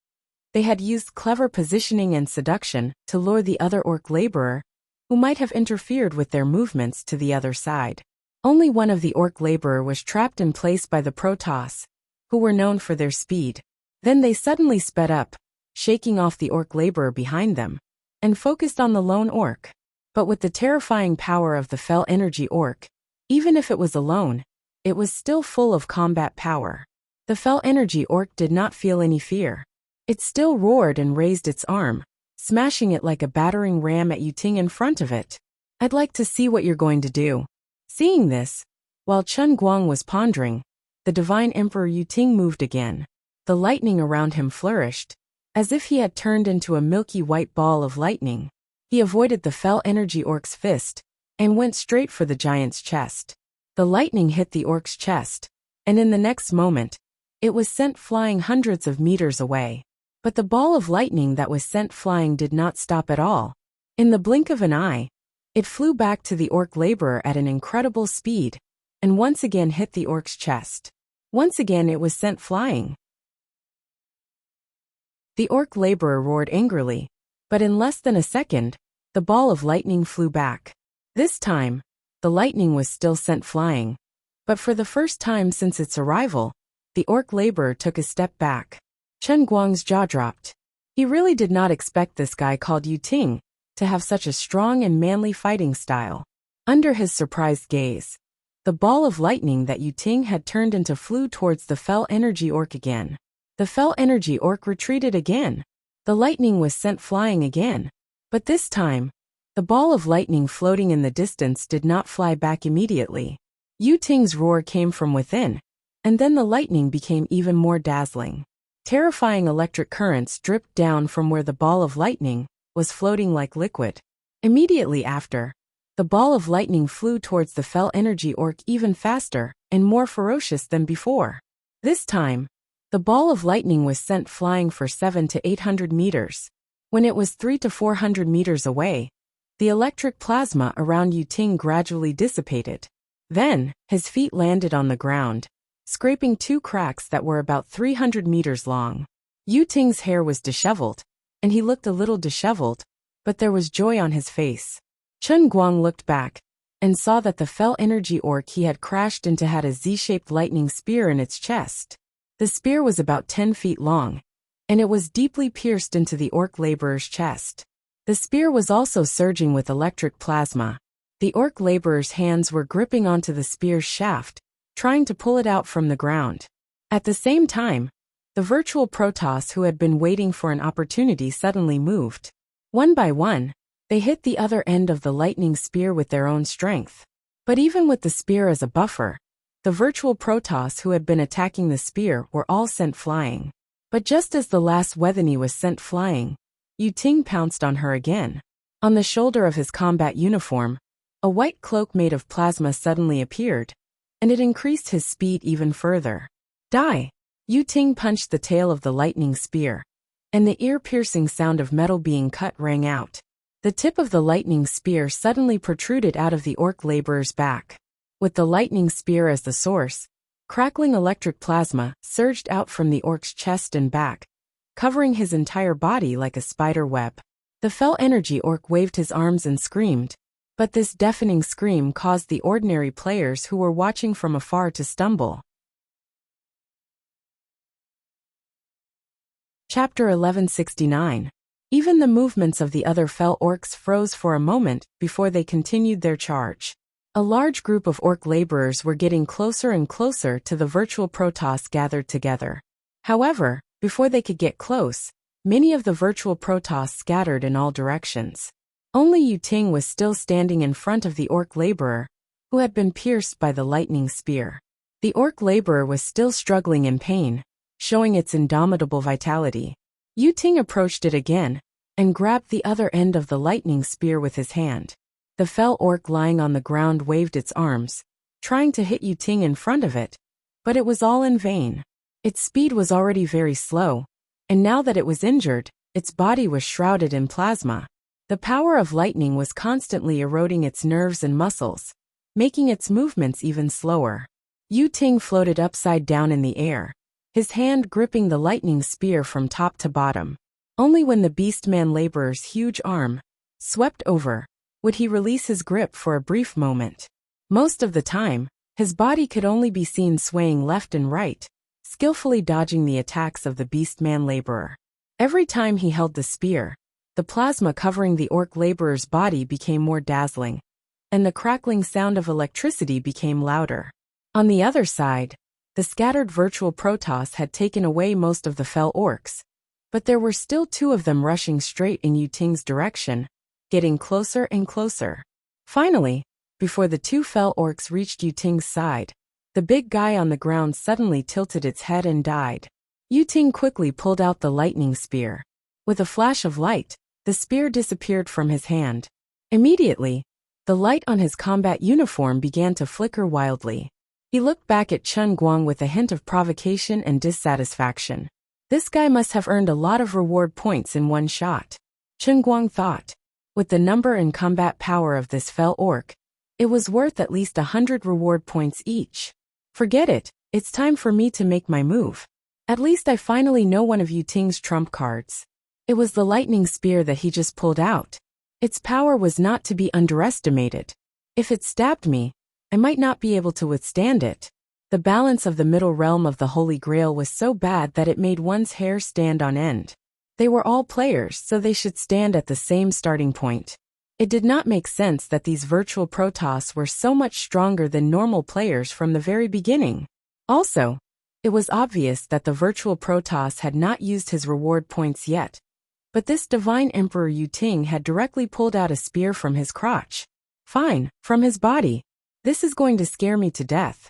they had used clever positioning and seduction to lure the other orc laborer, who might have interfered with their movements to the other side. Only one of the orc laborer was trapped in place by the Protoss, who were known for their speed. Then they suddenly sped up, shaking off the orc laborer behind them, and focused on the lone orc. But with the terrifying power of the fell energy orc, even if it was alone, it was still full of combat power. The fell energy orc did not feel any fear. It still roared and raised its arm, smashing it like a battering ram at Yu Ting in front of it. I'd like to see what you're going to do. Seeing this, while Chen Guang was pondering, the divine emperor Yu Ting moved again. The lightning around him flourished, as if he had turned into a milky white ball of lightning. He avoided the fell energy orc's fist and went straight for the giant's chest. The lightning hit the orc's chest, and in the next moment, it was sent flying hundreds of meters away. But the ball of lightning that was sent flying did not stop at all. In the blink of an eye, it flew back to the orc laborer at an incredible speed, and once again hit the orc's chest. Once again it was sent flying. The orc laborer roared angrily, but in less than a second, the ball of lightning flew back. This time, the lightning was still sent flying. But for the first time since its arrival, the orc laborer took a step back. Chen Guang's jaw dropped. He really did not expect this guy called Yu Ting to have such a strong and manly fighting style. Under his surprised gaze, the ball of lightning that Yu Ting had turned into flew towards the fell energy orc again. The fell energy orc retreated again. The lightning was sent flying again. But this time, the ball of lightning floating in the distance did not fly back immediately. Yu Ting's roar came from within, and then the lightning became even more dazzling. Terrifying electric currents dripped down from where the ball of lightning was floating like liquid. Immediately after, the ball of lightning flew towards the fell energy orc even faster and more ferocious than before. This time, the ball of lightning was sent flying for 700 to 800 meters. When it was 300 to 400 meters away, the electric plasma around Yu Ting gradually dissipated. Then, his feet landed on the ground, scraping 2 cracks that were about 300 meters long. Yu Ting's hair was disheveled, and he looked a little disheveled, but there was joy on his face. Chen Guang looked back and saw that the fell energy orc he had crashed into had a Z-shaped lightning spear in its chest. The spear was about 10 feet long, and it was deeply pierced into the orc laborer's chest. The spear was also surging with electric plasma. The orc laborer's hands were gripping onto the spear's shaft, trying to pull it out from the ground. At the same time, the virtual Protoss who had been waiting for an opportunity suddenly moved. One by one, they hit the other end of the lightning spear with their own strength. But even with the spear as a buffer, the virtual Protoss who had been attacking the spear were all sent flying. But just as the last Wethany was sent flying, Yu Ting pounced on her again. On the shoulder of his combat uniform, a white cloak made of plasma suddenly appeared, and it increased his speed even further. Die! Yu Ting punched the tail of the lightning spear, and the ear-piercing sound of metal being cut rang out. The tip of the lightning spear suddenly protruded out of the orc laborer's back. With the lightning spear as the source, crackling electric plasma surged out from the orc's chest and back, covering his entire body like a spider web. The fell energy orc waved his arms and screamed, but this deafening scream caused the ordinary players who were watching from afar to stumble. Chapter 1169. Even the movements of the other fell orcs froze for a moment before they continued their charge. A large group of orc laborers were getting closer and closer to the virtual Protoss gathered together. However, before they could get close, many of the virtual Protoss scattered in all directions. Only Yu Ting was still standing in front of the orc laborer, who had been pierced by the lightning spear. The orc laborer was still struggling in pain, showing its indomitable vitality. Yu Ting approached it again, and grabbed the other end of the lightning spear with his hand. The fell orc lying on the ground waved its arms, trying to hit Yu Ting in front of it, but it was all in vain. Its speed was already very slow, and now that it was injured, its body was shrouded in plasma. The power of lightning was constantly eroding its nerves and muscles, making its movements even slower. Yu Ting floated upside down in the air, his hand gripping the lightning spear from top to bottom. Only when the beastman laborer's huge arm swept over would he release his grip for a brief moment. Most of the time, his body could only be seen swaying left and right, skillfully dodging the attacks of the beastman laborer. Every time he held the spear, the plasma covering the orc laborer's body became more dazzling, and the crackling sound of electricity became louder. On the other side, the scattered virtual Protoss had taken away most of the fell orcs, but there were still two of them rushing straight in Yu Ting's direction, getting closer and closer. Finally, before the two fell orcs reached Yu Ting's side, the big guy on the ground suddenly tilted its head and died. Yu Ting quickly pulled out the lightning spear. With a flash of light, the spear disappeared from his hand. Immediately, the light on his combat uniform began to flicker wildly. He looked back at Chen Guang with a hint of provocation and dissatisfaction. This guy must have earned a lot of reward points in one shot, Chen Guang thought. With the number and combat power of this fell orc, it was worth at least 100 reward points each. Forget it, it's time for me to make my move. At least I finally know one of Yu Ting's trump cards. It was the lightning spear that he just pulled out. Its power was not to be underestimated. If it stabbed me, I might not be able to withstand it. The balance of the middle realm of the Holy Grail was so bad that it made one's hair stand on end. They were all players, so they should stand at the same starting point. It did not make sense that these virtual Protoss were so much stronger than normal players from the very beginning. Also, it was obvious that the virtual Protoss had not used his reward points yet, but this divine Emperor Yu Ting had directly pulled out a spear from his crotch. Fine, from his body. This is going to scare me to death.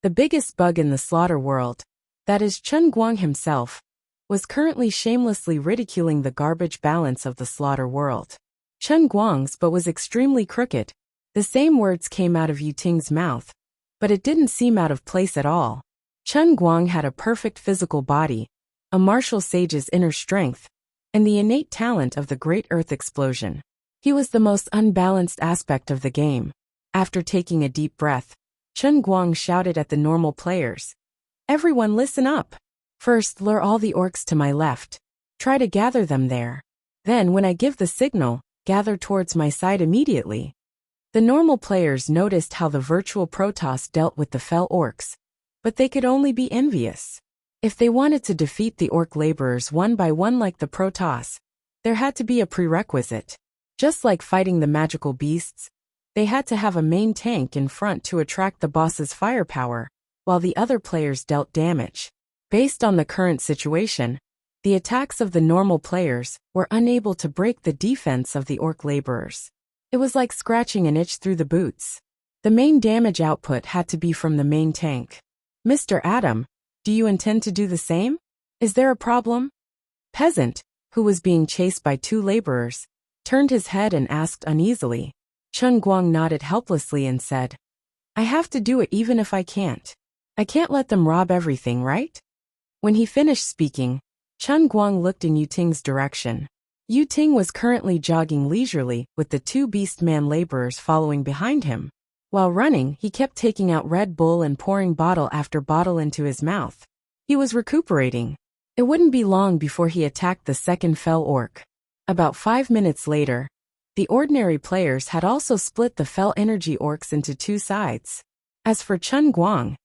The biggest bug in the slaughter world, that is Chen Guang himself, was currently shamelessly ridiculing the garbage balance of the slaughter world. Chen Guang's but was extremely crooked. The same words came out of Yu Ting's mouth, but it didn't seem out of place at all. Chen Guang had a perfect physical body, a martial sage's inner strength, and the innate talent of the Great Earth Explosion. He was the most unbalanced aspect of the game. After taking a deep breath, Chen Guang shouted at the normal players. Everyone listen up. First, lure all the orcs to my left. Try to gather them there. Then, when I give the signal, gather towards my side immediately. The normal players noticed how the virtual Protoss dealt with the fell orcs, but they could only be envious. If they wanted to defeat the orc laborers one by one like the Protoss, there had to be a prerequisite. Just like fighting the magical beasts, they had to have a main tank in front to attract the boss's firepower, while the other players dealt damage. Based on the current situation, the attacks of the normal players were unable to break the defense of the orc laborers. It was like scratching an itch through the boots. The main damage output had to be from the main tank. Mr. Adam, do you intend to do the same? Is there a problem? Peasant, who was being chased by two laborers, turned his head and asked uneasily. Chen Guang nodded helplessly and said, I have to do it even if I can't. I can't let them rob everything, right? When he finished speaking, Chen Guang looked in Yu Ting's direction. Yu Ting was currently jogging leisurely with the two beast-man laborers following behind him. While running, he kept taking out Red Bull and pouring bottle after bottle into his mouth. He was recuperating. It wouldn't be long before he attacked the second fell orc. About 5 minutes later, the ordinary players had also split the fell energy orcs into two sides. As for Chen Guang,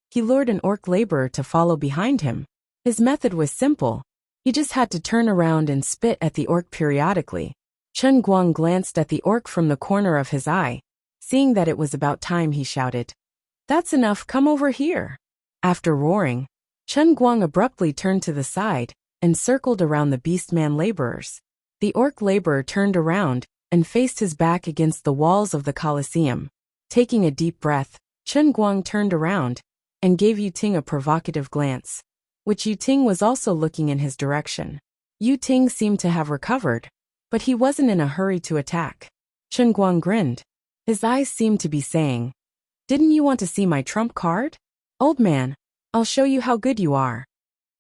he lured an orc laborer to follow behind him. His method was simple. He just had to turn around and spit at the orc periodically. Chen Guang glanced at the orc from the corner of his eye. Seeing that it was about time, he shouted, "That's enough, come over here." After roaring, Chen Guang abruptly turned to the side and circled around the beastman laborers. The orc laborer turned around and faced his back against the walls of the Colosseum. Taking a deep breath, Chen Guang turned around and gave Yu Ting a provocative glance, which Yu Ting was also looking in his direction. Yu Ting seemed to have recovered, but he wasn't in a hurry to attack. Chen Guang grinned. His eyes seemed to be saying, "Didn't you want to see my trump card? Old man, I'll show you how good you are."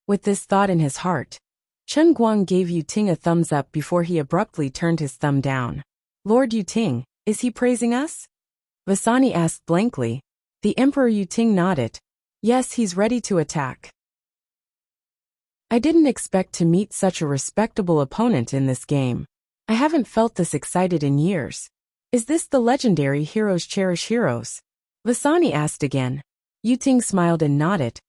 With this thought in his heart, Chen Guang gave Yu Ting a thumbs up before he abruptly turned his thumb down. "Lord Yu Ting, is he praising us?" Vasani asked blankly. The Emperor Yu Ting nodded. "Yes, he's ready to attack." I didn't expect to meet such a respectable opponent in this game. I haven't felt this excited in years. Is this the legendary Heroes Cherish Heroes? Vasani asked again. Yu Ting smiled and nodded.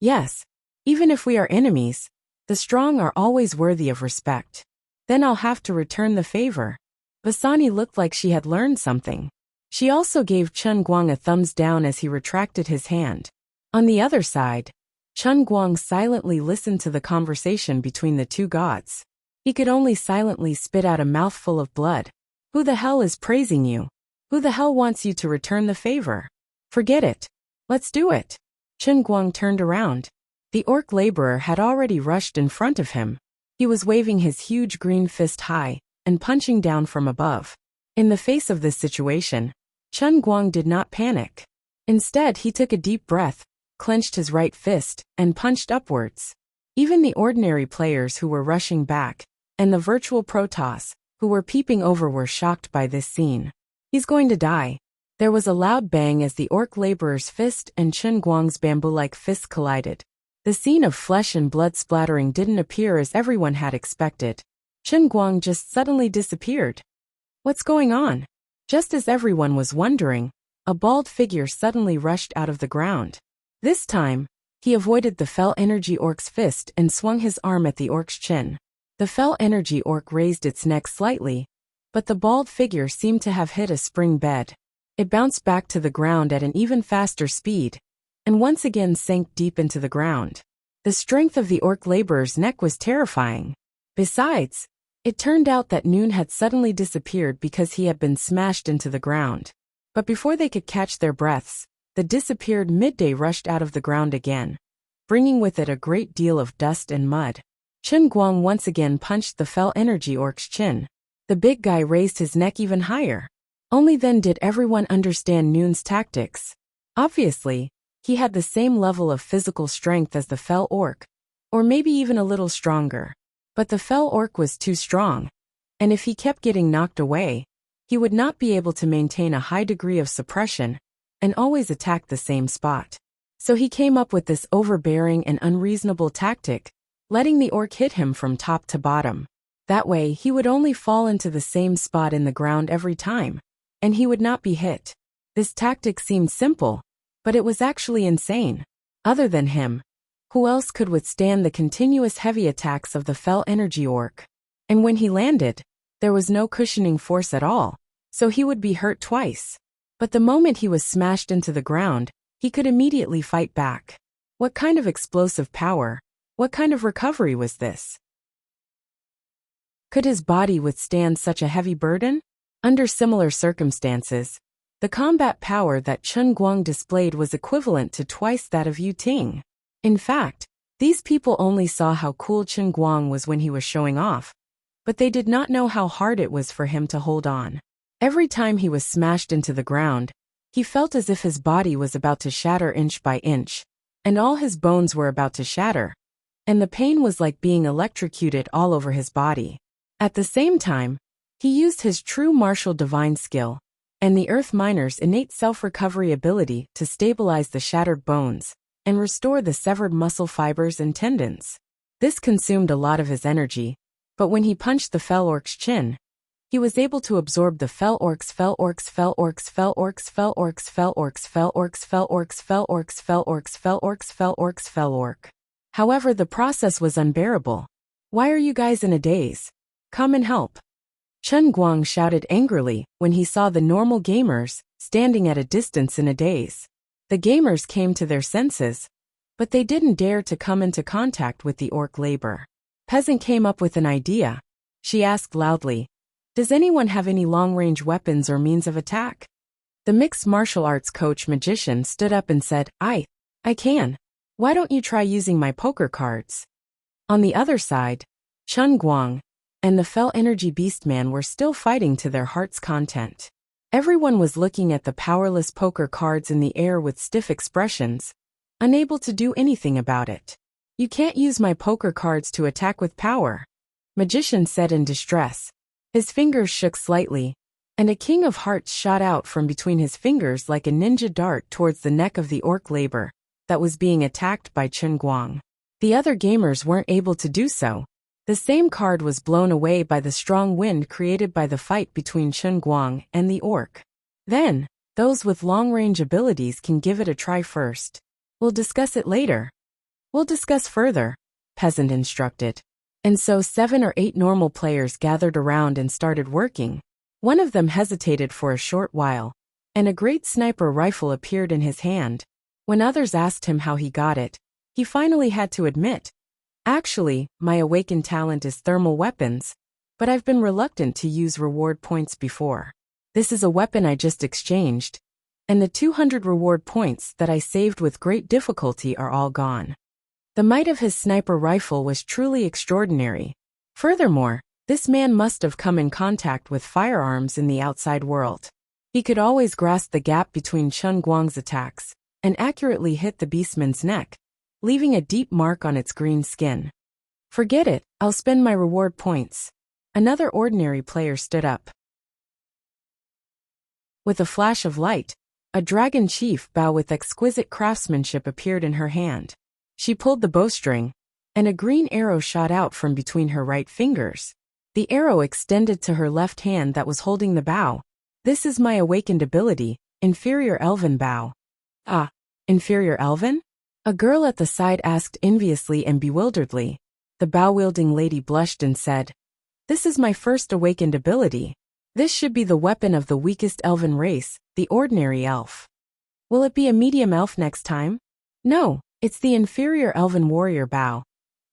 Yes, even if we are enemies, the strong are always worthy of respect. Then I'll have to return the favor. Vasani looked like she had learned something. She also gave Chen Guang a thumbs down as he retracted his hand. On the other side, Chen Guang silently listened to the conversation between the two gods. He could only silently spit out a mouthful of blood. Who the hell is praising you? Who the hell wants you to return the favor? Forget it. Let's do it. Chen Guang turned around. The orc laborer had already rushed in front of him. He was waving his huge green fist high and punching down from above. In the face of this situation, Chen Guang did not panic. Instead, he took a deep breath, clenched his right fist, and punched upwards. Even the ordinary players who were rushing back, and the virtual Protoss, who were peeping over, were shocked by this scene. He's going to die. There was a loud bang as the orc laborer's fist and Chen Guang's bamboo-like fist collided. The scene of flesh and blood splattering didn't appear as everyone had expected. Chen Guang just suddenly disappeared. What's going on? Just as everyone was wondering, a bald figure suddenly rushed out of the ground. This time, he avoided the fell energy orc's fist and swung his arm at the orc's chin. The fell energy orc raised its neck slightly, but the bald figure seemed to have hit a spring bed. It bounced back to the ground at an even faster speed, and once again sank deep into the ground. The strength of the orc laborer's neck was terrifying. Besides, it turned out that Noon had suddenly disappeared because he had been smashed into the ground. But before they could catch their breaths, the disappeared midday rushed out of the ground again, bringing with it a great deal of dust and mud. Chen Guang once again punched the fell energy orc's chin. The big guy raised his neck even higher. Only then did everyone understand Noon's tactics. Obviously, he had the same level of physical strength as the fell orc, or maybe even a little stronger. But the fell orc was too strong, and if he kept getting knocked away, he would not be able to maintain a high degree of suppression and always attack the same spot. So he came up with this overbearing and unreasonable tactic, letting the orc hit him from top to bottom. That way, he would only fall into the same spot in the ground every time, and he would not be hit. This tactic seemed simple, but it was actually insane. Other than him, who else could withstand the continuous heavy attacks of the fell energy orc? And when he landed, there was no cushioning force at all, so he would be hurt twice. But the moment he was smashed into the ground, he could immediately fight back. What kind of explosive power? What kind of recovery was this? Could his body withstand such a heavy burden? Under similar circumstances, the combat power that Chen Guang displayed was equivalent to twice that of Yu Ting. In fact, these people only saw how cool Chen Guang was when he was showing off, but they did not know how hard it was for him to hold on. Every time he was smashed into the ground, he felt as if his body was about to shatter inch by inch, and all his bones were about to shatter, and the pain was like being electrocuted all over his body. At the same time, he used his true martial divine skill and the earth miner's innate self-recovery ability to stabilize the shattered bones and restore the severed muscle fibers and tendons. This consumed a lot of his energy, but when he punched the fell orc's chin, he was able to absorb the fell orc's orc. However, the process was unbearable. Why are you guys in a daze? Come and help. Chen Guang shouted angrily when he saw the normal gamers standing at a distance in a daze. The gamers came to their senses, but they didn't dare to come into contact with the orc labor. Peasant came up with an idea. She asked loudly, "Does anyone have any long-range weapons or means of attack?" The mixed martial arts coach magician stood up and said, I can. Why don't you try using my poker cards?" On the other side, Chen Guang and the fell energy beastman were still fighting to their heart's content. Everyone was looking at the powerless poker cards in the air with stiff expressions, unable to do anything about it. "You can't use my poker cards to attack with power," Magician said in distress. His fingers shook slightly, and a king of hearts shot out from between his fingers like a ninja dart towards the neck of the orc labor that was being attacked by Chen Guang. The other gamers weren't able to do so. The same card was blown away by the strong wind created by the fight between Chen Guang and the orc. "Then, those with long-range abilities can give it a try first. We'll discuss it later." "We'll discuss further," Peasant instructed. And so 7 or 8 normal players gathered around and started working. One of them hesitated for a short while, and a great sniper rifle appeared in his hand. When others asked him how he got it, he finally had to admit, "Actually, my awakened talent is thermal weapons, but I've been reluctant to use reward points before. This is a weapon I just exchanged, and the 200 reward points that I saved with great difficulty are all gone." The might of his sniper rifle was truly extraordinary. Furthermore, this man must have come in contact with firearms in the outside world. He could always grasp the gap between Chen Guang's attacks and accurately hit the beastman's neck, leaving a deep mark on its green skin. "Forget it, I'll spend my reward points." Another ordinary player stood up. With a flash of light, a dragon chief bow with exquisite craftsmanship appeared in her hand. She pulled the bowstring, and a green arrow shot out from between her right fingers. The arrow extended to her left hand that was holding the bow. "This is my awakened ability, Inferior Elven Bow." "Ah, Inferior Elven?" A girl at the side asked enviously and bewilderedly. The bow-wielding lady blushed and said, "This is my first awakened ability. This should be the weapon of the weakest elven race, the ordinary elf." "Will it be a medium elf next time?" "No, it's the Inferior Elven Warrior Bow,"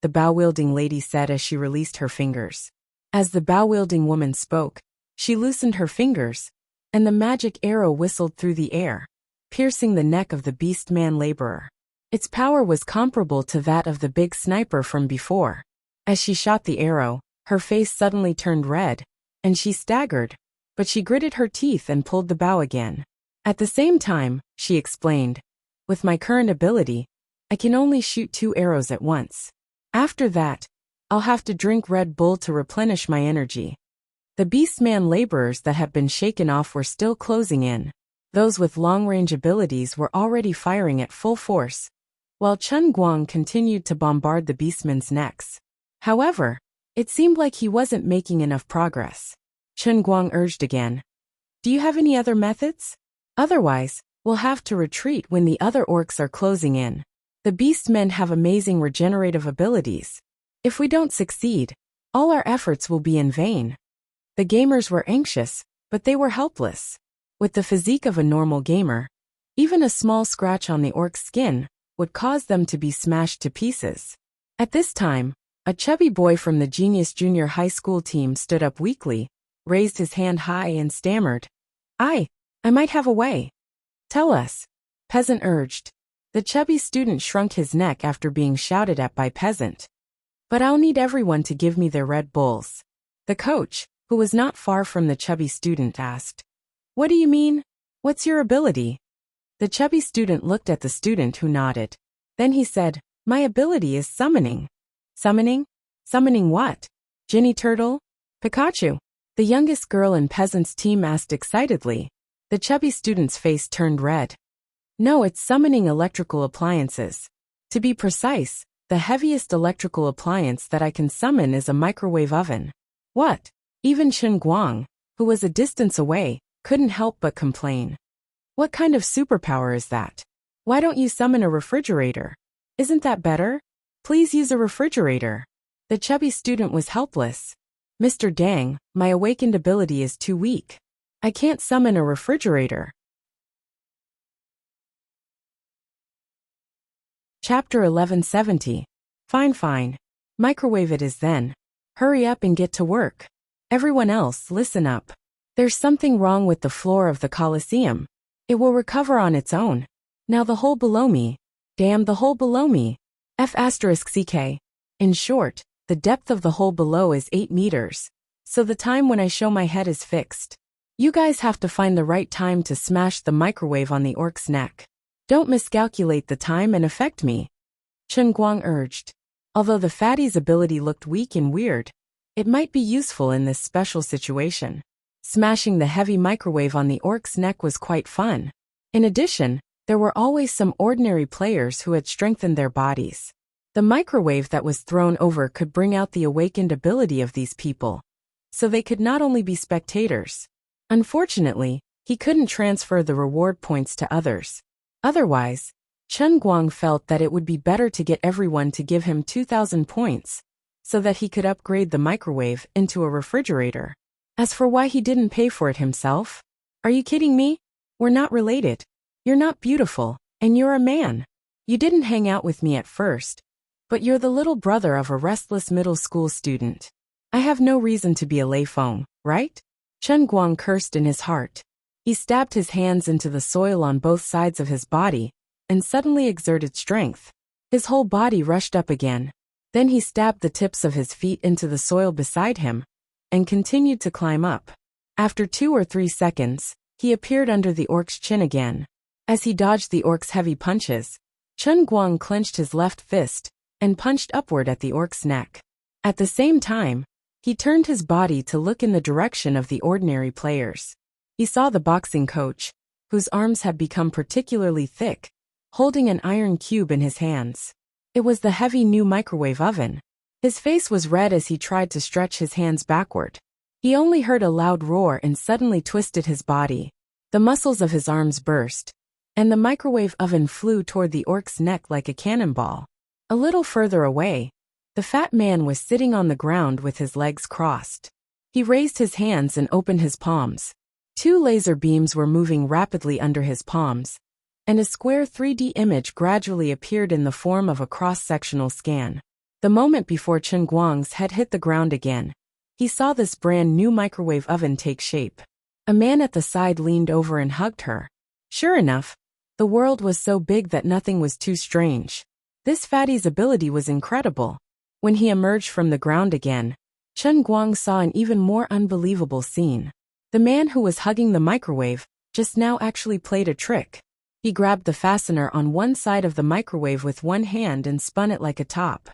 the bow-wielding lady said as she released her fingers. As the bow-wielding woman spoke, she loosened her fingers, and the magic arrow whistled through the air, piercing the neck of the beastman laborer. Its power was comparable to that of the big sniper from before. As she shot the arrow, her face suddenly turned red, and she staggered, but she gritted her teeth and pulled the bow again. "At the same time," she explained, "with my current ability, I can only shoot 2 arrows at once. After that, I'll have to drink Red Bull to replenish my energy." The beastman laborers that had been shaken off were still closing in. Those with long-range abilities were already firing at full force, while Chen Guang continued to bombard the beastmen's necks. However, it seemed like he wasn't making enough progress. Chen Guang urged again, "Do you have any other methods? Otherwise, we'll have to retreat when the other orcs are closing in. The beastmen have amazing regenerative abilities. If we don't succeed, all our efforts will be in vain." The gamers were anxious, but they were helpless. With the physique of a normal gamer, even a small scratch on the orc's skin would cause them to be smashed to pieces. At this time, a chubby boy from the Genius Junior High School team stood up weakly, raised his hand high and stammered, I might have a way." "Tell us," Peasant urged. The chubby student shrunk his neck after being shouted at by Peasant. "But I'll need everyone to give me their Red Bulls." The coach, who was not far from the chubby student, asked, "What do you mean? What's your ability?" The chubby student looked at the student, who nodded. Then he said, "My ability is summoning." "Summoning? Summoning what? Ginny Turtle?" Pikachu, the youngest girl in Peasant's team asked excitedly. The chubby student's face turned red. No, it's summoning electrical appliances. To be precise, the heaviest electrical appliance that I can summon is a microwave oven. What? Even Chen Guang, who was a distance away, couldn't help but complain. What kind of superpower is that? Why don't you summon a refrigerator? Isn't that better? Please use a refrigerator. The chubby student was helpless. Mr. Dang, my awakened ability is too weak. I can't summon a refrigerator. Chapter 1170. Fine. Microwave it is then. Hurry up and get to work. Everyone else, listen up. There's something wrong with the floor of the Colosseum. It will recover on its own. Now the hole below me. Damn the hole below me. F***ck. In short, the depth of the hole below is 8 meters. So the time when I show my head is fixed. You guys have to find the right time to smash the microwave on the orc's neck. Don't miscalculate the time and affect me. Chen Guang urged. Although the fatty's ability looked weak and weird, it might be useful in this special situation. Smashing the heavy microwave on the orc's neck was quite fun. In addition, there were always some ordinary players who had strengthened their bodies. The microwave that was thrown over could bring out the awakened ability of these people, so they could not only be spectators. Unfortunately, he couldn't transfer the reward points to others. Otherwise, Chen Guang felt that it would be better to get everyone to give him 2,000 points, so that he could upgrade the microwave into a refrigerator. As for why he didn't pay for it himself? Are you kidding me? We're not related. You're not beautiful, and you're a man. You didn't hang out with me at first, but you're the little brother of a restless middle school student. I have no reason to be a Lei Feng, right? Chen Guang cursed in his heart. He stabbed his hands into the soil on both sides of his body, and suddenly exerted strength. His whole body rushed up again. Then he stabbed the tips of his feet into the soil beside him, and continued to climb up. After 2 or 3 seconds, he appeared under the orc's chin again. As he dodged the orc's heavy punches, Chen Guang clenched his left fist, and punched upward at the orc's neck. At the same time, he turned his body to look in the direction of the ordinary players. He saw the boxing coach, whose arms had become particularly thick, holding an iron cube in his hands. It was the heavy new microwave oven. His face was red as he tried to stretch his hands backward. He only heard a loud roar and suddenly twisted his body. The muscles of his arms burst, and the microwave oven flew toward the orc's neck like a cannonball. A little further away, the fat man was sitting on the ground with his legs crossed. He raised his hands and opened his palms. 2 laser beams were moving rapidly under his palms, and a square 3D image gradually appeared in the form of a cross-sectional scan. The moment before Chen Guang's head hit the ground again, he saw this brand new microwave oven take shape. A man at the side leaned over and hugged her. Sure enough, the world was so big that nothing was too strange. This fatty's ability was incredible. When he emerged from the ground again, Chen Guang saw an even more unbelievable scene. The man who was hugging the microwave just now actually played a trick. He grabbed the fastener on one side of the microwave with one hand and spun it like a top.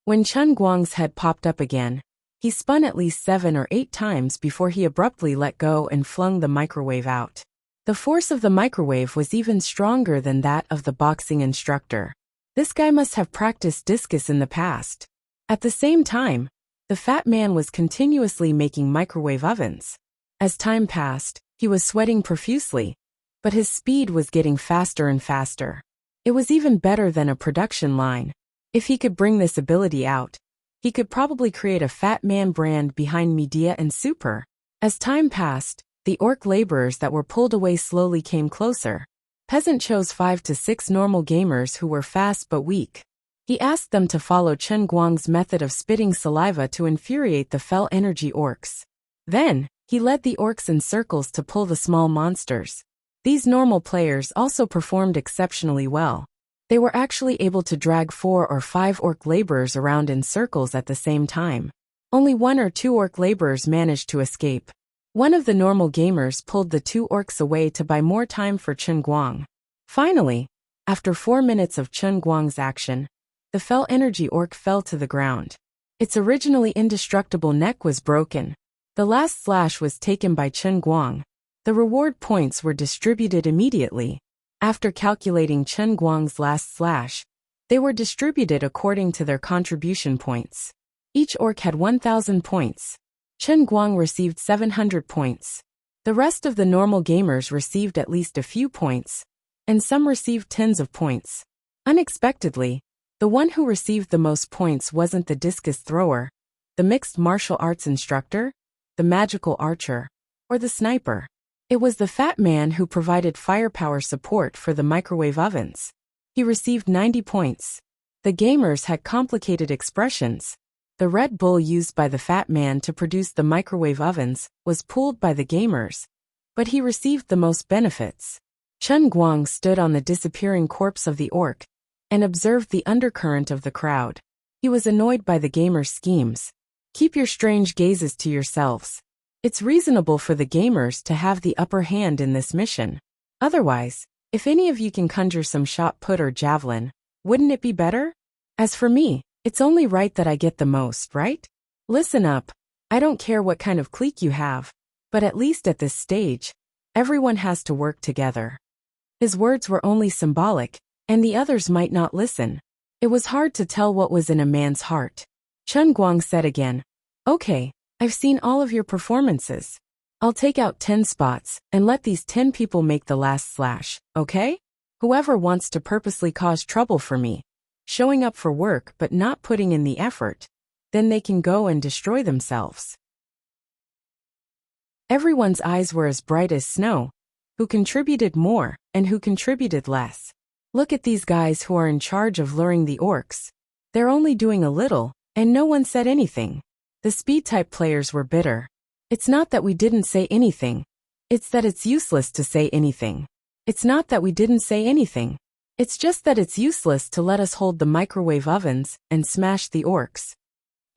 When Chen Guang's head popped up again, he spun at least 7 or 8 times before he abruptly let go and flung the microwave out. The force of the microwave was even stronger than that of the boxing instructor. This guy must have practiced discus in the past. At the same time, the fat man was continuously making microwave ovens. As time passed, he was sweating profusely, but his speed was getting faster and faster. It was even better than a production line. If he could bring this ability out, he could probably create a fat man brand behind Media and Super. As time passed, the orc laborers that were pulled away slowly came closer. Peasant chose 5 to 6 normal gamers who were fast but weak. He asked them to follow Chen Guang's method of spitting saliva to infuriate the fell energy orcs. Then, he led the orcs in circles to pull the small monsters. These normal players also performed exceptionally well. They were actually able to drag 4 or 5 orc laborers around in circles at the same time. Only 1 or 2 orc laborers managed to escape. One of the normal gamers pulled the 2 orcs away to buy more time for Chen Guang. Finally, after 4 minutes of Chen Guang's action, the fell energy orc fell to the ground. Its originally indestructible neck was broken. The last slash was taken by Chen Guang. The reward points were distributed immediately. After calculating Chen Guang's last slash, they were distributed according to their contribution points. Each orc had 1,000 points. Chen Guang received 700 points. The rest of the normal gamers received at least a few points, and some received tens of points. Unexpectedly, the one who received the most points wasn't the discus thrower, the mixed martial arts instructor, the magical archer, or the sniper. It was the fat man who provided firepower support for the microwave ovens. He received 90 points. The gamers had complicated expressions. The Red Bull used by the fat man to produce the microwave ovens was pooled by the gamers, but he received the most benefits. Chen Guang stood on the disappearing corpse of the orc and observed the undercurrent of the crowd. He was annoyed by the gamers' schemes. Keep your strange gazes to yourselves. It's reasonable for the gamers to have the upper hand in this mission. Otherwise, if any of you can conjure some shot put or javelin, wouldn't it be better? As for me, it's only right that I get the most, right? Listen up. I don't care what kind of clique you have, but at least at this stage, everyone has to work together. His words were only symbolic, and the others might not listen. It was hard to tell what was in a man's heart. Chen Guang said again, "Okay, I've seen all of your performances. I'll take out 10 spots and let these 10 people make the last slash, okay? Whoever wants to purposely cause trouble for me, showing up for work but not putting in the effort, then they can go and destroy themselves." Everyone's eyes were as bright as snow. Who contributed more and who contributed less? Look at these guys who are in charge of luring the orcs. They're only doing a little, and no one said anything. The speed-type players were bitter. It's not that we didn't say anything. It's that it's useless to say anything. It's not that we didn't say anything. It's just that it's useless to let us hold the microwave ovens and smash the orcs.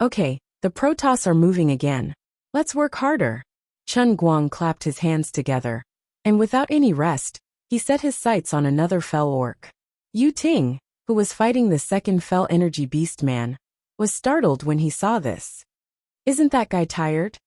Okay, the Protoss are moving again. Let's work harder. Chen Guang clapped his hands together, and without any rest, he set his sights on another fell orc. Yu Ting, who was fighting the second fell energy beast man, was startled when he saw this. Isn't that guy tired?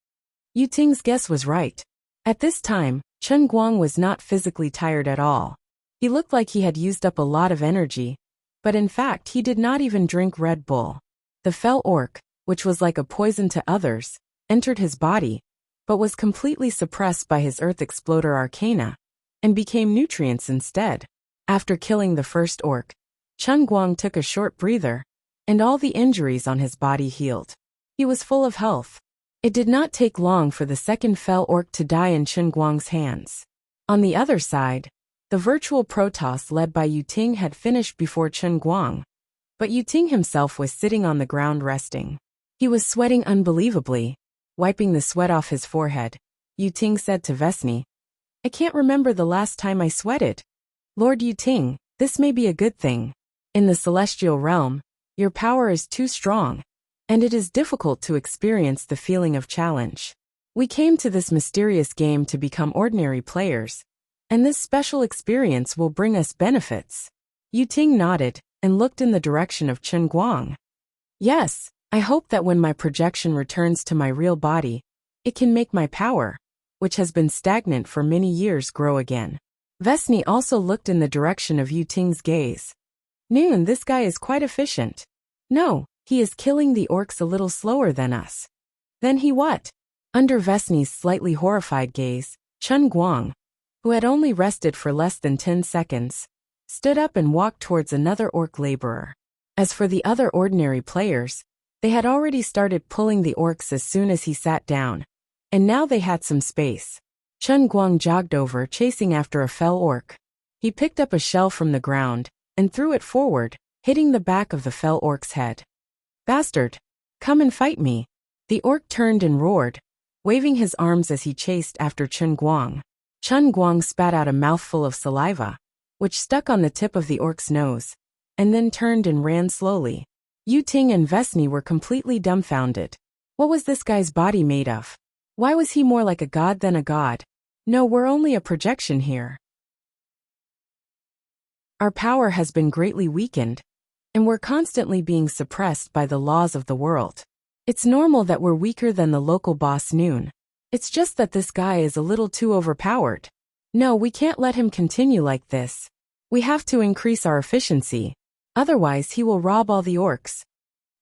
Yu Ting's guess was right. At this time, Chen Guang was not physically tired at all. He looked like he had used up a lot of energy, but in fact he did not even drink Red Bull. The fell orc, which was like a poison to others, entered his body, but was completely suppressed by his Earth Exploder Arcana, and became nutrients instead. After killing the first orc, Chen Guang took a short breather, and all the injuries on his body healed. He was full of health. It did not take long for the second fell orc to die in Chen Guang's hands. On the other side, the virtual Protoss led by Yu Ting had finished before Chen Guang, but Yu Ting himself was sitting on the ground resting. He was sweating unbelievably. Wiping the sweat off his forehead, Yu Ting said to Vesni, "I can't remember the last time I sweated. Lord Yu Ting, this may be a good thing. In the celestial realm, your power is too strong, and it is difficult to experience the feeling of challenge. We came to this mysterious game to become ordinary players, and this special experience will bring us benefits." Yu Ting nodded and looked in the direction of Chen Guang. "Yes, I hope that when my projection returns to my real body, it can make my power, which has been stagnant for many years, grow again." Vesni also looked in the direction of Yu Ting's gaze. "Noon, this guy is quite efficient. No, he is killing the orcs a little slower than us." "Then he what?" Under Vesni's slightly horrified gaze, Chen Guang, who had only rested for less than 10 seconds, stood up and walked towards another orc laborer. As for the other ordinary players, they had already started pulling the orcs as soon as he sat down, and now they had some space. Chen Guang jogged over, chasing after a fell orc. He picked up a shell from the ground and threw it forward, hitting the back of the fell orc's head. "Bastard! Come and fight me!" The orc turned and roared, waving his arms as he chased after Chen Guang. Chen Guang spat out a mouthful of saliva, which stuck on the tip of the orc's nose, and then turned and ran slowly. Yu Ting and Vesni were completely dumbfounded. What was this guy's body made of? Why was he more like a god than a god? No, we're only a projection here. Our power has been greatly weakened, and we're constantly being suppressed by the laws of the world. It's normal that we're weaker than the local boss Noon. It's just that this guy is a little too overpowered. No, we can't let him continue like this. We have to increase our efficiency. Otherwise he will rob all the orcs.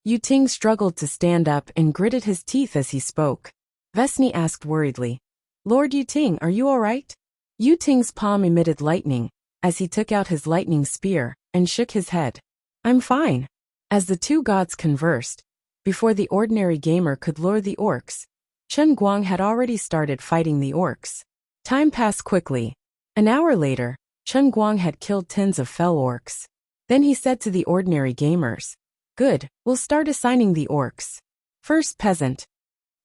Yu Ting struggled to stand up and gritted his teeth as he spoke. Vesni asked worriedly, Lord Yu Ting, are you alright? Yu Ting's palm emitted lightning as he took out his lightning spear and shook his head. I'm fine. As the two gods conversed, before the ordinary gamer could lure the orcs, Chen Guang had already started fighting the orcs. Time passed quickly. An hour later, Chen Guang had killed tens of fell orcs. Then he said to the ordinary gamers, Good, we'll start assigning the orcs. First peasant.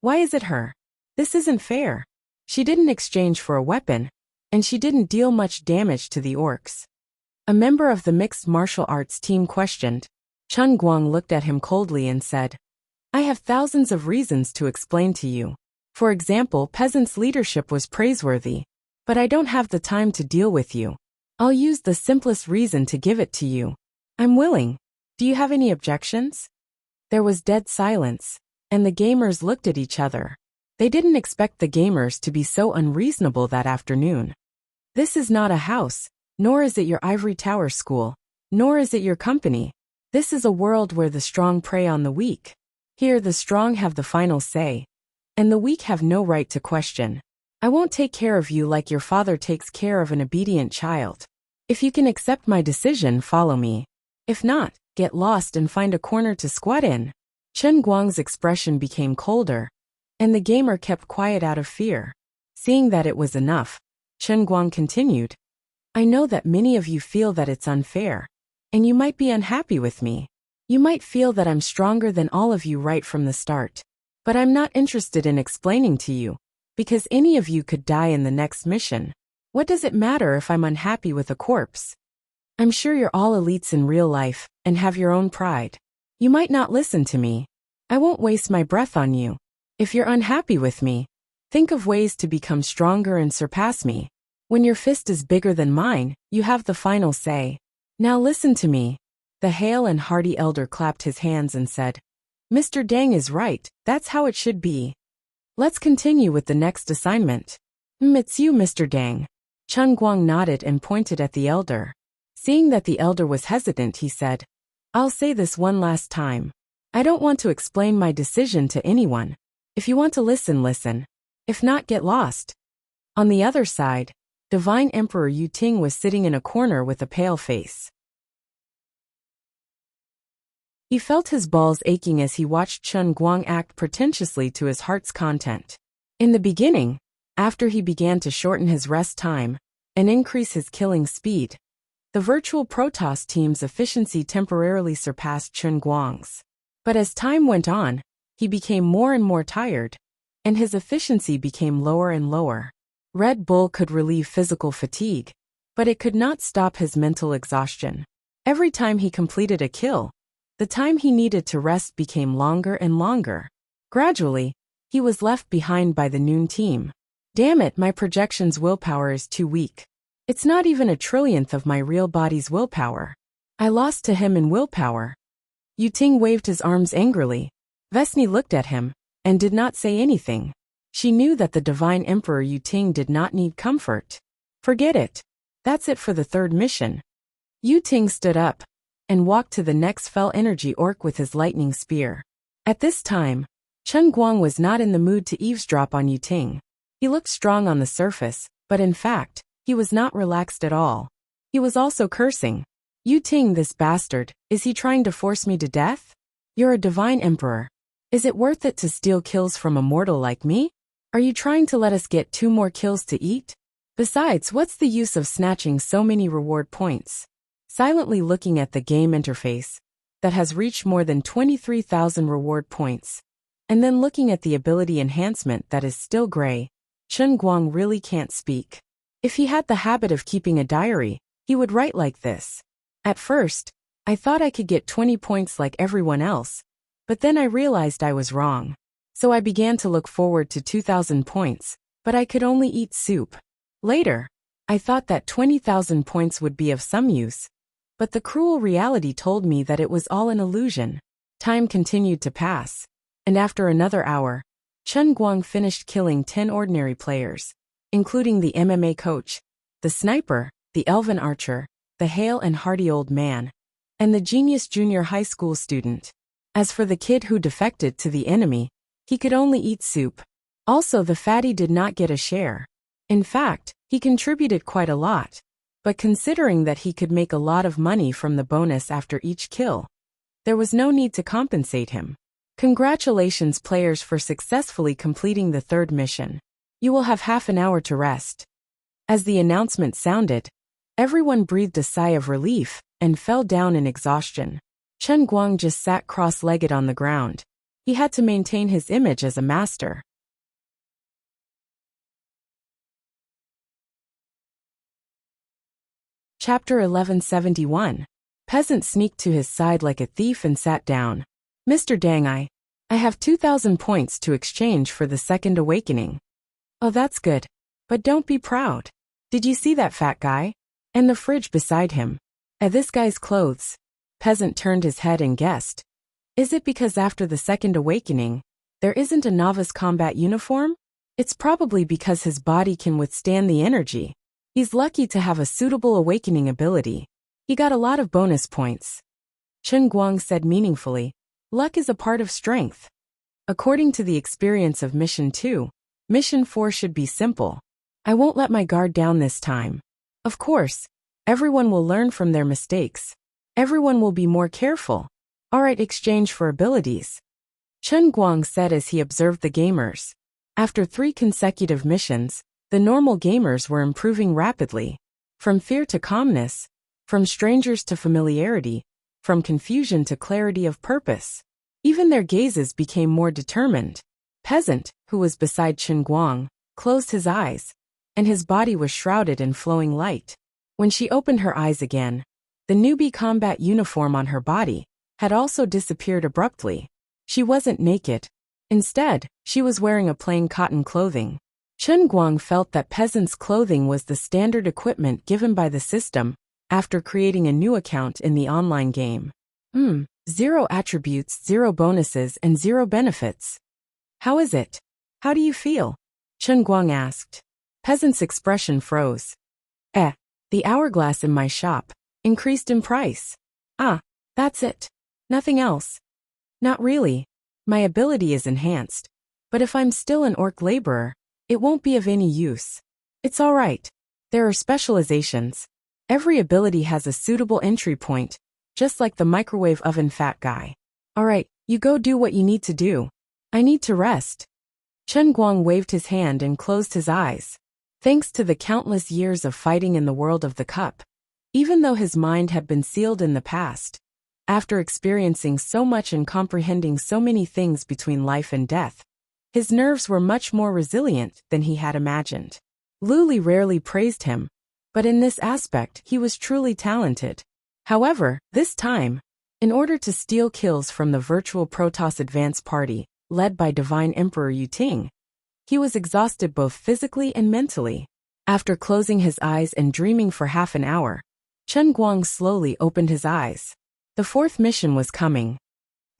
Why is it her? This isn't fair. She didn't exchange for a weapon, and she didn't deal much damage to the orcs. A member of the mixed martial arts team questioned. Chen Guang looked at him coldly and said, I have thousands of reasons to explain to you. For example, peasants' leadership was praiseworthy. But I don't have the time to deal with you. I'll use the simplest reason to give it to you. I'm willing. Do you have any objections? There was dead silence, and the gamers looked at each other. They didn't expect the gamers to be so unreasonable that afternoon. This is not a house, nor is it your ivory tower school, nor is it your company. This is a world where the strong prey on the weak. Here the strong have the final say, and the weak have no right to question. I won't take care of you like your father takes care of an obedient child. If you can accept my decision, follow me. If not, get lost and find a corner to squat in. Chen Guang's expression became colder, and the gamer kept quiet out of fear. Seeing that it was enough, Chen Guang continued, I know that many of you feel that it's unfair, and you might be unhappy with me. You might feel that I'm stronger than all of you right from the start. But I'm not interested in explaining to you, because any of you could die in the next mission. What does it matter if I'm unhappy with a corpse? I'm sure you're all elites in real life, and have your own pride. You might not listen to me. I won't waste my breath on you. If you're unhappy with me, think of ways to become stronger and surpass me. When your fist is bigger than mine, you have the final say. Now listen to me. The hale and hearty elder clapped his hands and said, Mr. Deng is right, that's how it should be. Let's continue with the next assignment. It's you, Mr. Deng. Chen Guang nodded and pointed at the elder. Seeing that the elder was hesitant, he said, I'll say this one last time. I don't want to explain my decision to anyone. If you want to listen, listen. If not, get lost. On the other side, Divine Emperor Yu Ting was sitting in a corner with a pale face. He felt his balls aching as he watched Chen Guang act pretentiously to his heart's content. In the beginning, after he began to shorten his rest time and increase his killing speed, the virtual Protoss team's efficiency temporarily surpassed Chen Guang's. But as time went on, he became more and more tired, and his efficiency became lower and lower. Red Bull could relieve physical fatigue, but it could not stop his mental exhaustion. Every time he completed a kill, the time he needed to rest became longer and longer. Gradually, he was left behind by the Noon team. Damn it, my projection's willpower is too weak. It's not even a trillionth of my real body's willpower. I lost to him in willpower. Yu Ting waved his arms angrily. Vesni looked at him and did not say anything. She knew that the Divine Emperor Yu Ting did not need comfort. Forget it. That's it for the third mission. Yu Ting stood up and walked to the next fell energy orc with his lightning spear. At this time, Chen Guang was not in the mood to eavesdrop on Yu Ting. He looked strong on the surface, but in fact, he was not relaxed at all. He was also cursing. Yu Ting, this bastard, is he trying to force me to death? You're a divine emperor. Is it worth it to steal kills from a mortal like me? Are you trying to let us get 2 more kills to eat? Besides, what's the use of snatching so many reward points? Silently looking at the game interface that has reached more than 23,000 reward points, and then looking at the ability enhancement that is still gray, Chen Guang really can't speak. If he had the habit of keeping a diary, he would write like this. At first, I thought I could get 20 points like everyone else, but then I realized I was wrong. So I began to look forward to 2,000 points, but I could only eat soup. Later, I thought that 20,000 points would be of some use, but the cruel reality told me that it was all an illusion. Time continued to pass, and after another hour, Chen Guang finished killing 10 ordinary players, including the MMA coach, the sniper, the elven archer, the hale and hearty old man, and the genius junior high school student. As for the kid who defected to the enemy, he could only eat soup. Also, the fatty did not get a share. In fact, he contributed quite a lot. But considering that he could make a lot of money from the bonus after each kill, there was no need to compensate him. Congratulations, players, for successfully completing the third mission. You will have half an hour to rest. As the announcement sounded, everyone breathed a sigh of relief and fell down in exhaustion. Chen Guang just sat cross-legged on the ground. He had to maintain his image as a master. Chapter 1171. Peasant sneaked to his side like a thief and sat down. Mr. Dang, I have 2,000 points to exchange for the second awakening. Oh, that's good. But don't be proud. Did you see that fat guy? And the fridge beside him. This guy's clothes. Peasant turned his head and guessed. Is it because after the second awakening, there isn't a novice combat uniform? It's probably because his body can withstand the energy. He's lucky to have a suitable awakening ability. He got a lot of bonus points. Chen Guang said meaningfully, luck is a part of strength. According to the experience of Mission 2, Mission 4 should be simple. I won't let my guard down this time. Of course, everyone will learn from their mistakes. Everyone will be more careful. Alright, exchange for abilities. Chen Guang said as he observed the gamers. After 3 consecutive missions, the normal gamers were improving rapidly. From fear to calmness, from strangers to familiarity, from confusion to clarity of purpose. Even their gazes became more determined. Peasant, who was beside Chen Guang, closed his eyes, and his body was shrouded in flowing light. When she opened her eyes again, the newbie combat uniform on her body had also disappeared abruptly. She wasn't naked. Instead, she was wearing a plain cotton clothing. Chen Guang felt that peasant's clothing was the standard equipment given by the system after creating a new account in the online game. 0 attributes, 0 bonuses, and 0 benefits. How is it? How do you feel? Chen Guang asked. Peasant's expression froze. The hourglass in my shop increased in price. That's it. Nothing else. Not really. My ability is enhanced. But if I'm still an orc laborer, it won't be of any use. It's all right. There are specializations. Every ability has a suitable entry point, just like the microwave oven fat guy. All right, you go do what you need to do. I need to rest. Chen Guang waved his hand and closed his eyes. Thanks to the countless years of fighting in the world of the cup, even though his mind had been sealed in the past, after experiencing so much and comprehending so many things between life and death, his nerves were much more resilient than he had imagined. Luli rarely praised him, but in this aspect he was truly talented. However, this time, in order to steal kills from the virtual Protoss advance party, led by Divine Emperor Yuting, he was exhausted both physically and mentally. After closing his eyes and dreaming for half an hour, Chen Guang slowly opened his eyes. The 4th mission was coming.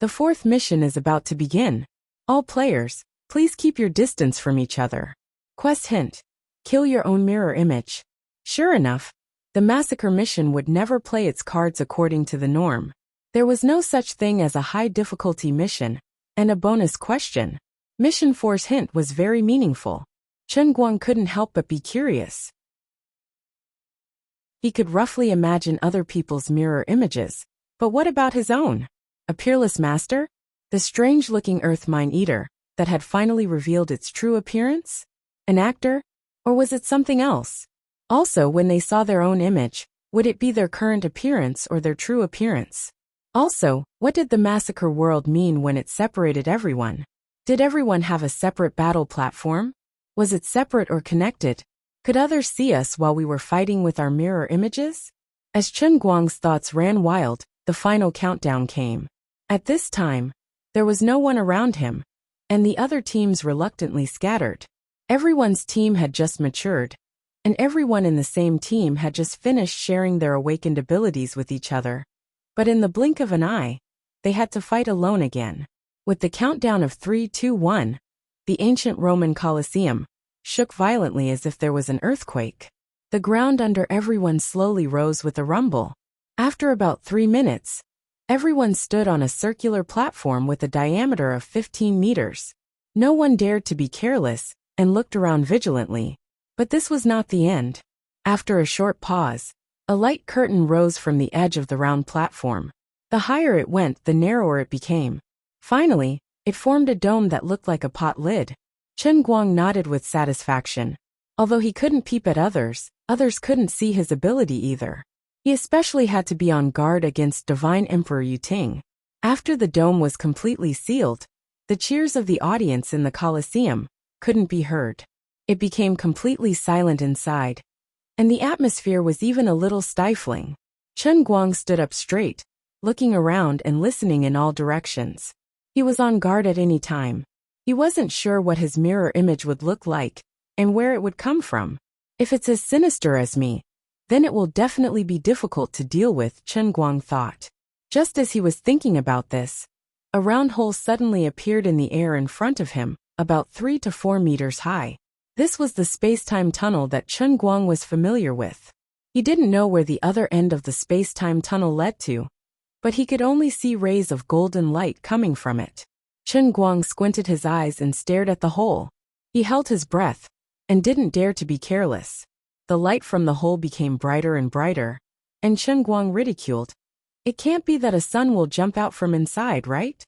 The 4th mission is about to begin. All players, please keep your distance from each other. Quest hint: kill your own mirror image. Sure enough, the massacre mission would never play its cards according to the norm. There was no such thing as a high difficulty mission, and a bonus question. Mission 4's hint was very meaningful. Chen Guang couldn't help but be curious. He could roughly imagine other people's mirror images, but what about his own? A peerless master? The strange-looking earth mine-eater that had finally revealed its true appearance? An actor? Or was it something else? Also, when they saw their own image, would it be their current appearance or their true appearance? Also, what did the massacre world mean when it separated everyone? Did everyone have a separate battle platform? Was it separate or connected? Could others see us while we were fighting with our mirror images? As Chen Guang's thoughts ran wild, the final countdown came. At this time, there was no one around him, and the other teams reluctantly scattered. Everyone's team had just matured, and everyone in the same team had just finished sharing their awakened abilities with each other. But in the blink of an eye, they had to fight alone again. With the countdown of 3, 2, 1, the ancient Roman Colosseum shook violently as if there was an earthquake. The ground under everyone slowly rose with a rumble. After about 3 minutes, everyone stood on a circular platform with a diameter of 15 meters. No one dared to be careless and looked around vigilantly. But this was not the end. After a short pause, a light curtain rose from the edge of the round platform. The higher it went, the narrower it became. Finally, it formed a dome that looked like a pot lid. Chen Guang nodded with satisfaction. Although he couldn't peep at others couldn't see his ability either. He especially had to be on guard against Divine Emperor Yu Ting. After the dome was completely sealed, the cheers of the audience in the Colosseum couldn't be heard. It became completely silent inside, and the atmosphere was even a little stifling. Chen Guang stood up straight, looking around and listening in all directions. He was on guard at any time. He wasn't sure what his mirror image would look like and where it would come from. If it's as sinister as me, then it will definitely be difficult to deal with, Chen Guang thought. Just as he was thinking about this, a round hole suddenly appeared in the air in front of him, about 3 to 4 meters high. This was the space-time tunnel that Chen Guang was familiar with. He didn't know where the other end of the space-time tunnel led to, but he could only see rays of golden light coming from it. Chen Guang squinted his eyes and stared at the hole. He held his breath and didn't dare to be careless. The light from the hole became brighter and brighter, and Chen Guang ridiculed. It can't be that a sun will jump out from inside, right?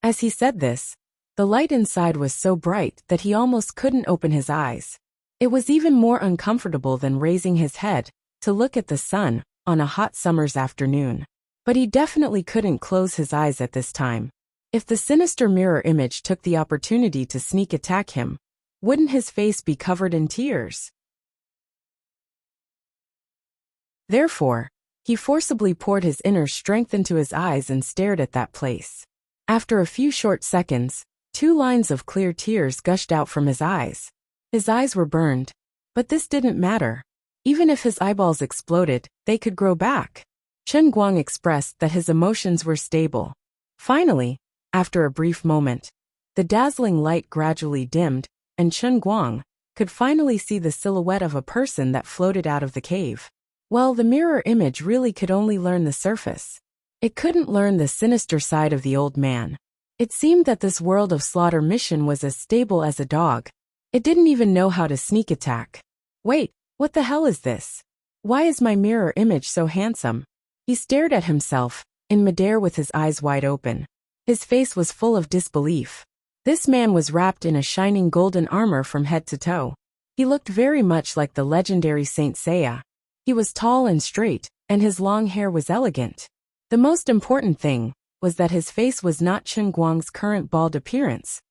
As he said this, the light inside was so bright that he almost couldn't open his eyes. It was even more uncomfortable than raising his head to look at the sun on a hot summer's afternoon. But he definitely couldn't close his eyes at this time. If the sinister mirror image took the opportunity to sneak attack him, wouldn't his face be covered in tears? Therefore, he forcibly poured his inner strength into his eyes and stared at that place. After a few short seconds, 2 lines of clear tears gushed out from his eyes. His eyes were burned, but this didn't matter. Even if his eyeballs exploded, they could grow back. Chen Guang expressed that his emotions were stable. Finally, after a brief moment, the dazzling light gradually dimmed, and Chen Guang could finally see the silhouette of a person that floated out of the cave. Well, the mirror image really could only learn the surface. It couldn't learn the sinister side of the old man. It seemed that this world of slaughter mission was as stable as a dog. It didn't even know how to sneak attack. Wait, what the hell is this? Why is my mirror image so handsome? He stared at himself, in midair with his eyes wide open. His face was full of disbelief. This man was wrapped in a shining golden armor from head to toe. He looked very much like the legendary Saint Seiya. He was tall and straight, and his long hair was elegant. The most important thing was that his face was not Chen Guang's current bald appearance,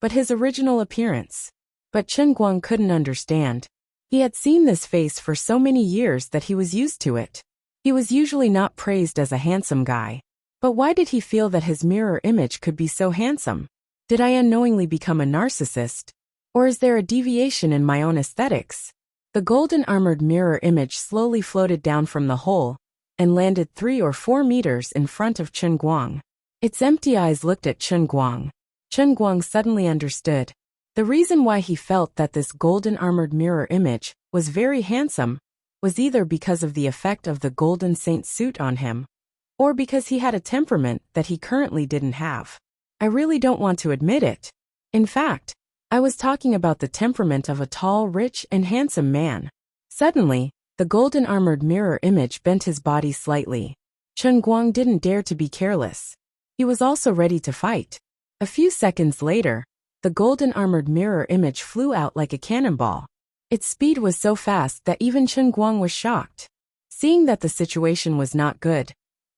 but his original appearance. But Chen Guang couldn't understand. He had seen this face for so many years that he was used to it. He was usually not praised as a handsome guy. But why did he feel that his mirror image could be so handsome? Did I unknowingly become a narcissist? Or is there a deviation in my own aesthetics? The golden armored mirror image slowly floated down from the hole and landed 3 or 4 meters in front of Chen Guang. Its empty eyes looked at Chen Guang. Chen Guang suddenly understood. The reason why he felt that this golden armored mirror image was very handsome was either because of the effect of the golden saint suit on him, or because he had a temperament that he currently didn't have. I really don't want to admit it. In fact, I was talking about the temperament of a tall, rich, and handsome man. Suddenly, the golden armored mirror image bent his body slightly. Chen Guang didn't dare to be careless. He was also ready to fight. A few seconds later, the golden armored mirror image flew out like a cannonball. Its speed was so fast that even Chen Guang was shocked. Seeing that the situation was not good,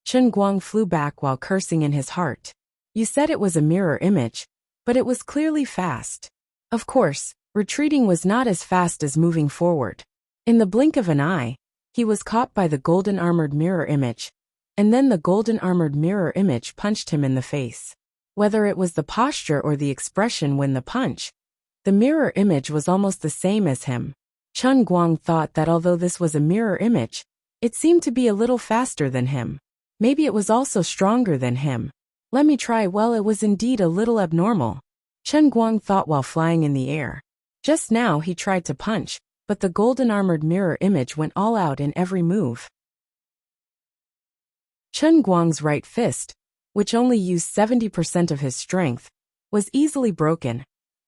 Chen Guang flew back while cursing in his heart. You said it was a mirror image, but it was clearly fast. Of course, retreating was not as fast as moving forward. In the blink of an eye, he was caught by the golden armored mirror image, and then the golden armored mirror image punched him in the face. Whether it was the posture or the expression when the punch, the mirror image was almost the same as him. Chen Guang thought that although this was a mirror image, it seemed to be a little faster than him. Maybe it was also stronger than him. Let me try. Well, it was indeed a little abnormal, Chen Guang thought while flying in the air. Just now he tried to punch, but the golden armored mirror image went all out in every move. Chen Guang's right fist, which only used 70% of his strength, was easily broken,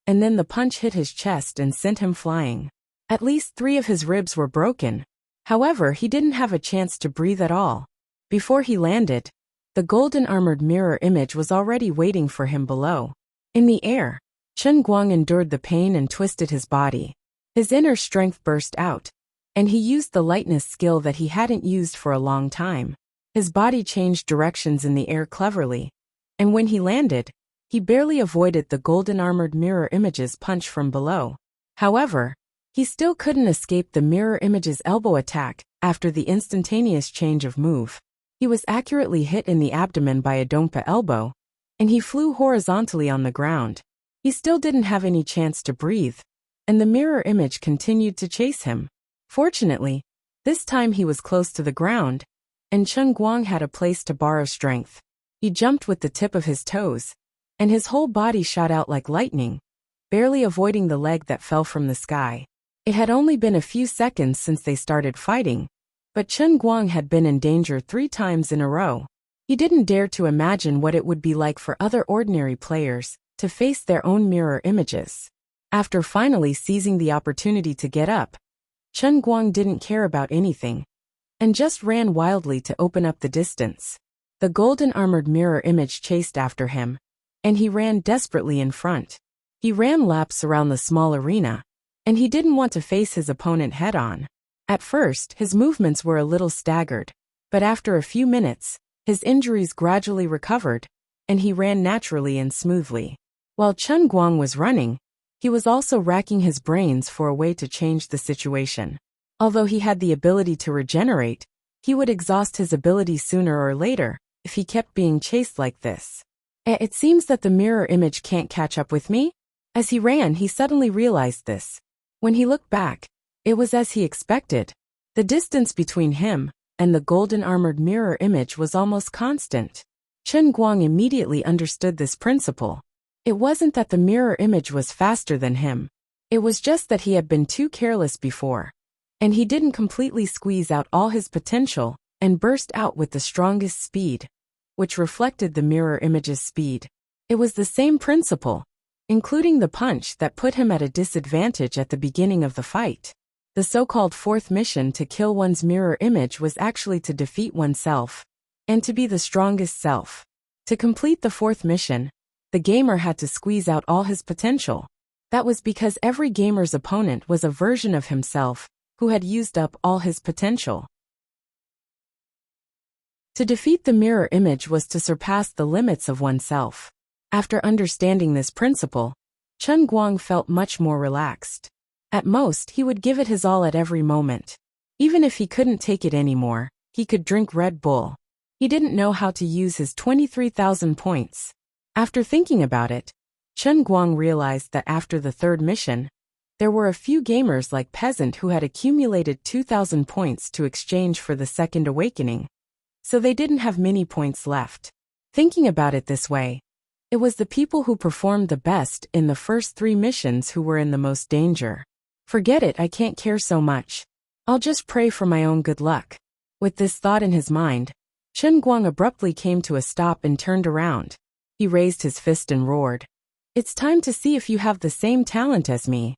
and then the punch hit his chest and sent him flying. At least 3 of his ribs were broken. However, he didn't have a chance to breathe at all. Before he landed, the golden armored mirror image was already waiting for him below. In the air, Chen Guang endured the pain and twisted his body. His inner strength burst out, and he used the lightness skill that he hadn't used for a long time. His body changed directions in the air cleverly, and when he landed, he barely avoided the golden armored mirror image's punch from below. However, he still couldn't escape the mirror image's elbow attack after the instantaneous change of move. He was accurately hit in the abdomen by a Dongpa elbow, and he flew horizontally on the ground. He still didn't have any chance to breathe, and the mirror image continued to chase him. Fortunately, this time he was close to the ground, and Chen Guang had a place to borrow strength. He jumped with the tip of his toes, and his whole body shot out like lightning, barely avoiding the leg that fell from the sky. It had only been a few seconds since they started fighting, but Chen Guang had been in danger 3 times in a row. He didn't dare to imagine what it would be like for other ordinary players to face their own mirror images. After finally seizing the opportunity to get up, Chen Guang didn't care about anything, and just ran wildly to open up the distance. The golden armored mirror image chased after him, and he ran desperately in front. He ran laps around the small arena, and he didn't want to face his opponent head-on. At first, his movements were a little staggered, but after a few minutes, his injuries gradually recovered, and he ran naturally and smoothly. While Chen Guang was running, he was also racking his brains for a way to change the situation. Although he had the ability to regenerate, he would exhaust his ability sooner or later if he kept being chased like this. It seems that the mirror image can't catch up with me? As he ran, he suddenly realized this. When he looked back, it was as he expected. The distance between him and the golden armored mirror image was almost constant. Chen Guang immediately understood this principle. It wasn't that the mirror image was faster than him. It was just that he had been too careless before, and he didn't completely squeeze out all his potential and burst out with the strongest speed, which reflected the mirror image's speed. It was the same principle, including the punch that put him at a disadvantage at the beginning of the fight. The so-called 4th mission to kill one's mirror image was actually to defeat oneself, and to be the strongest self. To complete the 4th mission, the gamer had to squeeze out all his potential. That was because every gamer's opponent was a version of himself who had used up all his potential. To defeat the mirror image was to surpass the limits of oneself. After understanding this principle, Chen Guang felt much more relaxed. At most, he would give it his all at every moment. Even if he couldn't take it anymore, he could drink Red Bull. He didn't know how to use his 23,000 points. After thinking about it, Chen Guang realized that after the 3rd mission, there were a few gamers like Peasant who had accumulated 2,000 points to exchange for the 2nd awakening, so they didn't have many points left. Thinking about it this way, it was the people who performed the best in the first 3 missions who were in the most danger. Forget it, I can't care so much. I'll just pray for my own good luck. With this thought in his mind, Chen Guang abruptly came to a stop and turned around. He raised his fist and roared, "It's time to see if you have the same talent as me."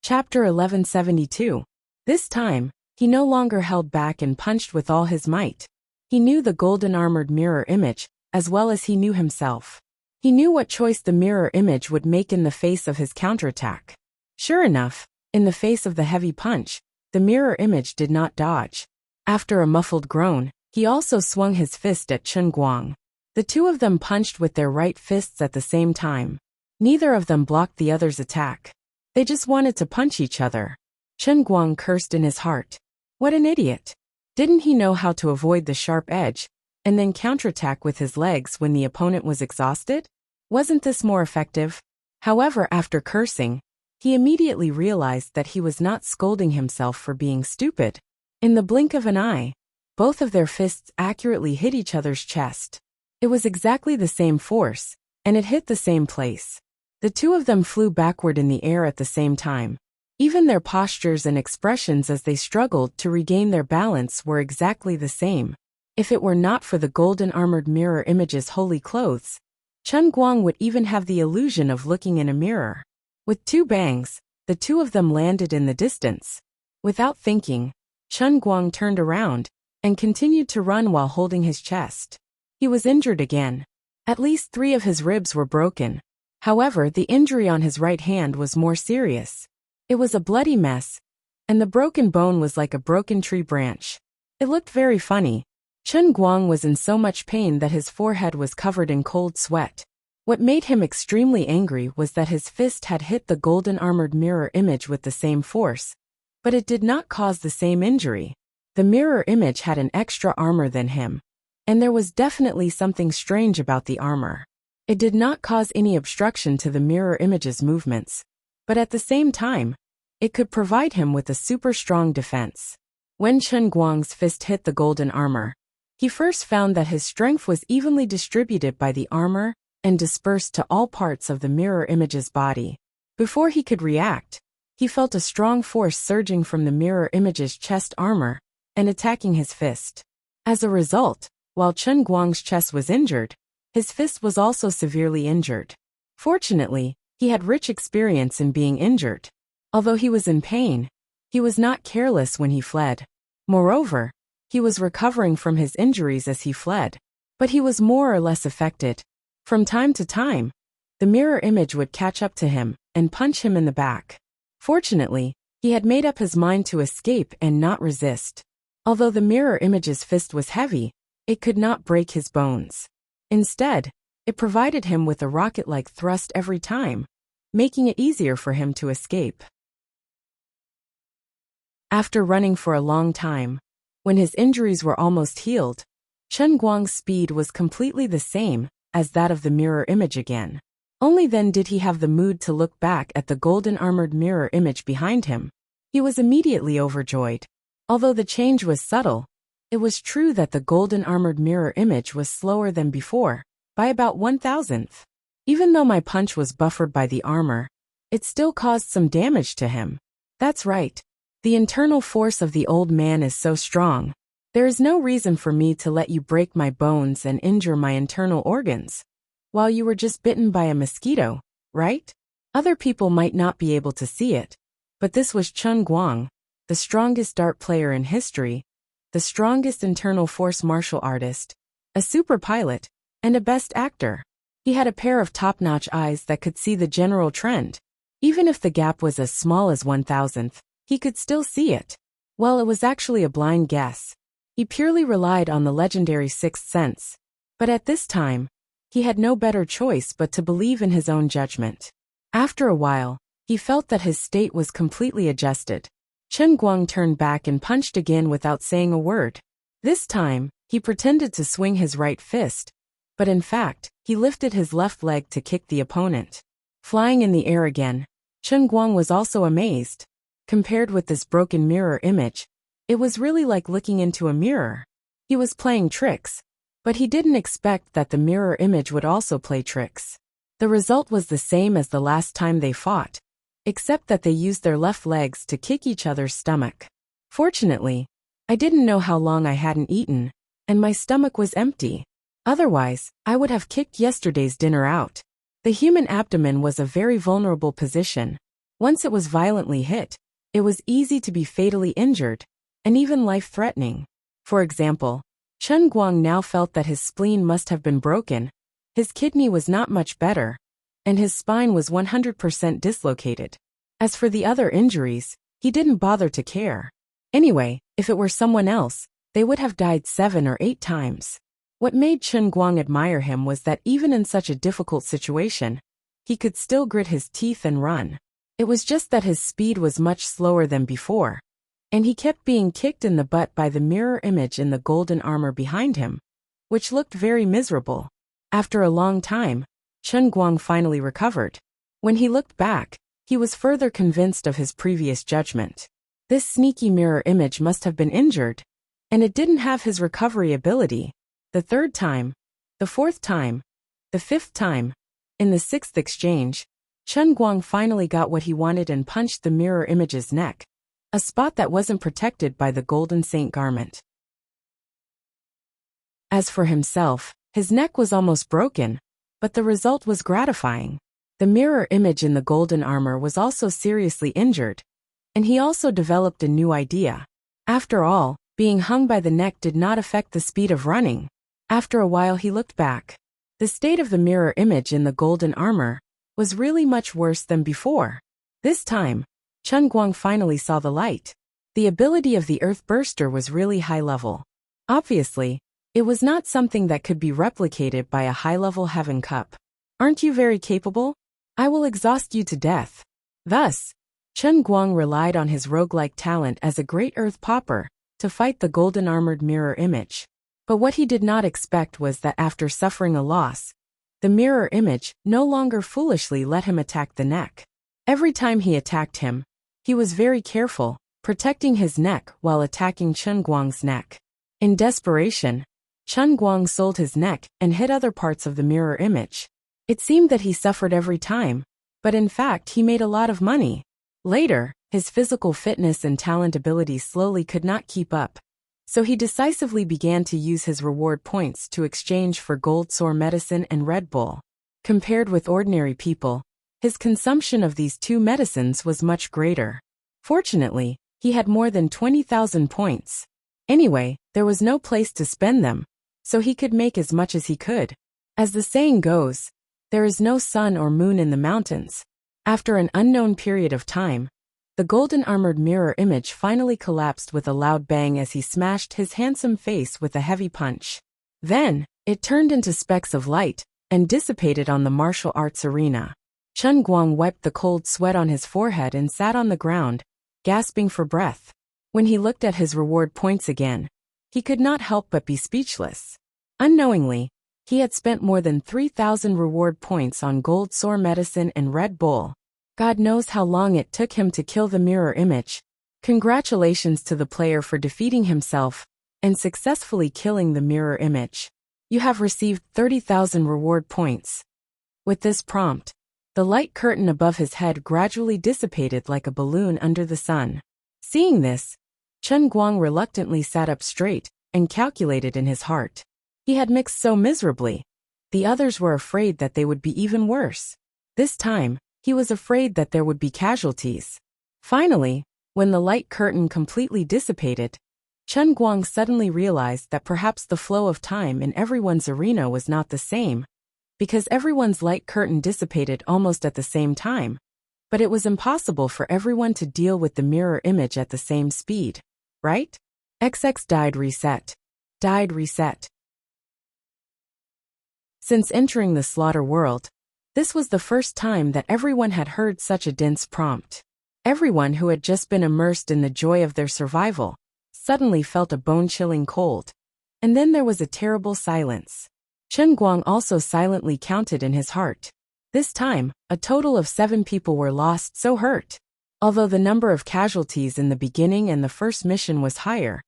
Chapter 1172. This time, he no longer held back and punched with all his might. He knew the golden armored mirror image, as well as he knew himself. He knew what choice the mirror image would make in the face of his counterattack. Sure enough, in the face of the heavy punch, the mirror image did not dodge. After a muffled groan, he also swung his fist at Chen Guang. The 2 of them punched with their right fists at the same time. Neither of them blocked the other's attack. They just wanted to punch each other. Chen Guang cursed in his heart. What an idiot. Didn't he know how to avoid the sharp edge, and then counterattack with his legs when the opponent was exhausted? Wasn't this more effective? However, after cursing, he immediately realized that he was not scolding himself for being stupid. In the blink of an eye, Both of their fists accurately hit each other's chest. It was exactly the same force, and it hit the same place. The two of them flew backward in the air at the same time. Even their postures and expressions as they struggled to regain their balance were exactly the same. If it were not for the golden armored mirror image's holy clothes, Chen Guang would even have the illusion of looking in a mirror. With two bangs, the two of them landed in the distance. Without thinking, Chen Guang turned around and continued to run while holding his chest. He was injured again. At least 3 of his ribs were broken. However, the injury on his right hand was more serious. It was a bloody mess, and the broken bone was like a broken tree branch. It looked very funny. Chen Guang was in so much pain that his forehead was covered in cold sweat. What made him extremely angry was that his fist had hit the golden armored mirror image with the same force, but it did not cause the same injury. The mirror image had an extra armor than him, and there was definitely something strange about the armor. It did not cause any obstruction to the mirror image's movements, but at the same time, it could provide him with a super strong defense. When Chen Guang's fist hit the golden armor, he first found that his strength was evenly distributed by the armor and dispersed to all parts of the mirror image's body. Before he could react, he felt a strong force surging from the mirror image's chest armor and attacking his fist. As a result, while Chen Guang's chest was injured, his fist was also severely injured. Fortunately, he had rich experience in being injured. Although he was in pain, he was not careless when he fled. Moreover, he was recovering from his injuries as he fled, but he was more or less affected. From time to time, the mirror image would catch up to him and punch him in the back. Fortunately, he had made up his mind to escape and not resist. Although the mirror image's fist was heavy, it could not break his bones. Instead, it provided him with a rocket-like thrust every time, making it easier for him to escape. After running for a long time, when his injuries were almost healed, Chen Guang's speed was completely the same as that of the mirror image again. Only then did he have the mood to look back at the golden armored mirror image behind him. He was immediately overjoyed. Although the change was subtle, it was true that the golden armored mirror image was slower than before, by about 1,000th. Even though my punch was buffered by the armor, it still caused some damage to him. That's right. The internal force of the old man is so strong. There is no reason for me to let you break my bones and injure my internal organs, while you were just bitten by a mosquito, right? Other people might not be able to see it, but this was Chen Guang, the strongest dart player in history, the strongest internal force martial artist, a super pilot, and a best actor. He had a pair of top-notch eyes that could see the general trend. Even if the gap was as small as 1,000th, he could still see it. Well, it was actually a blind guess. He purely relied on the legendary sixth sense. But at this time, he had no better choice but to believe in his own judgment. After a while, he felt that his state was completely adjusted. Chen Guang turned back and punched again without saying a word. This time, he pretended to swing his right fist, but in fact, he lifted his left leg to kick the opponent. Flying in the air again, Chen Guang was also amazed. Compared with this broken mirror image, it was really like looking into a mirror. He was playing tricks, but he didn't expect that the mirror image would also play tricks. The result was the same as the last time they fought, except that they used their left legs to kick each other's stomach. Fortunately, I didn't know how long I hadn't eaten, and my stomach was empty. Otherwise, I would have kicked yesterday's dinner out. The human abdomen was a very vulnerable position. Once it was violently hit, it was easy to be fatally injured, and even life-threatening. For example, Chen Guang now felt that his spleen must have been broken, his kidney was not much better, and his spine was 100% dislocated. As for the other injuries, he didn't bother to care. Anyway, if it were someone else, they would have died 7 or 8 times. What made Chen Guang admire him was that even in such a difficult situation, he could still grit his teeth and run. It was just that his speed was much slower than before, and he kept being kicked in the butt by the mirror image in the golden armor behind him, which looked very miserable. After a long time, Chen Guang finally recovered. When he looked back, he was further convinced of his previous judgment. This sneaky mirror image must have been injured, And it didn't have his recovery ability. The third time, the fourth time, the fifth time. In the sixth exchange, Chen Guang finally got what he wanted and punched the mirror image's neck, a spot that wasn't protected by the golden saint garment. As for himself, his neck was almost broken, but the result was gratifying. The mirror image in the golden armor was also seriously injured, and he also developed a new idea. After all, being hung by the neck did not affect the speed of running. After a while he looked back. The state of the mirror image in the golden armor was really much worse than before. This time, Chen Guang finally saw the light. The ability of the Earth Burster was really high level. Obviously, it was not something that could be replicated by a high-level Heaven Cup. Aren't you very capable? I will exhaust you to death. Thus, Chen Guang relied on his roguelike talent as a great Earth Popper to fight the golden armored mirror image. But what he did not expect was that after suffering a loss, the mirror image no longer foolishly let him attack the neck. Every time he attacked him, he was very careful, protecting his neck while attacking Chen Guang's neck. In desperation, Chen Guang sold his neck and hit other parts of the mirror image. It seemed that he suffered every time, but in fact he made a lot of money. Later, his physical fitness and talent abilities slowly could not keep up, so he decisively began to use his reward points to exchange for gold sore medicine and Red Bull. Compared with ordinary people, his consumption of these two medicines was much greater. Fortunately, he had more than 20,000 points. Anyway, there was no place to spend them, so he could make as much as he could. As the saying goes, there is no sun or moon in the mountains. After an unknown period of time, the golden armored mirror image finally collapsed with a loud bang as he smashed his handsome face with a heavy punch. Then, it turned into specks of light and dissipated on the martial arts arena. Chen Guang wiped the cold sweat on his forehead and sat on the ground, gasping for breath. When he looked at his reward points again, he could not help but be speechless. Unknowingly, he had spent more than 3,000 reward points on gold sore medicine and Red Bull. God knows how long it took him to kill the mirror image. Congratulations to the player for defeating himself and successfully killing the mirror image. You have received 30,000 reward points. With this prompt, the light curtain above his head gradually dissipated like a balloon under the sun. Seeing this, Chen Guang reluctantly sat up straight and calculated in his heart. He had mixed so miserably. The others were afraid that they would be even worse. This time, he was afraid that there would be casualties. Finally, when the light curtain completely dissipated, Chen Guang suddenly realized that perhaps the flow of time in everyone's arena was not the same, because everyone's light curtain dissipated almost at the same time. But it was impossible for everyone to deal with the mirror image at the same speed, right? XX died reset. Died reset. Since entering the slaughter world, this was the first time that everyone had heard such a dense prompt. Everyone who had just been immersed in the joy of their survival suddenly felt a bone-chilling cold. And then there was a terrible silence. Chen Guang also silently counted in his heart. This time, a total of 7 people were lost, so hurt. Although the number of casualties in the beginning and the first mission was higher,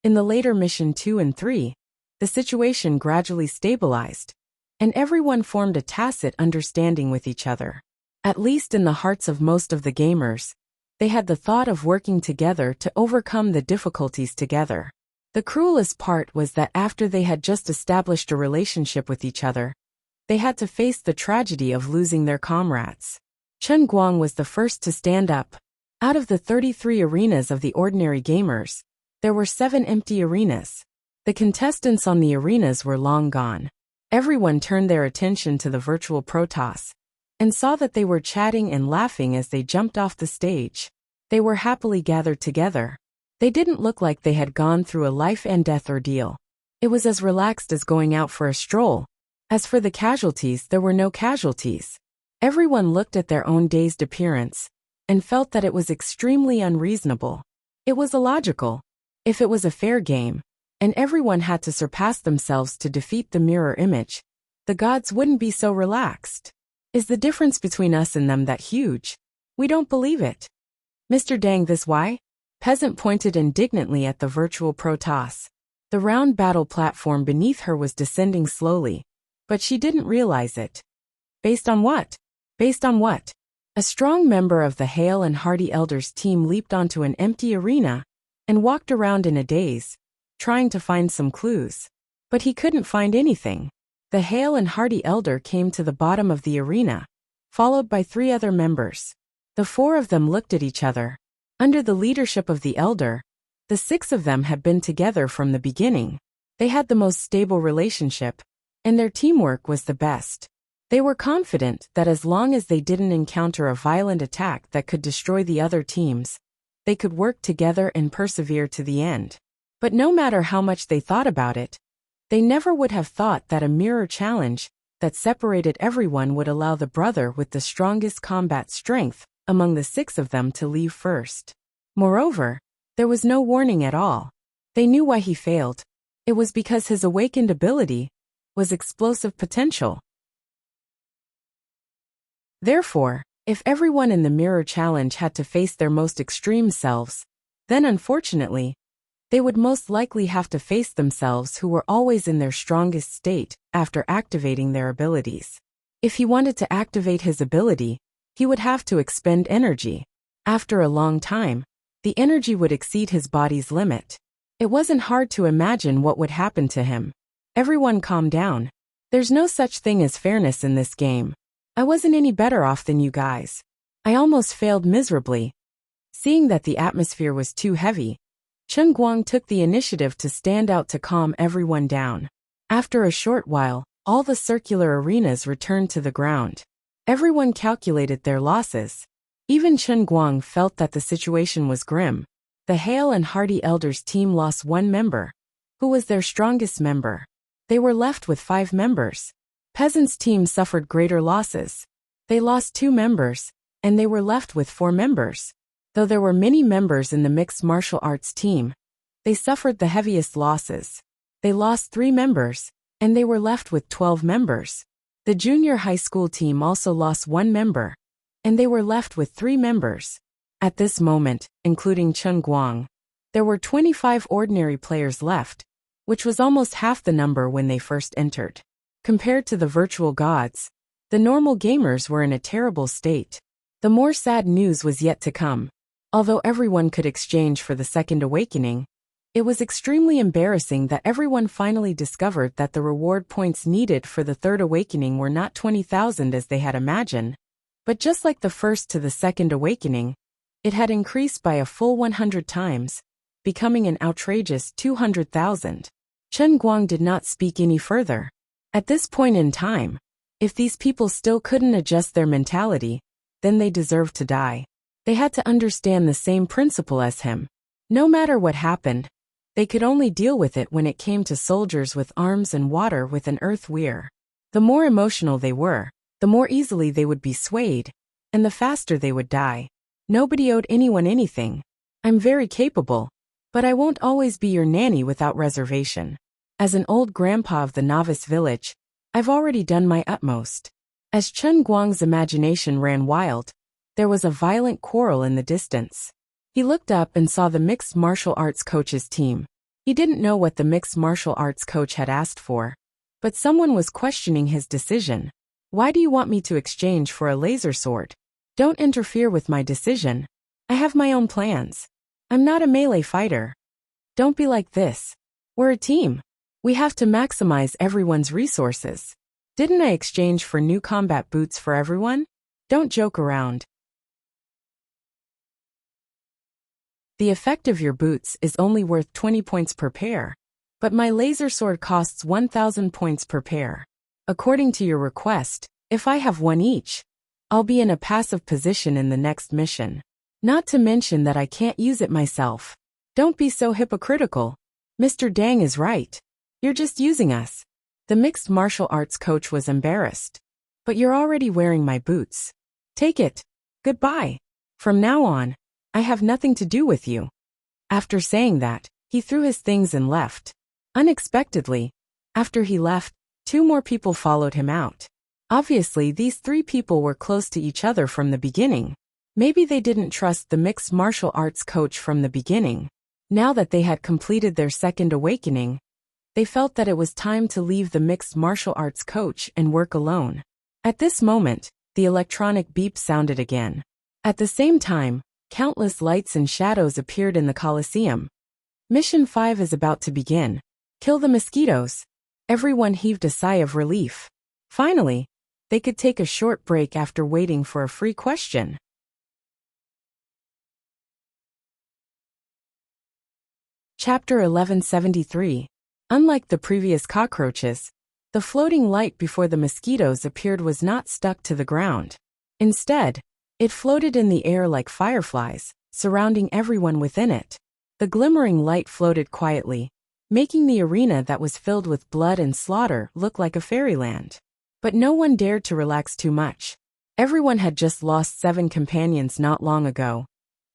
in the later mission 2 and 3, the situation gradually stabilized, and everyone formed a tacit understanding with each other. At least in the hearts of most of the gamers, they had the thought of working together to overcome the difficulties together. The cruelest part was that after they had just established a relationship with each other, they had to face the tragedy of losing their comrades. Chen Guang was the first to stand up. Out of the 33 arenas of the ordinary gamers, there were 7 empty arenas. The contestants on the arenas were long gone. Everyone turned their attention to the virtual Protoss and saw that they were chatting and laughing as they jumped off the stage. They were happily gathered together. They didn't look like they had gone through a life and death ordeal. It was as relaxed as going out for a stroll. As for the casualties, there were no casualties. Everyone looked at their own dazed appearance and felt that it was extremely unreasonable. It was illogical. If it was a fair game, and everyone had to surpass themselves to defeat the mirror image, the gods wouldn't be so relaxed. Is the difference between us and them that huge? We don't believe it. Mr. Dang, this why? Peasant pointed indignantly at the virtual Protoss. The round battle platform beneath her was descending slowly, but she didn't realize it. Based on what? Based on what? A strong member of the Hale and Hardy Elders team leaped onto an empty arena and walked around in a daze, trying to find some clues. But he couldn't find anything. The Hale and Hardy Elder came to the bottom of the arena, followed by 3 other members. The 4 of them looked at each other. Under the leadership of the Elder, the 6 of them had been together from the beginning. They had the most stable relationship, and their teamwork was the best. They were confident that as long as they didn't encounter a violent attack that could destroy the other teams, they could work together and persevere to the end. But no matter how much they thought about it, they never would have thought that a mirror challenge that separated everyone would allow the brother with the strongest combat strength among the 6 of them to leave first. Moreover, there was no warning at all. They knew why he failed. It was because his awakened ability was explosive potential. Therefore, if everyone in the mirror challenge had to face their most extreme selves, then unfortunately, they would most likely have to face themselves who were always in their strongest state after activating their abilities. If he wanted to activate his ability, he would have to expend energy. After a long time, the energy would exceed his body's limit. It wasn't hard to imagine what would happen to him. Everyone calm down. There's no such thing as fairness in this game. I wasn't any better off than you guys. I almost failed miserably. Seeing that the atmosphere was too heavy, Chen Guang took the initiative to stand out to calm everyone down. After a short while, all the circular arenas returned to the ground. Everyone calculated their losses. Even Chen Guang felt that the situation was grim. The Hale and Hardy Elders team lost 1 member, who was their strongest member. They were left with 5 members. Peasants' team suffered greater losses. They lost 2 members, and they were left with 4 members. Though there were many members in the mixed martial arts team, they suffered the heaviest losses. They lost 3 members, and they were left with 12 members. The junior high school team also lost 1 member, and they were left with 3 members. At this moment, including Chen Guang, there were 25 ordinary players left, which was almost half the number when they first entered. Compared to the virtual gods, the normal gamers were in a terrible state. The more sad news was yet to come. Although everyone could exchange for the second awakening, it was extremely embarrassing that everyone finally discovered that the reward points needed for the third awakening were not 20,000 as they had imagined, but just like the first to the second awakening, it had increased by a full 100 times, becoming an outrageous 200,000. Chen Guang did not speak any further. At this point in time, if these people still couldn't adjust their mentality, then they deserved to die. They had to understand the same principle as him. No matter what happened, they could only deal with it when it came to soldiers with arms and water with an earth weir. The more emotional they were, the more easily they would be swayed, and the faster they would die. Nobody owed anyone anything. I'm very capable, but I won't always be your nanny without reservation. As an old grandpa of the novice village, I've already done my utmost. As Chen Guang's imagination ran wild, there was a violent quarrel in the distance. He looked up and saw the mixed martial arts coach's team. He didn't know what the mixed martial arts coach had asked for, but someone was questioning his decision. Why do you want me to exchange for a laser sword? Don't interfere with my decision. I have my own plans. I'm not a melee fighter. Don't be like this. We're a team. We have to maximize everyone's resources. Didn't I exchange for new combat boots for everyone? Don't joke around. The effect of your boots is only worth 20 points per pair, but my laser sword costs 1,000 points per pair. According to your request, if I have one each, I'll be in a passive position in the next mission. Not to mention that I can't use it myself. Don't be so hypocritical. Mr. Dang is right. You're just using us. The mixed martial arts coach was embarrassed. But you're already wearing my boots. Take it. Goodbye. From now on, I have nothing to do with you. After saying that, he threw his things and left. Unexpectedly, after he left, 2 more people followed him out. Obviously, these 3 people were close to each other from the beginning. Maybe they didn't trust the mixed martial arts coach from the beginning. Now that they had completed their second awakening, they felt that it was time to leave the mixed martial arts coach and work alone. At this moment, the electronic beep sounded again. At the same time, countless lights and shadows appeared in the Colosseum. Mission 5 is about to begin. Kill the mosquitoes. Everyone heaved a sigh of relief. Finally, they could take a short break after waiting for a free question. Chapter 1173. Unlike the previous cockroaches, the floating light before the mosquitoes appeared was not stuck to the ground. Instead, it floated in the air like fireflies, surrounding everyone within it. The glimmering light floated quietly, making the arena that was filled with blood and slaughter look like a fairyland. But no one dared to relax too much. Everyone had just lost 7 companions not long ago.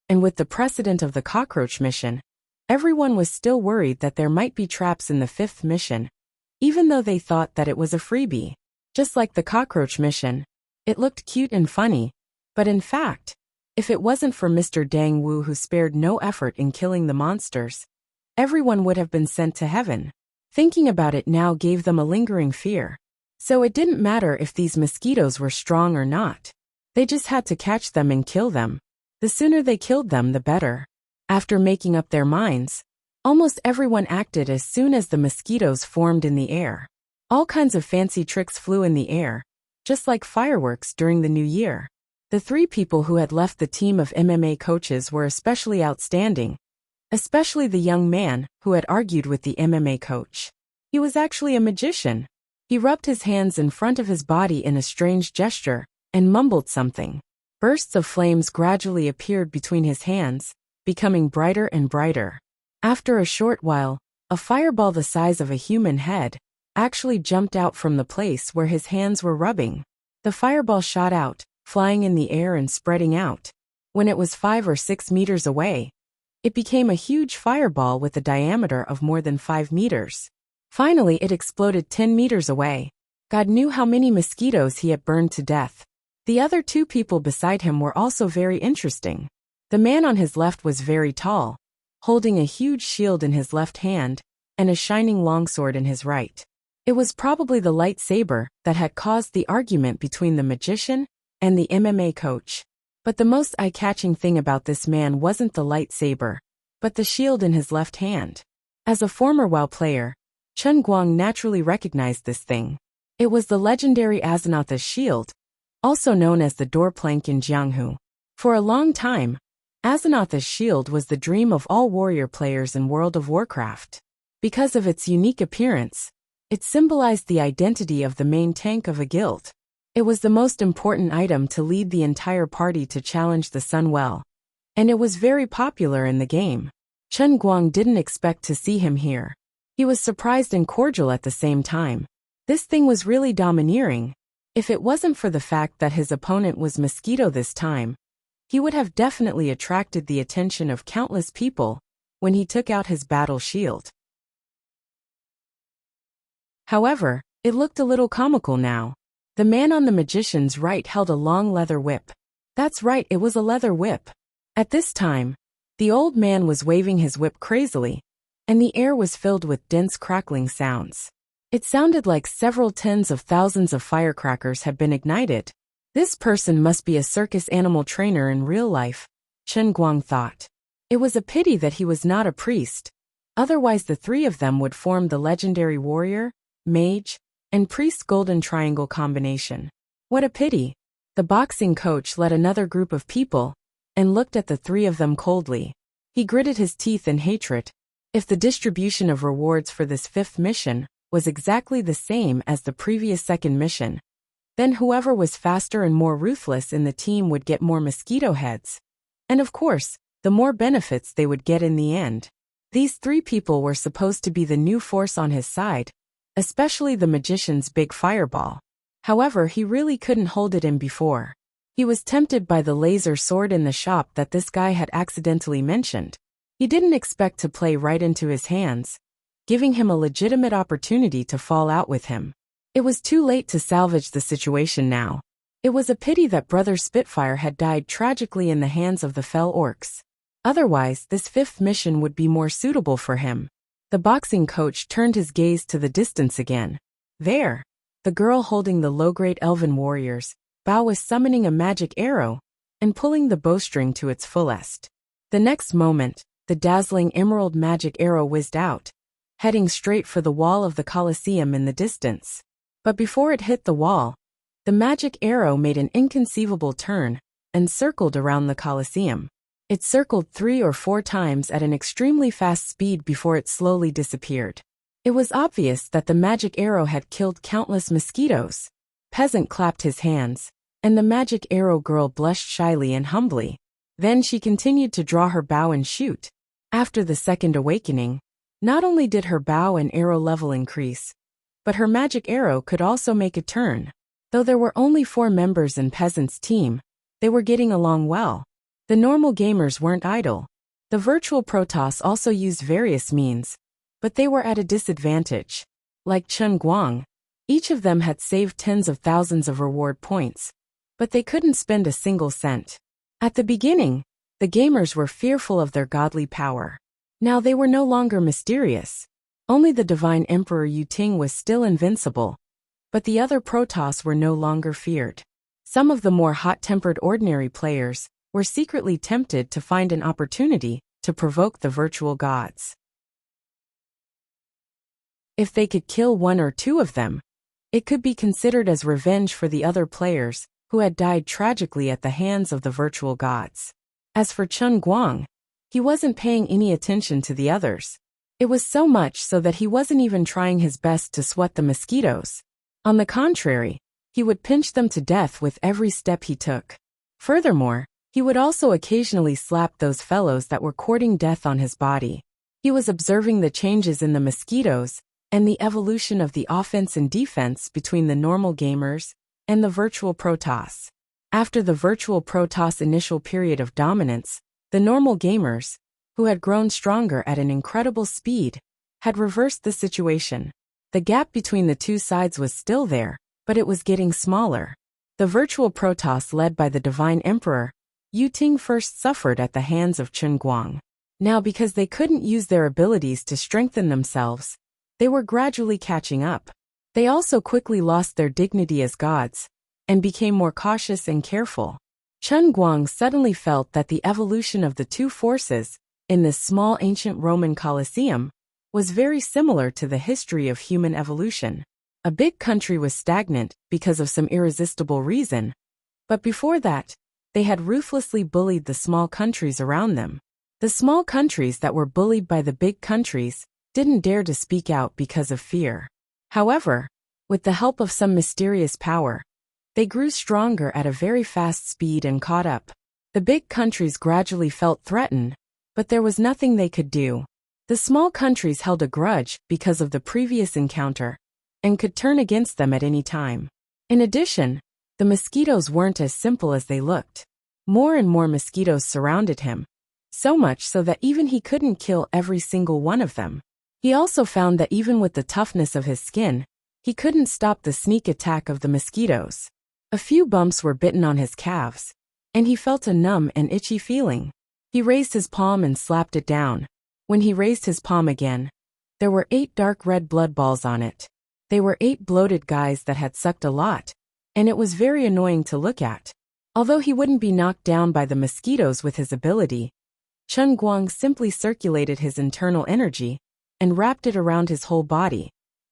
And with the precedent of the cockroach mission, everyone was still worried that there might be traps in the 5th mission, even though they thought that it was a freebie. Just like the cockroach mission, it looked cute and funny, but in fact, if it wasn't for Mr. Dang Wu who spared no effort in killing the monsters, everyone would have been sent to heaven. Thinking about it now gave them a lingering fear. So it didn't matter if these mosquitoes were strong or not. They just had to catch them and kill them. The sooner they killed them, the better. After making up their minds, almost everyone acted as soon as the mosquitoes formed in the air. All kinds of fancy tricks flew in the air, just like fireworks during the new year. The 3 people who had left the team of MMA coaches were especially outstanding, especially the young man who had argued with the MMA coach. He was actually a magician. He rubbed his hands in front of his body in a strange gesture and mumbled something. Bursts of flames gradually appeared between his hands, becoming brighter and brighter. After a short while, a fireball the size of a human head actually jumped out from the place where his hands were rubbing. The fireball shot out, flying in the air and spreading out. When it was 5 or 6 meters away, it became a huge fireball with a diameter of more than 5 meters. Finally, it exploded 10 meters away. God knew how many mosquitoes he had burned to death. The other 2 people beside him were also very interesting. The man on his left was very tall, holding a huge shield in his left hand and a shining longsword in his right. It was probably the lightsaber that had caused the argument between the magician and the MMA coach. But the most eye-catching thing about this man wasn't the lightsaber, but the shield in his left hand. As a former WoW player, Chen Guang naturally recognized this thing. It was the legendary Azanatha's shield, also known as the door plank in Jianghu. For a long time, Azanatha's shield was the dream of all warrior players in World of Warcraft. Because of its unique appearance, it symbolized the identity of the main tank of a guild. It was the most important item to lead the entire party to challenge the Sun Well, and it was very popular in the game. Chen Guang didn't expect to see him here. He was surprised and cordial at the same time. This thing was really domineering. If it wasn't for the fact that his opponent was Mosquito this time, he would have definitely attracted the attention of countless people when he took out his battle shield. However, it looked a little comical now. The man on the magician's right held a long leather whip. That's right, it was a leather whip. At this time, the old man was waving his whip crazily, and the air was filled with dense crackling sounds. It sounded like several tens of thousands of firecrackers had been ignited. This person must be a circus animal trainer in real life, Chen Guang thought. It was a pity that he was not a priest. Otherwise the 3 of them would form the legendary warrior, mage, and priest golden triangle combination. What a pity. The boxing coach led another group of people and looked at the 3 of them coldly. He gritted his teeth in hatred. If the distribution of rewards for this 5th mission was exactly the same as the previous 2nd mission, then whoever was faster and more ruthless in the team would get more mosquito heads. And of course, the more benefits they would get in the end. These 3 people were supposed to be the new force on his side, especially the magician's big fireball. However, he really couldn't hold it in before. He was tempted by the laser sword in the shop that this guy had accidentally mentioned. He didn't expect to play right into his hands, giving him a legitimate opportunity to fall out with him. It was too late to salvage the situation now. It was a pity that Brother Spitfire had died tragically in the hands of the fell orcs. Otherwise, this fifth mission would be more suitable for him. The boxing coach turned his gaze to the distance again. There, the girl holding the low-grade elven warrior's bow was summoning a magic arrow and pulling the bowstring to its fullest. The next moment, the dazzling emerald magic arrow whizzed out, heading straight for the wall of the Colosseum in the distance. But before it hit the wall, the magic arrow made an inconceivable turn and circled around the Colosseum. It circled 3 or 4 times at an extremely fast speed before it slowly disappeared. It was obvious that the magic arrow had killed countless mosquitoes. Peasant clapped his hands, and the magic arrow girl blushed shyly and humbly. Then she continued to draw her bow and shoot. After the second awakening, not only did her bow and arrow level increase, but her magic arrow could also make a turn. Though there were only 4 members in Peasant's team, they were getting along well. The normal gamers weren't idle. The virtual Protoss also used various means, but they were at a disadvantage. Like Chun Guang, each of them had saved tens of thousands of reward points, but they couldn't spend a single cent. At the beginning, the gamers were fearful of their godly power. Now they were no longer mysterious. Only the Divine Emperor Yu Ting was still invincible, but the other Protoss were no longer feared. Some of the more hot-tempered ordinary players were secretly tempted to find an opportunity to provoke the virtual gods. If they could kill 1 or 2 of them, it could be considered as revenge for the other players who had died tragically at the hands of the virtual gods. As for Chun Guang, he wasn't paying any attention to the others. It was so much so that he wasn't even trying his best to sweat the mosquitoes. On the contrary, he would pinch them to death with every step he took. Furthermore, he would also occasionally slap those fellows that were courting death on his body. He was observing the changes in the mosquitoes and the evolution of the offense and defense between the normal gamers and the virtual Protoss. After the virtual Protoss initial period of dominance, the normal gamers, who had grown stronger at an incredible speed, had reversed the situation. The gap between the two sides was still there, but it was getting smaller. The virtual Protoss led by the Divine Emperor Yu Ting first suffered at the hands of Chun Guang. Now, because they couldn't use their abilities to strengthen themselves, they were gradually catching up. They also quickly lost their dignity as gods and became more cautious and careful. Chun Guang suddenly felt that the evolution of the two forces in this small ancient Roman Colosseum was very similar to the history of human evolution. A big country was stagnant because of some irresistible reason, but before that, they had ruthlessly bullied the small countries around them. The small countries that were bullied by the big countries didn't dare to speak out because of fear. However, with the help of some mysterious power, they grew stronger at a very fast speed and caught up. The big countries gradually felt threatened, but there was nothing they could do. The small countries held a grudge because of the previous encounter and could turn against them at any time. In addition, the mosquitoes weren't as simple as they looked. More and more mosquitoes surrounded him, so much so that even he couldn't kill every single one of them. He also found that even with the toughness of his skin, he couldn't stop the sneak attack of the mosquitoes. A few bumps were bitten on his calves, and he felt a numb and itchy feeling. He raised his palm and slapped it down. When he raised his palm again, there were 8 dark red blood balls on it. They were 8 bloated guys that had sucked a lot, and it was very annoying to look at. Although he wouldn't be knocked down by the mosquitoes with his ability, Chun Guang simply circulated his internal energy and wrapped it around his whole body,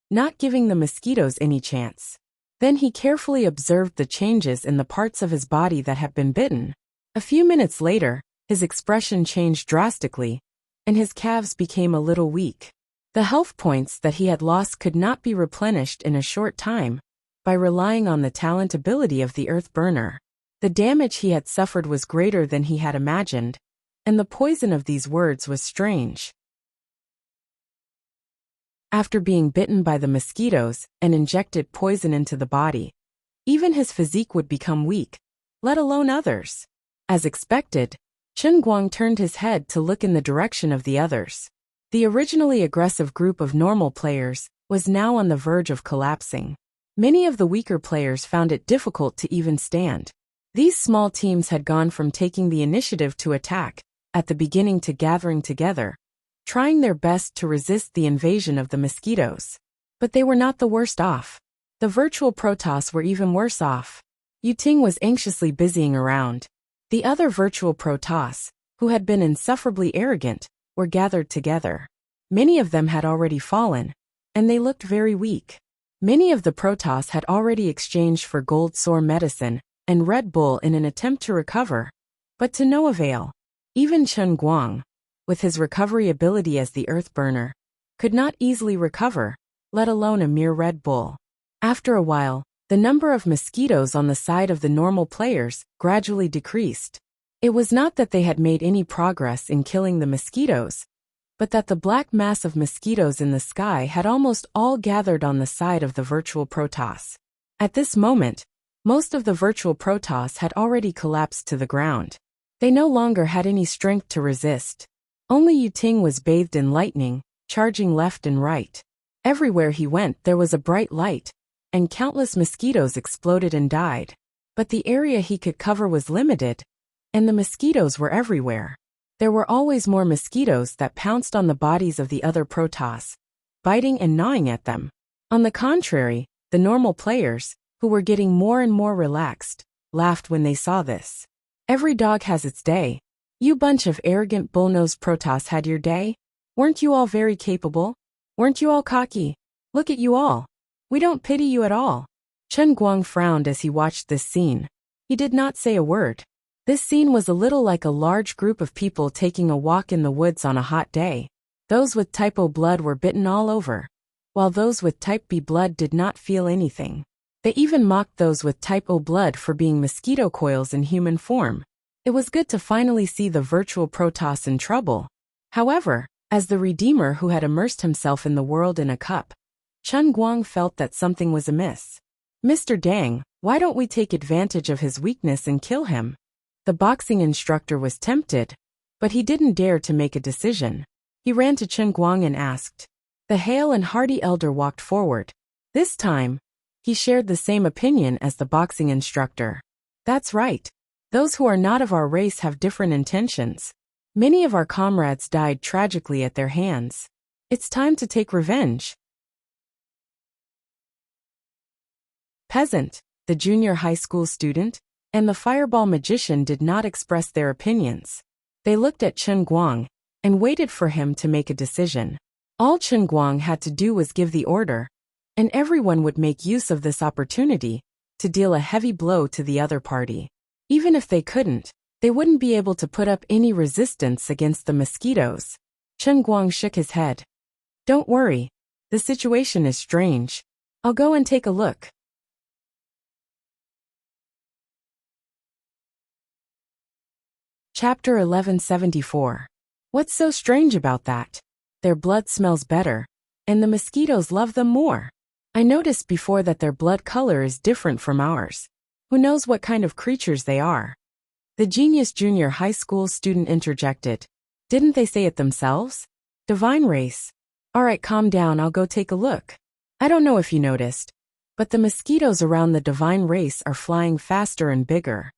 not giving the mosquitoes any chance. Then he carefully observed the changes in the parts of his body that had been bitten. A few minutes later, his expression changed drastically, and his calves became a little weak. The health points that he had lost could not be replenished in a short time by relying on the talent ability of the Earth Burner. The damage he had suffered was greater than he had imagined, and the poison of these words was strange. After being bitten by the mosquitoes and injected poison into the body, even his physique would become weak, let alone others. As expected, Chun Guang turned his head to look in the direction of the others. The originally aggressive group of normal players was now on the verge of collapsing. Many of the weaker players found it difficult to even stand. These small teams had gone from taking the initiative to attack, at the beginning to gathering together, trying their best to resist the invasion of the mosquitoes. But they were not the worst off. The virtual Protoss were even worse off. Yuting was anxiously busying around. The other virtual Protoss, who had been insufferably arrogant, were gathered together. Many of them had already fallen, and they looked very weak. Many of the Protoss had already exchanged for gold sore medicine and Red Bull in an attempt to recover, but to no avail. Even Chen Guang, with his recovery ability as the Earthburner, could not easily recover, let alone a mere Red Bull. After a while, the number of mosquitoes on the side of the normal players gradually decreased. It was not that they had made any progress in killing the mosquitoes, but that the black mass of mosquitoes in the sky had almost all gathered on the side of the virtual Protoss. At this moment, most of the virtual Protoss had already collapsed to the ground. They no longer had any strength to resist. Only Yuting was bathed in lightning, charging left and right. Everywhere he went there was a bright light, and countless mosquitoes exploded and died. But the area he could cover was limited, and the mosquitoes were everywhere. There were always more mosquitoes that pounced on the bodies of the other Protoss, biting and gnawing at them. On the contrary, the normal players, who were getting more and more relaxed, laughed when they saw this. Every dog has its day. You bunch of arrogant bullnosed Protoss had your day? Weren't you all very capable? Weren't you all cocky? Look at you all. We don't pity you at all. Chen Guang frowned as he watched this scene. He did not say a word. This scene was a little like a large group of people taking a walk in the woods on a hot day. Those with type O blood were bitten all over, while those with type B blood did not feel anything. They even mocked those with type O blood for being mosquito coils in human form. It was good to finally see the virtual Protoss in trouble. However, as the Redeemer who had immersed himself in the world in a cup, Chen Guang felt that something was amiss. Mr. Dang, why don't we take advantage of his weakness and kill him? The boxing instructor was tempted, but he didn't dare to make a decision. He ran to Chen Guang and asked. The hale and hearty elder walked forward. This time, he shared the same opinion as the boxing instructor. That's right. Those who are not of our race have different intentions. Many of our comrades died tragically at their hands. It's time to take revenge. Peasant, the junior high school student, and the fireball magician did not express their opinions. They looked at Chen Guang and waited for him to make a decision. All Chen Guang had to do was give the order, and everyone would make use of this opportunity to deal a heavy blow to the other party. Even if they couldn't, they wouldn't be able to put up any resistance against the mosquitoes. Chen Guang shook his head. Don't worry. The situation is strange. I'll go and take a look. Chapter 1174. What's so strange about that? Their blood smells better, and the mosquitoes love them more. I noticed before that their blood color is different from ours. Who knows what kind of creatures they are? The genius junior high school student interjected. Didn't they say it themselves? Divine race. Alright, calm down, I'll go take a look. I don't know if you noticed, but the mosquitoes around the divine race are flying faster and bigger.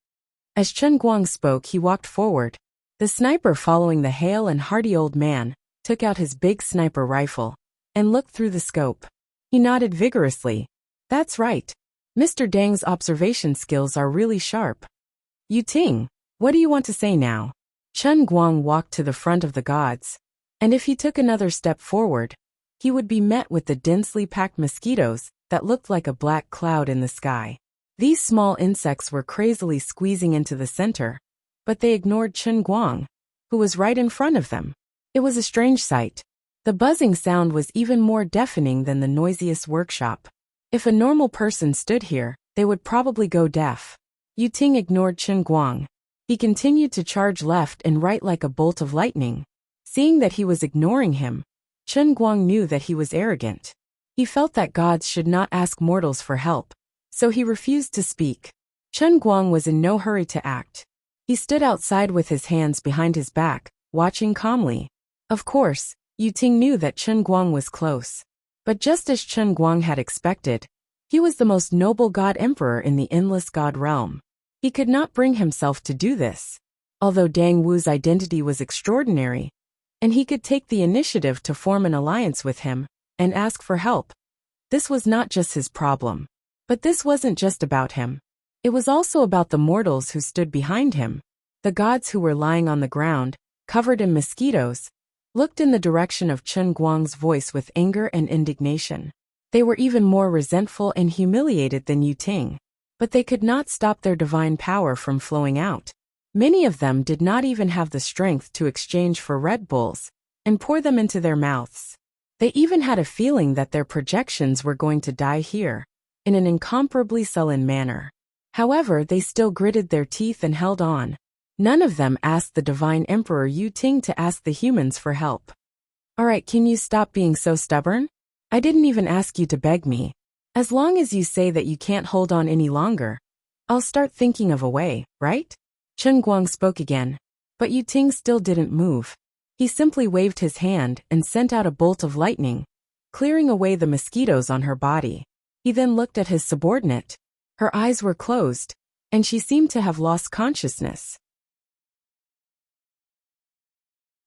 As Chen Guang spoke, he walked forward. The sniper following the hale and hearty old man took out his big sniper rifle and looked through the scope. He nodded vigorously. That's right. Mr. Dang's observation skills are really sharp. Yuting, what do you want to say now? Chen Guang walked to the front of the gods, and if he took another step forward, he would be met with the densely packed mosquitoes that looked like a black cloud in the sky. These small insects were crazily squeezing into the center, but they ignored Chen Guang, who was right in front of them. It was a strange sight. The buzzing sound was even more deafening than the noisiest workshop. If a normal person stood here, they would probably go deaf. Yuting ignored Chen Guang. He continued to charge left and right like a bolt of lightning. Seeing that he was ignoring him, Chen Guang knew that he was arrogant. He felt that gods should not ask mortals for help, so he refused to speak. Chen Guang was in no hurry to act. He stood outside with his hands behind his back, watching calmly. Of course, Yuting knew that Chen Guang was close. But just as Chen Guang had expected, He was the most noble god emperor in the endless god realm. He could not bring himself to do this. Although Dang Wu's identity was extraordinary, and he could take the initiative to form an alliance with him and ask for help, this was not just his problem. But this wasn't just about him. It was also about the mortals who stood behind him. The gods who were lying on the ground, covered in mosquitoes, looked in the direction of Chen Guang's voice with anger and indignation. They were even more resentful and humiliated than Yu Ting. But they could not stop their divine power from flowing out. Many of them did not even have the strength to exchange for Red Bulls and pour them into their mouths. They even had a feeling that their projections were going to die here, in an incomparably sullen manner. However, they still gritted their teeth and held on. None of them asked the divine emperor Yu Ting to ask the humans for help. Alright, can you stop being so stubborn? I didn't even ask you to beg me. As long as you say that you can't hold on any longer, I'll start thinking of a way, right? Chen Guang spoke again. But Yu Ting still didn't move. He simply waved his hand and sent out a bolt of lightning, clearing away the mosquitoes on her body. He then looked at his subordinate. Her eyes were closed, and she seemed to have lost consciousness.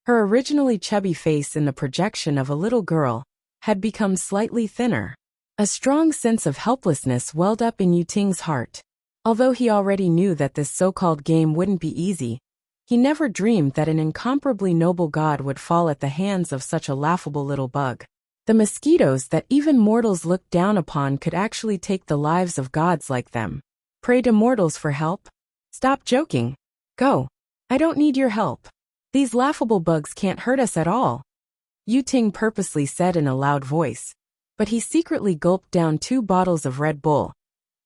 Her originally chubby face in the projection of a little girl had become slightly thinner. A strong sense of helplessness welled up in Yu Ting's heart. Although he already knew that this so-called game wouldn't be easy, he never dreamed that an incomparably noble god would fall at the hands of such a laughable little bug. The mosquitoes that even mortals looked down upon could actually take the lives of gods like them. Pray to mortals for help? Stop joking. Go. I don't need your help. These laughable bugs can't hurt us at all. Yu Ting purposely said in a loud voice, but he secretly gulped down 2 bottles of Red Bull,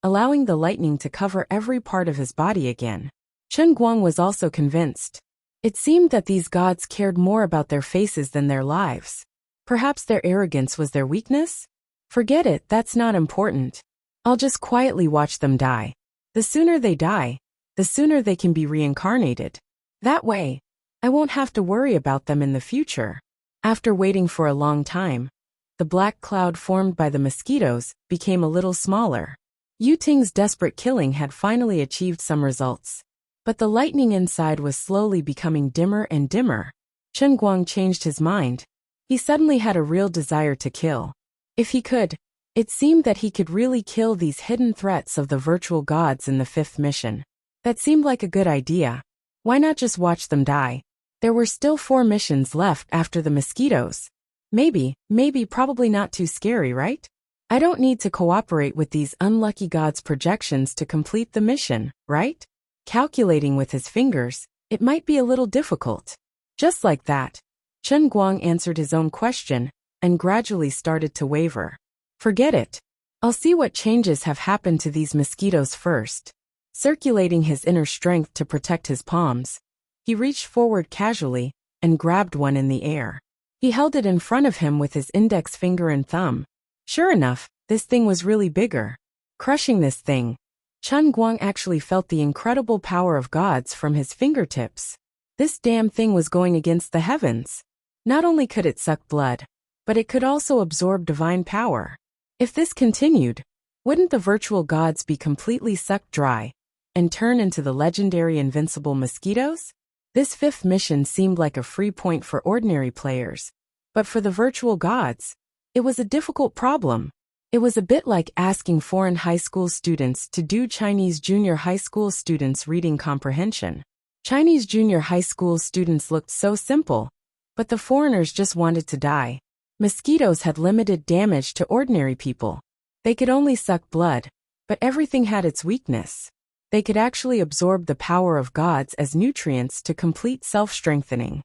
allowing the lightning to cover every part of his body again. Chen Guang was also convinced. It seemed that these gods cared more about their faces than their lives. Perhaps their arrogance was their weakness? Forget it, that's not important. I'll just quietly watch them die. The sooner they die, the sooner they can be reincarnated. That way, I won't have to worry about them in the future. After waiting for a long time, the black cloud formed by the mosquitoes became a little smaller. Yu Ting's desperate killing had finally achieved some results. But the lightning inside was slowly becoming dimmer and dimmer. Chen Guang changed his mind. He suddenly had a real desire to kill. If he could, it seemed that he could really kill these hidden threats of the virtual gods in the 5th mission. That seemed like a good idea. Why not just watch them die? There were still 4 missions left after the mosquitoes. Maybe, probably not too scary, right? I don't need to cooperate with these unlucky gods' projections to complete the mission, right? Calculating with his fingers, it might be a little difficult. Just like that, Chen Guang answered his own question and gradually started to waver. Forget it. I'll see what changes have happened to these mosquitoes first. Circulating his inner strength to protect his palms, he reached forward casually and grabbed one in the air. He held it in front of him with his index finger and thumb. Sure enough, this thing was really bigger. Crushing this thing, Chen Guang actually felt the incredible power of gods from his fingertips. This damn thing was going against the heavens. Not only could it suck blood, but it could also absorb divine power. If this continued, wouldn't the virtual gods be completely sucked dry and turn into the legendary invincible mosquitoes? This 5th mission seemed like a free point for ordinary players, but for the virtual gods, it was a difficult problem. It was a bit like asking foreign high school students to do Chinese junior high school students' reading comprehension. Chinese junior high school students looked so simple, but the foreigners just wanted to die. Mosquitoes had limited damage to ordinary people. They could only suck blood, but everything had its weakness. They could actually absorb the power of gods as nutrients to complete self-strengthening.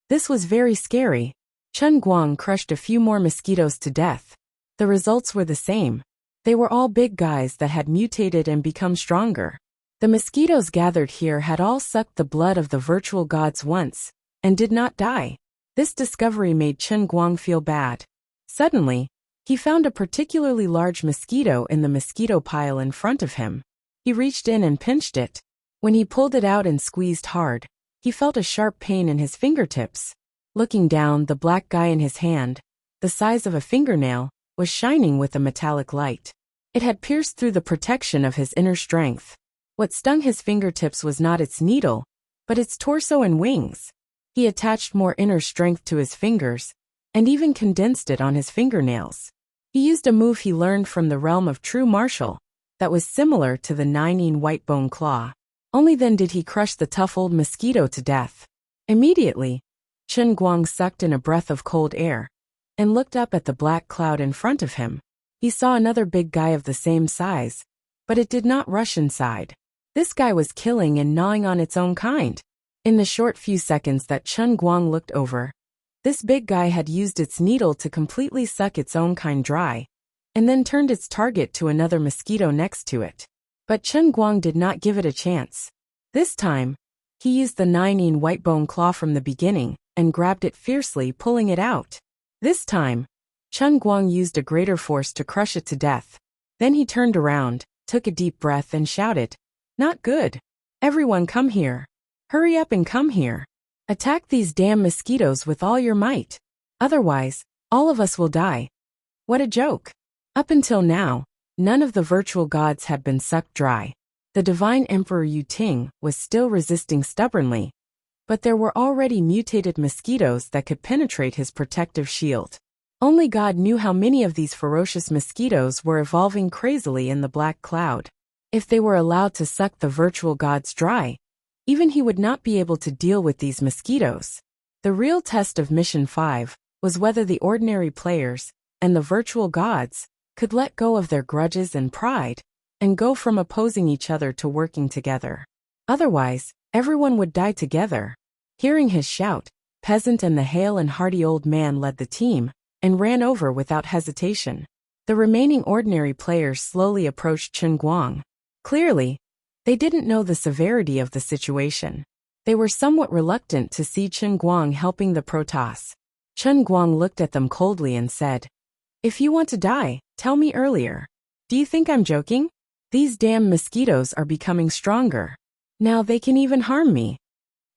This was very scary. Chen Guang crushed a few more mosquitoes to death. The results were the same. They were all big guys that had mutated and become stronger. The mosquitoes gathered here had all sucked the blood of the virtual gods once, and did not die. This discovery made Chen Guang feel bad. Suddenly, he found a particularly large mosquito in the mosquito pile in front of him. He reached in and pinched it. When he pulled it out and squeezed hard, he felt a sharp pain in his fingertips. Looking down, the black guy in his hand, the size of a fingernail, was shining with a metallic light. It had pierced through the protection of his inner strength. What stung his fingertips was not its needle, but its torso and wings. He attached more inner strength to his fingers, and even condensed it on his fingernails. He used a move he learned from the realm of true martial, that was similar to the 9-in white bone claw. Only then did he crush the tough old mosquito to death. Immediately, Chen Guang sucked in a breath of cold air, and looked up at the black cloud in front of him. He saw another big guy of the same size, but it did not rush inside. This guy was killing and gnawing on its own kind. In the short few seconds that Chen Guang looked over, this big guy had used its needle to completely suck its own kind dry, and then turned its target to another mosquito next to it. But Chen Guang did not give it a chance. This time, he used the 9-in white bone claw from the beginning, and grabbed it fiercely, pulling it out. This time, Chen Guang used a greater force to crush it to death. Then he turned around, took a deep breath and shouted, "Not good. Everyone come here. Hurry up and come here. Attack these damn mosquitoes with all your might. Otherwise, all of us will die." What a joke. Up until now, none of the virtual gods had been sucked dry. The divine Emperor Yu Ting was still resisting stubbornly, but there were already mutated mosquitoes that could penetrate his protective shield. Only God knew how many of these ferocious mosquitoes were evolving crazily in the black cloud. If they were allowed to suck the virtual gods dry, even he would not be able to deal with these mosquitoes. The real test of Mission 5 was whether the ordinary players and the virtual gods could let go of their grudges and pride and go from opposing each other to working together. Otherwise, everyone would die together. Hearing his shout, Peasant and the hale and hearty old man led the team and ran over without hesitation. The remaining ordinary players slowly approached Chen Guang. Clearly, they didn't know the severity of the situation. They were somewhat reluctant to see Chen Guang helping the Protoss. Chen Guang looked at them coldly and said, "If you want to die, tell me earlier. Do you think I'm joking? These damn mosquitoes are becoming stronger. Now they can even harm me.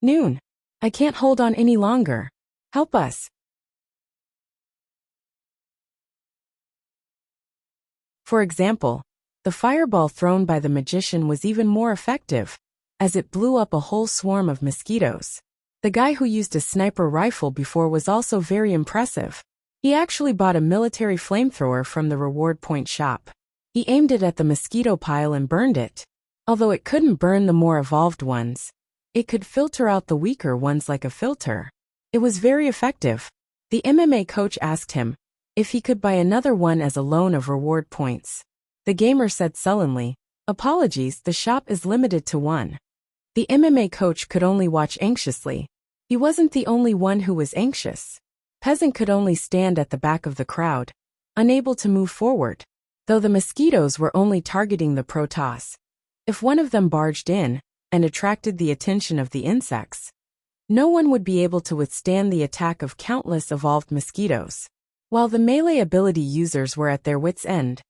Noon. I can't hold on any longer. Help us." For example, the fireball thrown by the magician was even more effective, as it blew up a whole swarm of mosquitoes. The guy who used a sniper rifle before was also very impressive. He actually bought a military flamethrower from the reward point shop. He aimed it at the mosquito pile and burned it. Although it couldn't burn the more evolved ones, it could filter out the weaker ones like a filter. It was very effective. The MMA coach asked him if he could buy another one as a loan of reward points. The gamer said sullenly, "Apologies, the shop is limited to one." The MMA coach could only watch anxiously. He wasn't the only one who was anxious. Peasant could only stand at the back of the crowd, unable to move forward. Though the mosquitoes were only targeting the Protoss, if one of them barged in and attracted the attention of the insects, no one would be able to withstand the attack of countless evolved mosquitoes. While the melee ability users were at their wits' end,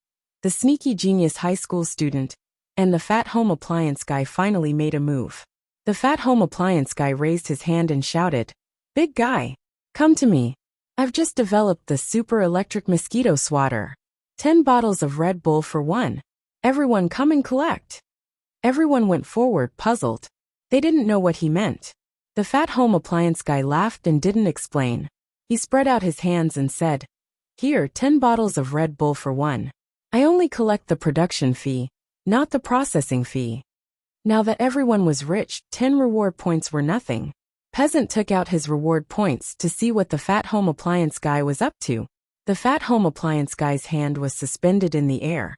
the sneaky genius high school student and the fat home appliance guy finally made a move. The fat home appliance guy raised his hand and shouted, "Big guy, come to me. I've just developed the super electric mosquito swatter. 10 bottles of Red Bull for one. Everyone come and collect." Everyone went forward, puzzled. They didn't know what he meant. The fat home appliance guy laughed and didn't explain. He spread out his hands and said, "Here, 10 bottles of Red Bull for one. I only collect the production fee, not the processing fee." Now that everyone was rich, 10 reward points were nothing. Peasant took out his reward points to see what the fat home appliance guy was up to. The fat home appliance guy's hand was suspended in the air,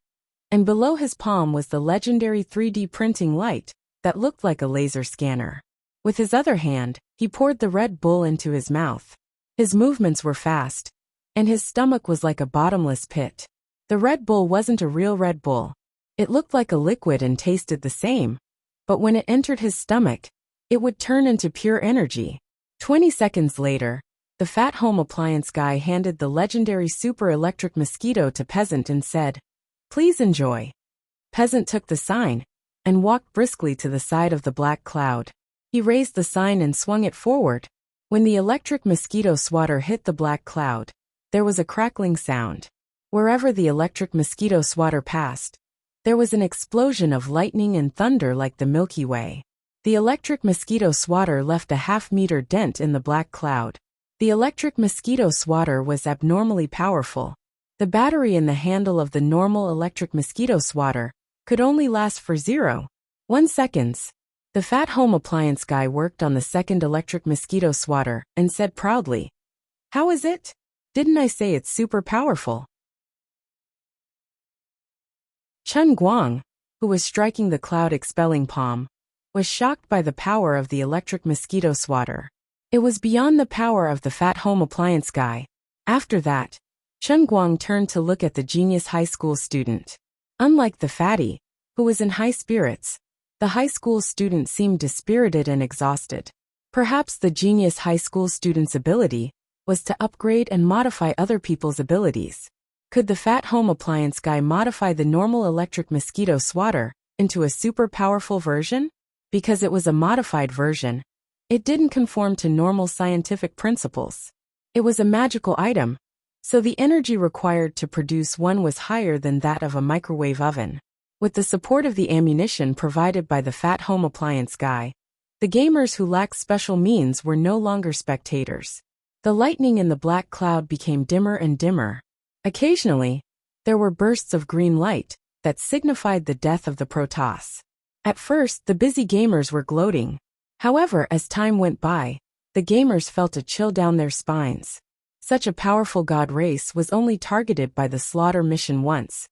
and below his palm was the legendary 3D printing light that looked like a laser scanner. With his other hand, he poured the Red Bull into his mouth. His movements were fast, and his stomach was like a bottomless pit. The Red Bull wasn't a real Red Bull. It looked like a liquid and tasted the same, but when it entered his stomach, it would turn into pure energy. 20 seconds later, the fat home appliance guy handed the legendary super electric mosquito to Peasant and said, "Please enjoy." Peasant took the sign and walked briskly to the side of the black cloud. He raised the sign and swung it forward. When the electric mosquito swatter hit the black cloud, there was a crackling sound. Wherever the electric mosquito swatter passed, there was an explosion of lightning and thunder like the Milky Way. The electric mosquito swatter left a half-meter dent in the black cloud. The electric mosquito swatter was abnormally powerful. The battery in the handle of the normal electric mosquito swatter could only last for 0.1 seconds. The fat home appliance guy worked on the second electric mosquito swatter and said proudly, "How is it? Didn't I say it's super powerful?" Chen Guang, who was striking the cloud-expelling palm, was shocked by the power of the electric mosquito swatter. It was beyond the power of the fat home appliance guy. After that, Chen Guang turned to look at the genius high school student. Unlike the fatty, who was in high spirits, the high school student seemed dispirited and exhausted. Perhaps the genius high school student's ability was to upgrade and modify other people's abilities. Could the fat home appliance guy modify the normal electric mosquito swatter into a super powerful version? Because it was a modified version, it didn't conform to normal scientific principles. It was a magical item, so the energy required to produce one was higher than that of a microwave oven. With the support of the ammunition provided by the fat home appliance guy, the gamers who lacked special means were no longer spectators. The lightning in the black cloud became dimmer and dimmer. Occasionally, there were bursts of green light that signified the death of the Protoss. At first, the busy gamers were gloating. However, as time went by, the gamers felt a chill down their spines. Such a powerful god race was only targeted by the slaughter mission once,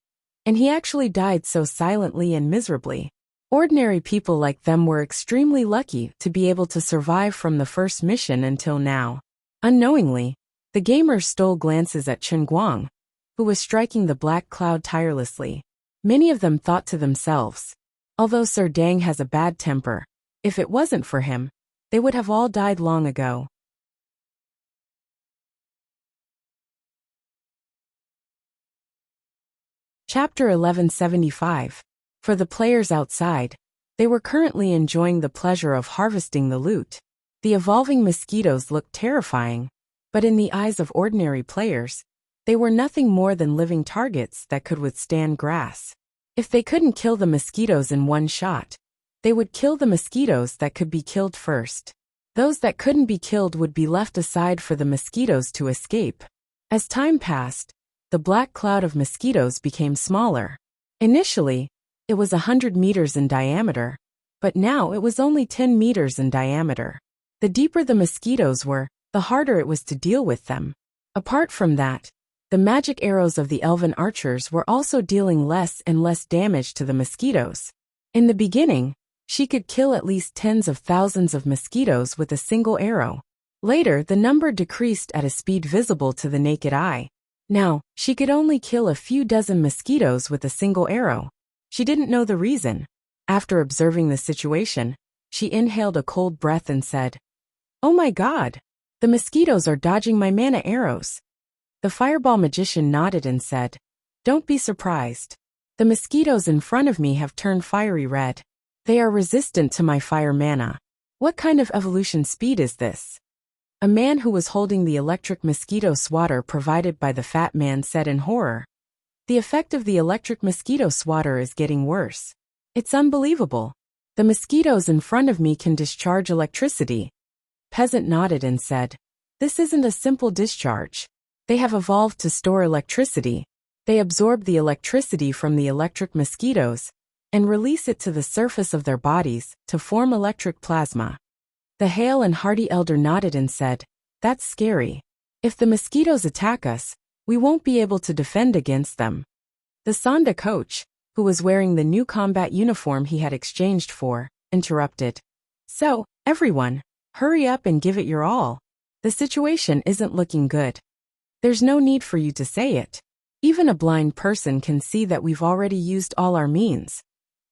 and he actually died so silently and miserably. Ordinary people like them were extremely lucky to be able to survive from the first mission until now. Unknowingly, the gamers stole glances at Chen Guang, who was striking the black cloud tirelessly. Many of them thought to themselves, although Sir Dang has a bad temper, if it wasn't for him, they would have all died long ago. Chapter 1175. For the players outside, they were currently enjoying the pleasure of harvesting the loot. The evolving mosquitoes looked terrifying, but in the eyes of ordinary players, they were nothing more than living targets that could withstand grass. If they couldn't kill the mosquitoes in one shot, they would kill the mosquitoes that could be killed first. Those that couldn't be killed would be left aside for the mosquitoes to escape. As time passed, the black cloud of mosquitoes became smaller. Initially, it was 100 meters in diameter, but now it was only 10 meters in diameter. The deeper the mosquitoes were, the harder it was to deal with them. Apart from that, the magic arrows of the elven archers were also dealing less and less damage to the mosquitoes. In the beginning, she could kill at least tens of thousands of mosquitoes with a single arrow. Later, the number decreased at a speed visible to the naked eye. Now, she could only kill a few dozen mosquitoes with a single arrow. She didn't know the reason. After observing the situation, she inhaled a cold breath and said, "Oh my God! The mosquitoes are dodging my mana arrows." The fireball magician nodded and said, "Don't be surprised. The mosquitoes in front of me have turned fiery red. They are resistant to my fire mana. What kind of evolution speed is this?" A man who was holding the electric mosquito swatter provided by the fat man said in horror, "The effect of the electric mosquito swatter is getting worse. It's unbelievable. The mosquitoes in front of me can discharge electricity." Peasant nodded and said, "This isn't a simple discharge. They have evolved to store electricity. They absorb the electricity from the electric mosquitoes and release it to the surface of their bodies to form electric plasma." The hale and hearty elder nodded and said, "That's scary. If the mosquitoes attack us, we won't be able to defend against them." The Sonda coach, who was wearing the new combat uniform he had exchanged for, interrupted. "So, everyone, hurry up and give it your all. The situation isn't looking good. There's no need for you to say it. Even a blind person can see that we've already used all our means.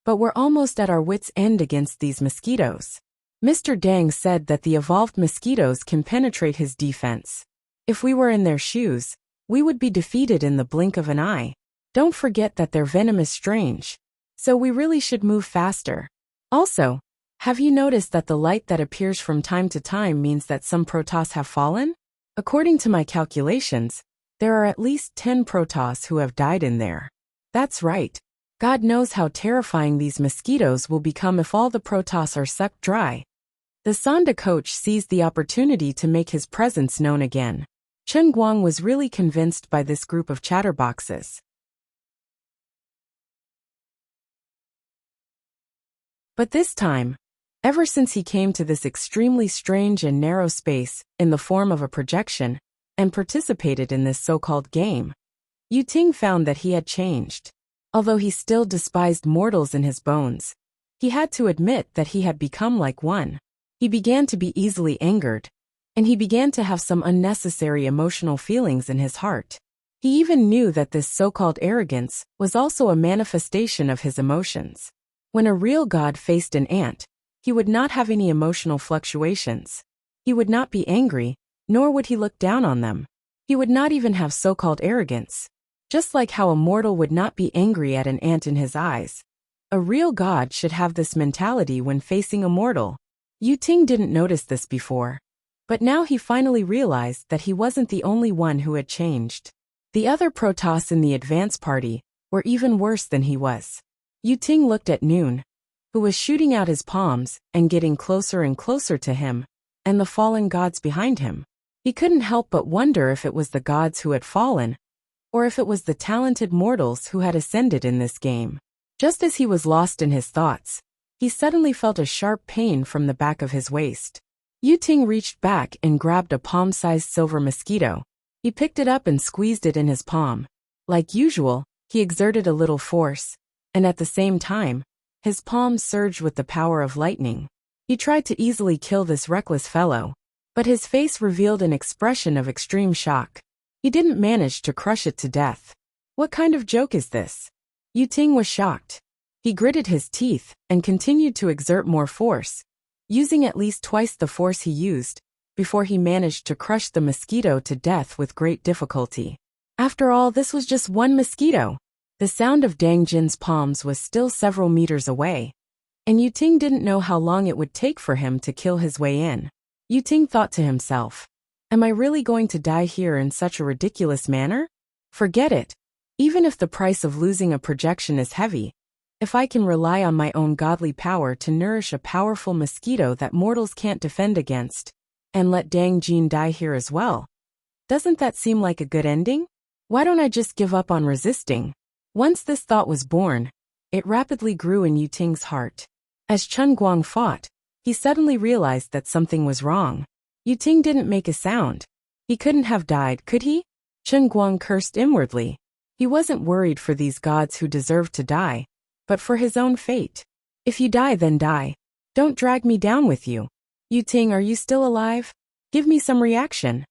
But we're almost at our wits' end against these mosquitoes." Mr. Dang said that the evolved mosquitoes can penetrate his defense. If we were in their shoes, we would be defeated in the blink of an eye. Don't forget that their venom is strange. So we really should move faster. Also, have you noticed that the light that appears from time to time means that some Protoss have fallen? According to my calculations, There are at least 10 Protoss who have died in there. That's right. God knows how terrifying these mosquitoes will become if all the Protoss are sucked dry. The Sonda coach seized the opportunity to make his presence known again. Chen Guang was really convinced by this group of chatterboxes. But this time, ever since he came to this extremely strange and narrow space in the form of a projection and participated in this so-called game, Yu Ting found that he had changed. Although he still despised mortals in his bones, he had to admit that he had become like one. He began to be easily angered, and he began to have some unnecessary emotional feelings in his heart. He even knew that this so-called arrogance was also a manifestation of his emotions. When a real god faced an ant, he would not have any emotional fluctuations. He would not be angry, nor would he look down on them. He would not even have so-called arrogance. Just like how a mortal would not be angry at an ant in his eyes, a real god should have this mentality when facing a mortal. Yu Ting didn't notice this before, but now he finally realized that he wasn't the only one who had changed. The other Protoss in the advance party were even worse than he was. Yu Ting looked at Noon, who was shooting out his palms and getting closer and closer to him, and the fallen gods behind him. He couldn't help but wonder if it was the gods who had fallen, or if it was the talented mortals who had ascended in this game. Just as he was lost in his thoughts, he suddenly felt a sharp pain from the back of his waist. Yu Ting reached back and grabbed a palm-sized silver mosquito. He picked it up and squeezed it in his palm. Like usual, he exerted a little force, and at the same time, his palm surged with the power of lightning. He tried to easily kill this reckless fellow, but his face revealed an expression of extreme shock. He didn't manage to crush it to death. What kind of joke is this? Yu Ting was shocked. He gritted his teeth and continued to exert more force, using at least twice the force he used, before he managed to crush the mosquito to death with great difficulty. After all, this was just one mosquito. The sound of Dang Jin's palms was still several meters away, and Yu Ting didn't know how long it would take for him to kill his way in. Yu Ting thought to himself, am I really going to die here in such a ridiculous manner? Forget it. Even if the price of losing a projection is heavy, if I can rely on my own godly power to nourish a powerful mosquito that mortals can't defend against, and let Dang Jin die here as well, doesn't that seem like a good ending? Why don't I just give up on resisting? Once this thought was born, it rapidly grew in Yu Ting's heart. As Chen Guang fought, he suddenly realized that something was wrong. Yu Ting didn't make a sound. He couldn't have died, could he? Chen Guang cursed inwardly. He wasn't worried for these gods who deserved to die, but for his own fate. If you die, then die. Don't drag me down with you. Yu Ting, are you still alive? Give me some reaction.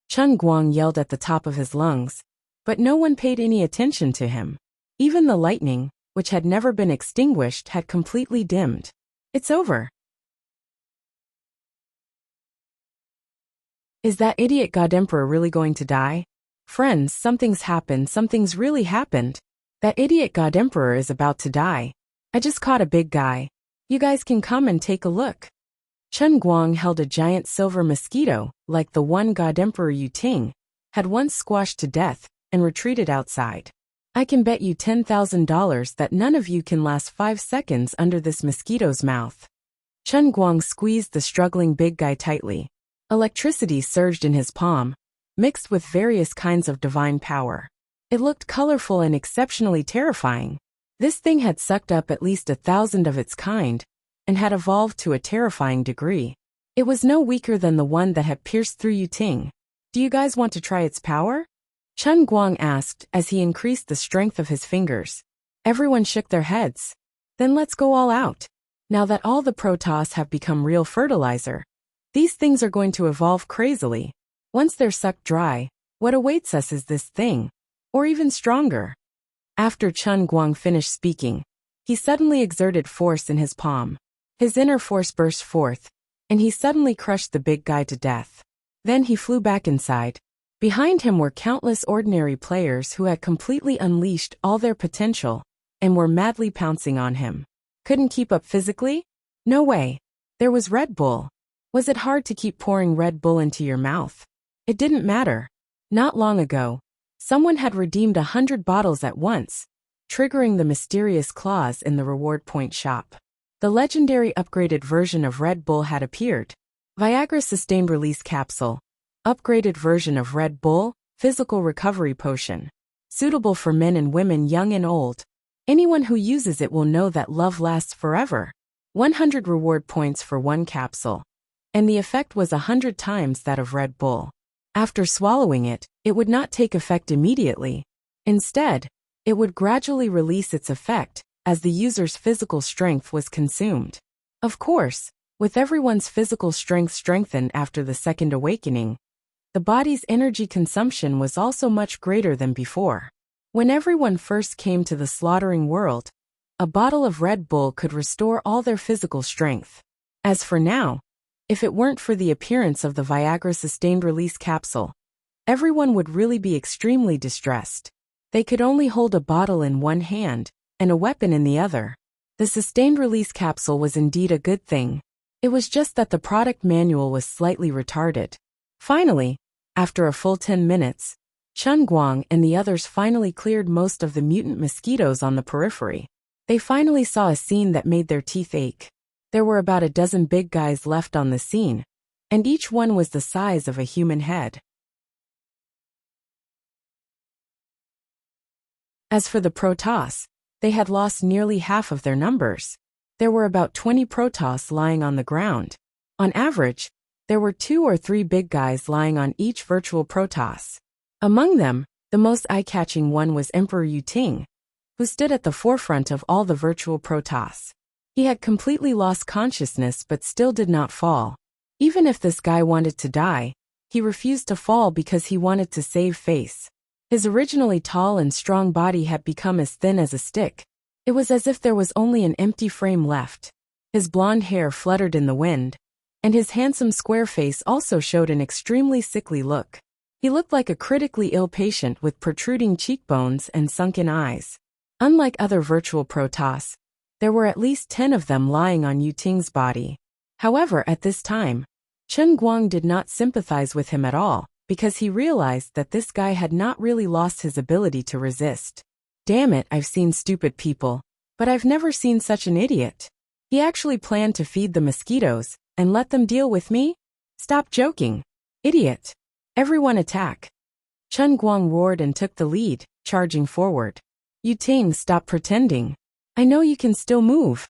Chen Guang yelled at the top of his lungs, but no one paid any attention to him. Even the lightning, which had never been extinguished, had completely dimmed. It's over. Is that idiot God Emperor really going to die? Friends, something's happened, something's really happened. That idiot God Emperor is about to die. I just caught a big guy. You guys can come and take a look. Chen Guang held a giant silver mosquito, like the one God Emperor Yu Ting had once squashed to death, and retreated outside. I can bet you $10,000 that none of you can last 5 seconds under this mosquito's mouth. Chen Guang squeezed the struggling big guy tightly. Electricity surged in his palm, mixed with various kinds of divine power. It looked colorful and exceptionally terrifying. This thing had sucked up at least 1,000 of its kind, and had evolved to a terrifying degree. It was no weaker than the one that had pierced through Yu Ting. Do you guys want to try its power? Chen Guang asked as he increased the strength of his fingers. Everyone shook their heads. Then let's go all out. Now that all the Protoss have become real fertilizer, these things are going to evolve crazily. Once they're sucked dry, what awaits us is this thing, or even stronger. After Chen Guang finished speaking, he suddenly exerted force in his palm. His inner force burst forth, and he suddenly crushed the big guy to death. Then he flew back inside. Behind him were countless ordinary players who had completely unleashed all their potential, and were madly pouncing on him. Couldn't keep up physically? No way. There was Red Bull. Was it hard to keep pouring Red Bull into your mouth? It didn't matter. Not long ago, Someone had redeemed 100 bottles at once, triggering the mysterious clause in the reward point shop. The legendary upgraded version of Red Bull had appeared. Viagra Sustained Release Capsule. Upgraded version of Red Bull, Physical Recovery Potion. Suitable for men and women young and old. Anyone who uses it will know that love lasts forever. 100 reward points for one capsule. And the effect was 100 times that of Red Bull. After swallowing it, it would not take effect immediately. Instead, it would gradually release its effect as the user's physical strength was consumed. Of course, with everyone's physical strength strengthened after the second awakening, the body's energy consumption was also much greater than before. When everyone first came to the slaughtering world, a bottle of Red Bull could restore all their physical strength. As for now, if it weren't for the appearance of the Viagra Sustained Release Capsule, everyone would really be extremely distressed. They could only hold a bottle in one hand and a weapon in the other. The Sustained Release Capsule was indeed a good thing. It was just that the product manual was slightly retarded. Finally, after a full 10 minutes, Chen Guang and the others finally cleared most of the mutant mosquitoes on the periphery. They finally saw a scene that made their teeth ache. There were about a dozen big guys left on the scene, and each one was the size of a human head. As for the Protoss, they had lost nearly half of their numbers. There were about 20 Protoss lying on the ground. On average, there were 2 or 3 big guys lying on each virtual Protoss. Among them, the most eye-catching one was Emperor Yuting, who stood at the forefront of all the virtual Protoss. He had completely lost consciousness but still did not fall. Even if this guy wanted to die, he refused to fall because he wanted to save face. His originally tall and strong body had become as thin as a stick. It was as if there was only an empty frame left. His blonde hair fluttered in the wind, and his handsome square face also showed an extremely sickly look. He looked like a critically ill patient with protruding cheekbones and sunken eyes. Unlike other virtual Protoss, there were at least 10 of them lying on Yuting's body. However, at this time, Chen Guang did not sympathize with him at all, because he realized that this guy had not really lost his ability to resist. Damn it, I've seen stupid people, but I've never seen such an idiot. He actually planned to feed the mosquitoes and let them deal with me? Stop joking. Idiot. Everyone attack. Chen Guang roared and took the lead, charging forward. Yuting, stop pretending. I know you can still move.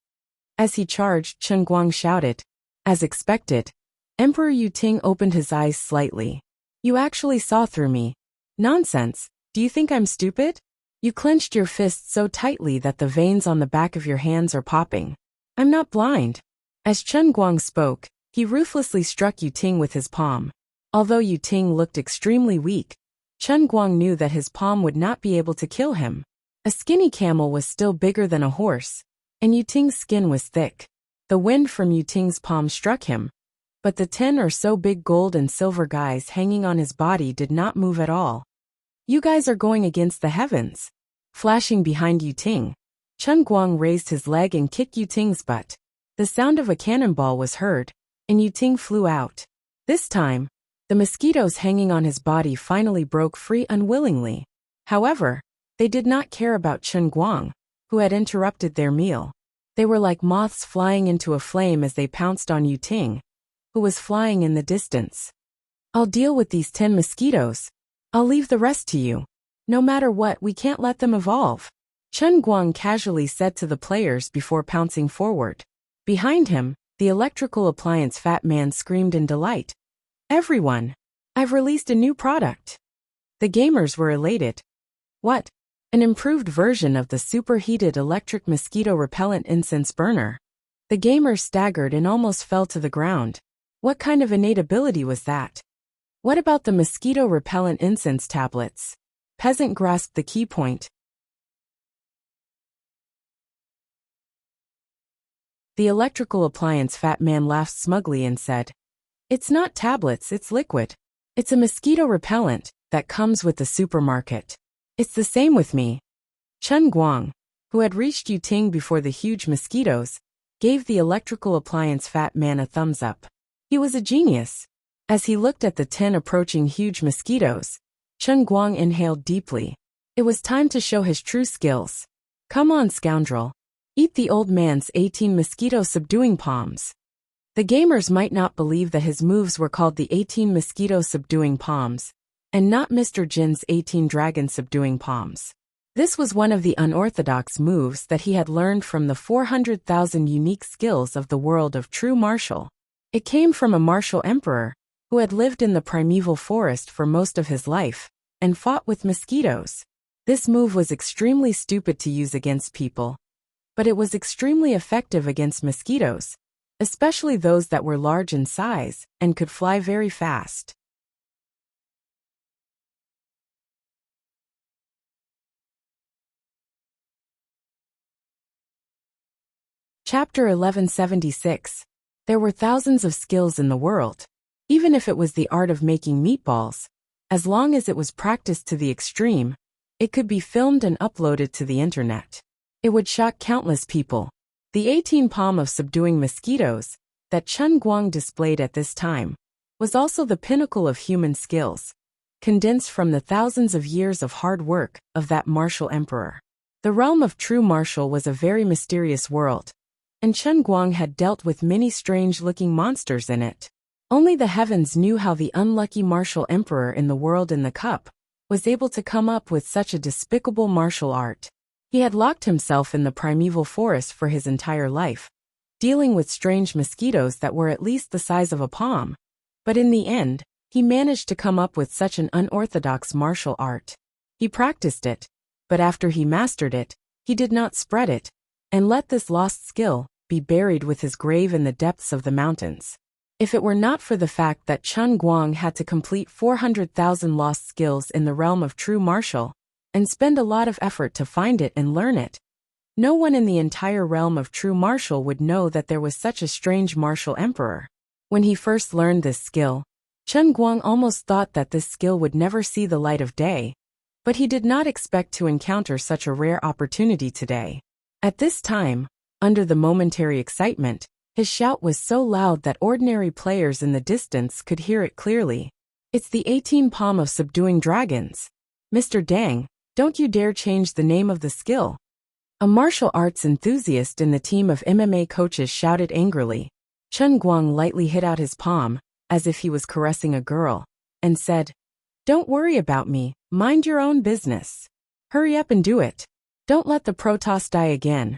As he charged, Chen Guang shouted. As expected, Emperor Yuting opened his eyes slightly. You actually saw through me. Nonsense. Do you think I'm stupid? You clenched your fists so tightly that the veins on the back of your hands are popping. I'm not blind. As Chen Guang spoke, he ruthlessly struck Yuting with his palm. Although Yuting looked extremely weak, Chen Guang knew that his palm would not be able to kill him. A skinny camel was still bigger than a horse, and Yuting's skin was thick. The wind from Yuting's palm struck him, but the 10 or so big gold and silver guys hanging on his body did not move at all. You guys are going against the heavens. Flashing behind Yuting, Chen Guang raised his leg and kicked Yuting's butt. The sound of a cannonball was heard, and Yuting flew out. This time, the mosquitoes hanging on his body finally broke free unwillingly. However, they did not care about Chen Guang, who had interrupted their meal. They were like moths flying into a flame as they pounced on Yuting, who was flying in the distance. I'll deal with these 10 mosquitoes. I'll leave the rest to you. No matter what, we can't let them evolve. Chen Guang casually said to the players before pouncing forward. Behind him, the electrical appliance fat man screamed in delight. Everyone! I've released a new product. The gamers were elated. What? An improved version of the superheated electric mosquito repellent incense burner. The gamers staggered and almost fell to the ground. What kind of innate ability was that? What about the mosquito repellent incense tablets? Peasant grasped the key point. The electrical appliance fat man laughed smugly and said, It's not tablets, it's liquid. It's a mosquito repellent that comes with the supermarket. It's the same with me. Chen Guang, who had reached Yuting before the huge mosquitoes, gave the electrical appliance fat man a thumbs up. He was a genius. As he looked at the 10 approaching huge mosquitoes, Chen Guang inhaled deeply. It was time to show his true skills. Come on, scoundrel. Eat the old man's 18 mosquito-subduing palms. The gamers might not believe that his moves were called the 18 mosquito-subduing palms, and not Mr. Jin's 18 dragon-subduing palms. This was one of the unorthodox moves that he had learned from the 400,000 unique skills of the world of true martial. It came from a martial emperor, who had lived in the primeval forest for most of his life, and fought with mosquitoes. This move was extremely stupid to use against people, but it was extremely effective against mosquitoes, especially those that were large in size and could fly very fast. Chapter 1176. There were thousands of skills in the world. Even if it was the art of making meatballs, as long as it was practiced to the extreme, it could be filmed and uploaded to the internet. It would shock countless people. The 18 palm of subduing mosquitoes that Chen Guang displayed at this time was also the pinnacle of human skills, condensed from the thousands of years of hard work of that martial emperor. The realm of true martial was a very mysterious world, and Chen Guang had dealt with many strange-looking monsters in it. Only the heavens knew how the unlucky martial emperor in the world in the cup was able to come up with such a despicable martial art. He had locked himself in the primeval forest for his entire life, dealing with strange mosquitoes that were at least the size of a palm. But in the end, he managed to come up with such an unorthodox martial art. He practiced it, but after he mastered it, he did not spread it, and let this lost skill be buried with his grave in the depths of the mountains. If it were not for the fact that Chen Guang had to complete 400,000 lost skills in the realm of true martial, and spend a lot of effort to find it and learn it, no one in the entire realm of true martial would know that there was such a strange martial emperor. When he first learned this skill, Chen Guang almost thought that this skill would never see the light of day, but he did not expect to encounter such a rare opportunity today. At this time, under the momentary excitement, his shout was so loud that ordinary players in the distance could hear it clearly. It's the 18 palm of subduing dragons. Mr. Dang, don't you dare change the name of the skill. A martial arts enthusiast in the team of MMA coaches shouted angrily. Chen Guang lightly hit out his palm, as if he was caressing a girl, and said, "Don't worry about me, mind your own business. Hurry up and do it. Don't let the Protoss die again."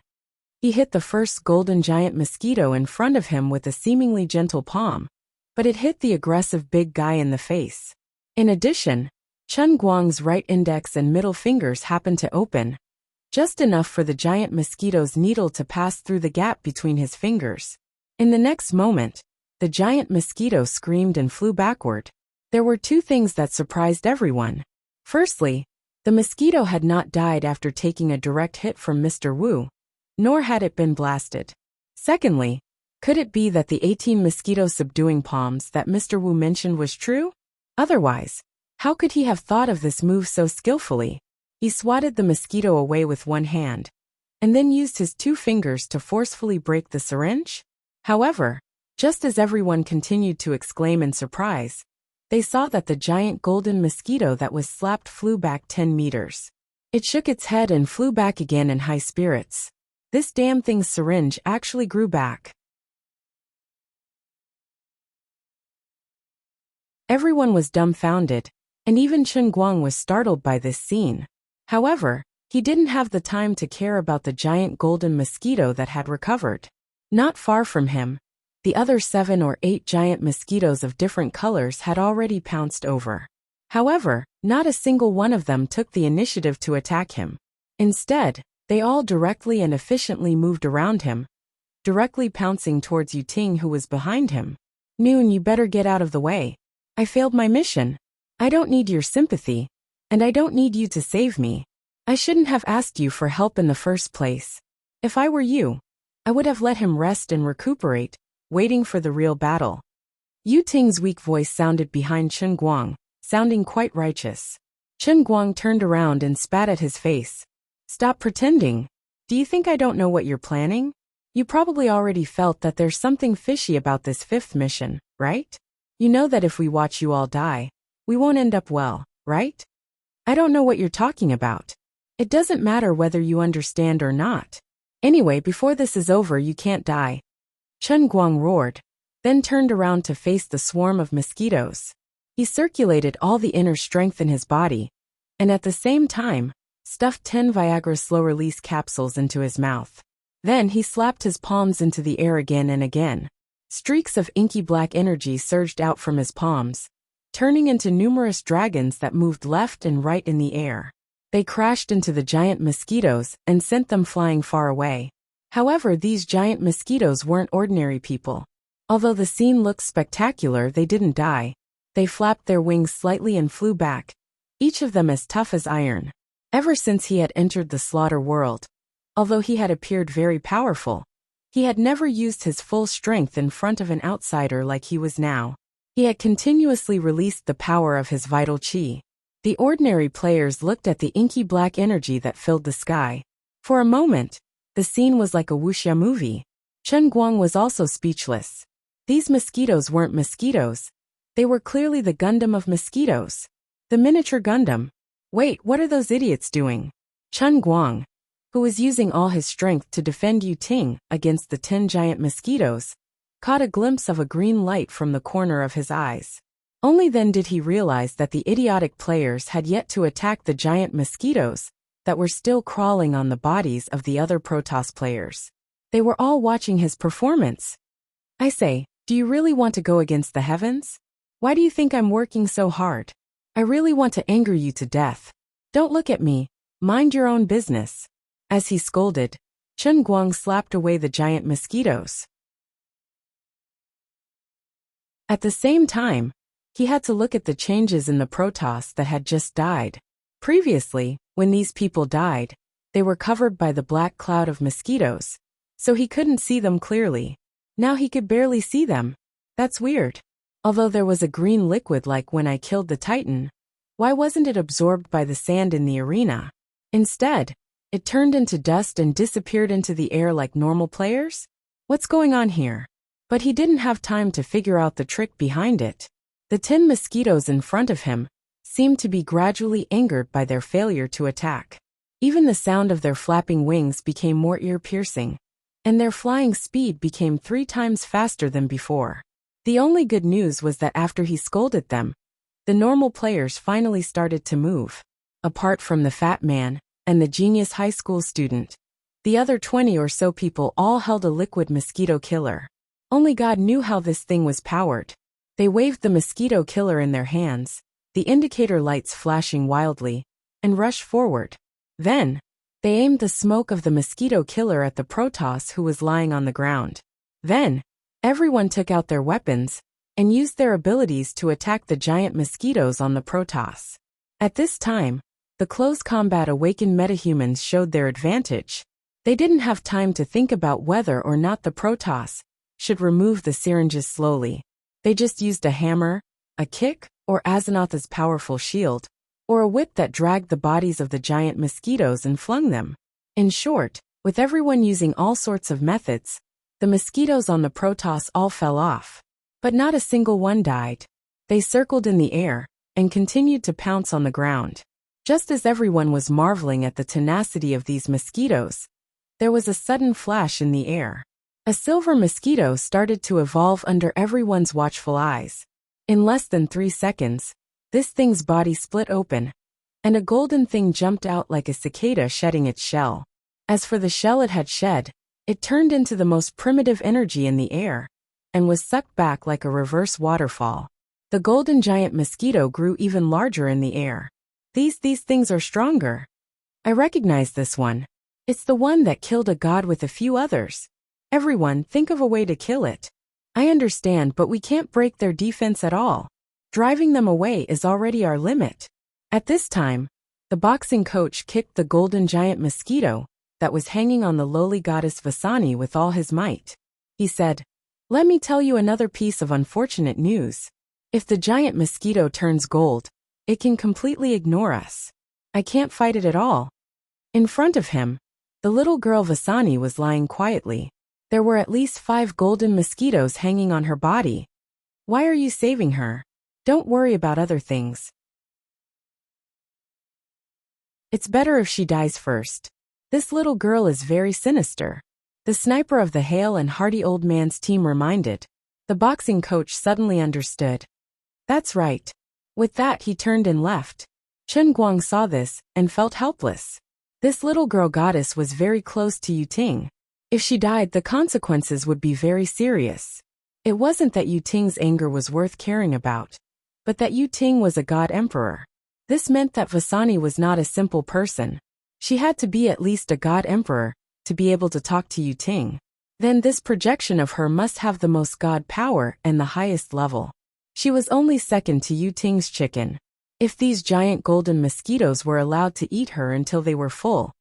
He hit the first golden giant mosquito in front of him with a seemingly gentle palm, but it hit the aggressive big guy in the face. In addition, Chen Guang's right index and middle fingers happened to open, just enough for the giant mosquito's needle to pass through the gap between his fingers. In the next moment, the giant mosquito screamed and flew backward. There were two things that surprised everyone. Firstly, the mosquito had not died after taking a direct hit from Mr. Wu, nor had it been blasted. Secondly, could it be that the 18 mosquito-subduing palms that Mr. Wu mentioned was true? Otherwise, how could he have thought of this move so skillfully? He swatted the mosquito away with one hand, and then used his two fingers to forcefully break the syringe. However, just as everyone continued to exclaim in surprise, they saw that the giant golden mosquito that was slapped flew back 10 meters. It shook its head and flew back again in high spirits. This damn thing's syringe actually grew back. Everyone was dumbfounded, and even Chen Guang was startled by this scene. However, he didn't have the time to care about the giant golden mosquito that had recovered. Not far from him, the other 7 or 8 giant mosquitoes of different colors had already pounced over. However, not a single one of them took the initiative to attack him. Instead, they all directly and efficiently moved around him, directly pouncing towards Yu Ting, who was behind him. "Noon, you better get out of the way. I failed my mission. I don't need your sympathy, and I don't need you to save me. I shouldn't have asked you for help in the first place. If I were you, I would have let him rest and recuperate, waiting for the real battle." Yu Ting's weak voice sounded behind Chen Guang, sounding quite righteous. Chen Guang turned around and spat at his face. "Stop pretending. Do you think I don't know what you're planning? You probably already felt that there's something fishy about this 5th mission, right? You know that if we watch you all die, we won't end up well, right? I don't know what you're talking about. It doesn't matter whether you understand or not. Anyway, before this is over you can't die. Chen Guang roared, then turned around to face the swarm of mosquitoes. He circulated all the inner strength in his body, and at the same time, stuffed 10 Viagra slow-release capsules into his mouth. Then he slapped his palms into the air again and again. Streaks of inky black energy surged out from his palms, turning into numerous dragons that moved left and right in the air. They crashed into the giant mosquitoes and sent them flying far away. However, these giant mosquitoes weren't ordinary people. Although the scene looked spectacular, they didn't die. They flapped their wings slightly and flew back, each of them as tough as iron. Ever since he had entered the slaughter world, although he had appeared very powerful, he had never used his full strength in front of an outsider like he was now. He had continuously released the power of his vital qi. The ordinary players looked at the inky black energy that filled the sky. For a moment, the scene was like a wuxia movie. Chen Guang was also speechless. These mosquitoes weren't mosquitoes. They were clearly the Gundam of mosquitoes. The miniature Gundam. Wait, what are those idiots doing? Chen Guang, who was using all his strength to defend Yu Ting against the 10 giant mosquitoes, caught a glimpse of a green light from the corner of his eyes. Only then did he realize that the idiotic players had yet to attack the giant mosquitoes that were still crawling on the bodies of the other Protoss players. They were all watching his performance. I say, do you really want to go against the heavens? Why do you think I'm working so hard? I really want to anger you to death. Don't look at me. Mind your own business. As he scolded, Chen Guang slapped away the giant mosquitoes. At the same time, he had to look at the changes in the Protoss that had just died. Previously, when these people died, they were covered by the black cloud of mosquitoes, so he couldn't see them clearly. Now he could barely see them. That's weird. Although there was a green liquid like when I killed the Titan, why wasn't it absorbed by the sand in the arena? Instead, it turned into dust and disappeared into the air like normal players? What's going on here? But he didn't have time to figure out the trick behind it. The 10 mosquitoes in front of him seemed to be gradually angered by their failure to attack. Even the sound of their flapping wings became more ear-piercing, and their flying speed became 3 times faster than before. The only good news was that after he scolded them, the normal players finally started to move. Apart from the fat man and the genius high school student, the other 20 or so people all held a liquid mosquito killer. Only God knew how this thing was powered. They waved the mosquito killer in their hands, the indicator lights flashing wildly, and rushed forward. Then, they aimed the smoke of the mosquito killer at the Protoss who was lying on the ground. Then, everyone took out their weapons and used their abilities to attack the giant mosquitoes on the Protoss. At this time, the close combat awakened metahumans showed their advantage. They didn't have time to think about whether or not the Protoss should remove the syringes slowly. They just used a hammer, a kick, or Azenatha's powerful shield, or a whip that dragged the bodies of the giant mosquitoes and flung them. In short, with everyone using all sorts of methods, the mosquitoes on the Protoss all fell off. But not a single one died. They circled in the air and continued to pounce on the ground. Just as everyone was marveling at the tenacity of these mosquitoes, there was a sudden flash in the air. A silver mosquito started to evolve under everyone's watchful eyes. In less than 3 seconds, this thing's body split open, and a golden thing jumped out like a cicada shedding its shell. As for the shell it had shed, it turned into the most primitive energy in the air, and was sucked back like a reverse waterfall. The golden giant mosquito grew even larger in the air. These things are stronger. I recognize this one. It's the one that killed a god with a few others. Everyone, think of a way to kill it. I understand, but we can't break their defense at all. Driving them away is already our limit. At this time, the boxing coach kicked the golden giant mosquito that was hanging on the lowly goddess Vasani with all his might. He said, "Let me tell you another piece of unfortunate news. If the giant mosquito turns gold, it can completely ignore us. I can't fight it at all." In front of him, the little girl Vasani was lying quietly. There were at least 5 golden mosquitoes hanging on her body. Why are you saving her? Don't worry about other things. It's better if she dies first. This little girl is very sinister. The sniper of the hale and hearty old man's team reminded. The boxing coach suddenly understood. That's right. With that he turned and left. Chen Guang saw this and felt helpless. This little girl goddess was very close to Yu Ting. If she died, the consequences would be very serious. It wasn't that Yu Ting's anger was worth caring about, but that Yu Ting was a god emperor. This meant that Vasani was not a simple person. She had to be at least a god emperor to be able to talk to Yu Ting. Then this projection of her must have the most god power and the highest level. She was only second to Yu Ting's chicken. If these giant golden mosquitoes were allowed to eat her until they were full,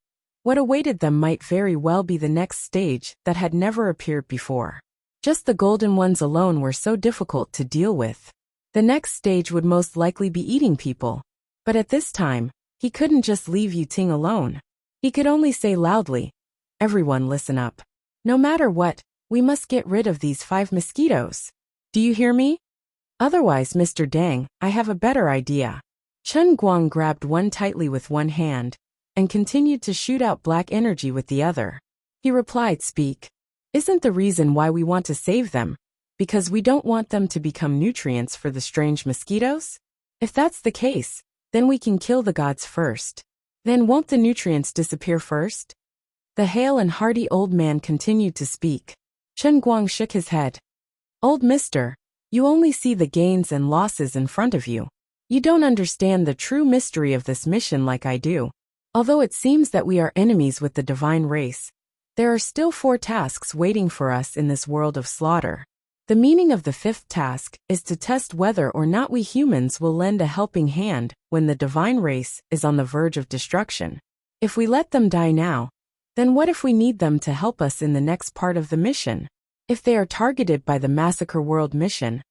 what awaited them might very well be the next stage that had never appeared before. Just the golden ones alone were so difficult to deal with. The next stage would most likely be eating people. But at this time, he couldn't just leave Yu Ting alone. He could only say loudly, "Everyone listen up. No matter what, we must get rid of these 5 mosquitoes. Do you hear me? Otherwise, Mr. Dang, I have a better idea." Chen Guang grabbed one tightly with one hand and continued to shoot out black energy with the other. He replied, "Speak. Isn't the reason why we want to save them because we don't want them to become nutrients for the strange mosquitoes? If that's the case, then we can kill the gods first. Then won't the nutrients disappear first?" The hale and hearty old man continued to speak. Chen Guang shook his head. "Old mister, you only see the gains and losses in front of you. You don't understand the true mystery of this mission like I do. Although it seems that we are enemies with the divine race, there are still 4 tasks waiting for us in this world of slaughter. The meaning of the 5th task is to test whether or not we humans will lend a helping hand when the divine race is on the verge of destruction. If we let them die now, then what if we need them to help us in the next part of the mission? If they are targeted by the Massacre World mission,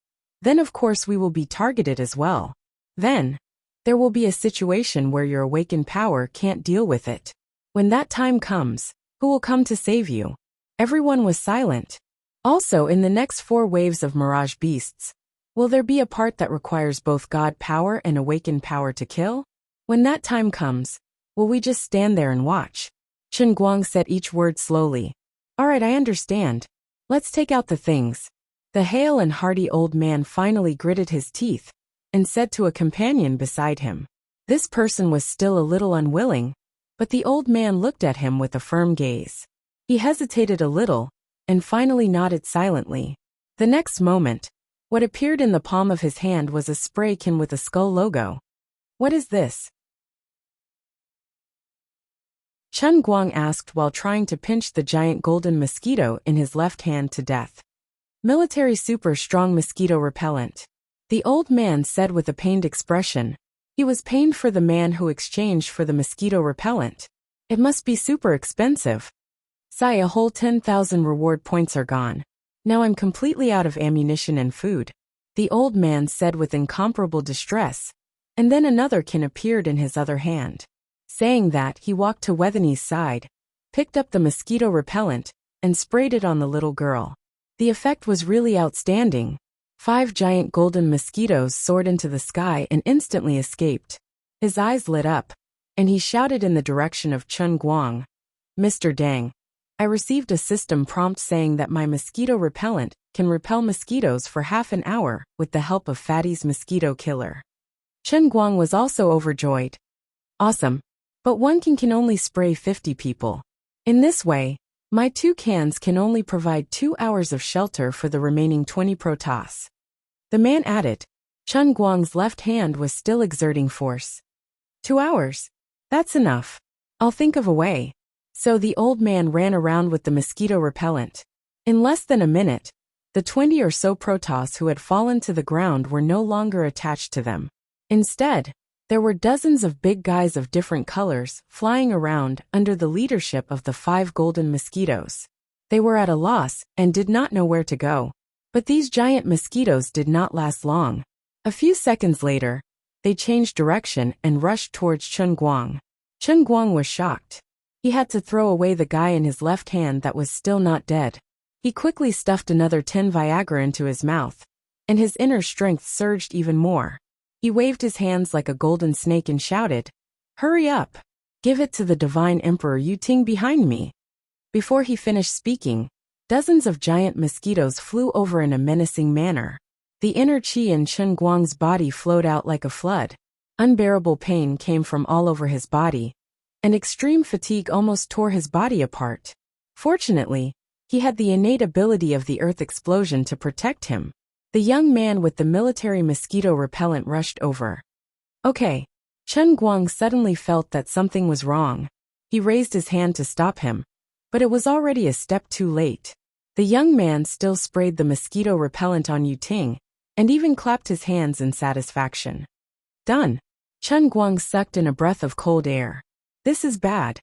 then of course we will be targeted as well. Then, there will be a situation where your awakened power can't deal with it. When that time comes, who will come to save you?" Everyone was silent. Also, in the next 4 waves of mirage beasts, will there be a part that requires both god power and awakened power to kill? When that time comes, will we just stand there and watch? Chen Guang said each word slowly. "Alright, I understand. Let's take out the things." The hale and hearty old man finally gritted his teeth and said to a companion beside him. This person was still a little unwilling, but the old man looked at him with a firm gaze. He hesitated a little, and finally nodded silently. The next moment, what appeared in the palm of his hand was a spray can with a skull logo. "What is this?" Chen Guang asked while trying to pinch the giant golden mosquito in his left hand to death. "Military super strong mosquito repellent," the old man said with a pained expression. He was pained for the man who exchanged for the mosquito repellent. "It must be super expensive. Sigh, a whole 10,000 reward points are gone. Now I'm completely out of ammunition and food," the old man said with incomparable distress, and then another can appeared in his other hand. Saying that, he walked to Wethany's side, picked up the mosquito repellent, and sprayed it on the little girl. The effect was really outstanding. 5 giant golden mosquitoes soared into the sky and instantly escaped. His eyes lit up, and he shouted in the direction of Chen Guang. "Mr. Dang, I received a system prompt saying that my mosquito repellent can repel mosquitoes for half an hour with the help of Fatty's mosquito killer." Chen Guang was also overjoyed. "Awesome. But one can only spray 50 people. In this way, my 2 cans can only provide 2 hours of shelter for the remaining 20 protoss." The man added. Chen Guang's left hand was still exerting force. 2 hours? That's enough. I'll think of a way." So the old man ran around with the mosquito repellent. In less than a minute, the 20 or so protoss who had fallen to the ground were no longer attached to them. Instead, there were dozens of big guys of different colors flying around under the leadership of the 5 golden mosquitoes. They were at a loss and did not know where to go. But these giant mosquitoes did not last long. A few seconds later, they changed direction and rushed towards Chen Guang. Chen Guang was shocked. He had to throw away the guy in his left hand that was still not dead. He quickly stuffed another 10 Viagra into his mouth, and his inner strength surged even more. He waved his hands like a golden snake and shouted, "Hurry up! Give it to the divine emperor Yu Ting behind me. Before he finished speaking, dozens of giant mosquitoes flew over in a menacing manner. The inner chi in Chen Guang's body flowed out like a flood. Unbearable pain came from all over his body, and extreme fatigue almost tore his body apart. Fortunately, he had the innate ability of the earth explosion to protect him. The young man with the military mosquito repellent rushed over. Okay. Chen Guang suddenly felt that something was wrong. He raised his hand to stop him, but it was already a step too late. The young man still sprayed the mosquito repellent on Yu Ting, and even clapped his hands in satisfaction. Done. Chen Guang sucked in a breath of cold air. This is bad.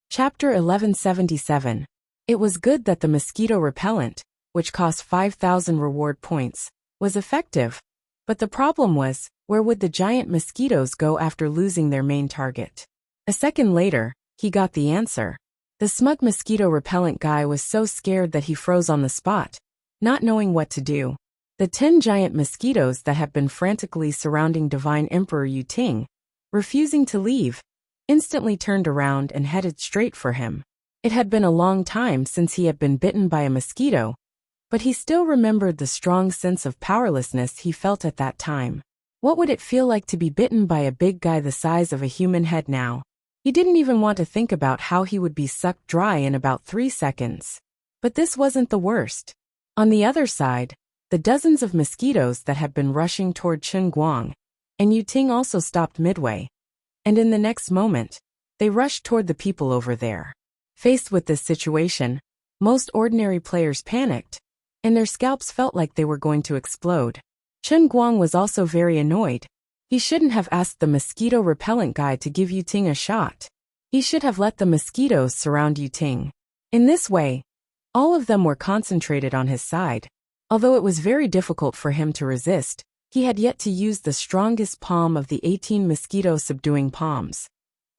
Chapter 1177. It was good that the mosquito repellent, which cost 5,000 reward points, was effective. But the problem was, where would the giant mosquitoes go after losing their main target? A second later, he got the answer. The smug mosquito repellent guy was so scared that he froze on the spot, not knowing what to do. The 10 giant mosquitoes that had been frantically surrounding Divine Emperor Yu Ting, refusing to leave, instantly turned around and headed straight for him. It had been a long time since he had been bitten by a mosquito, but he still remembered the strong sense of powerlessness he felt at that time. What would it feel like to be bitten by a big guy the size of a human head now? He didn't even want to think about how he would be sucked dry in about 3 seconds. But this wasn't the worst. On the other side, the dozens of mosquitoes that had been rushing toward Chen Guang and Yu Ting also stopped midway. And in the next moment, they rushed toward the people over there. Faced with this situation, most ordinary players panicked, and their scalps felt like they were going to explode. Chen Guang was also very annoyed. He shouldn't have asked the mosquito repellent guy to give Yu Ting a shot. He should have let the mosquitoes surround Yu Ting. In this way, all of them were concentrated on his side. Although it was very difficult for him to resist, he had yet to use the strongest palm of the 18 mosquito-subduing palms,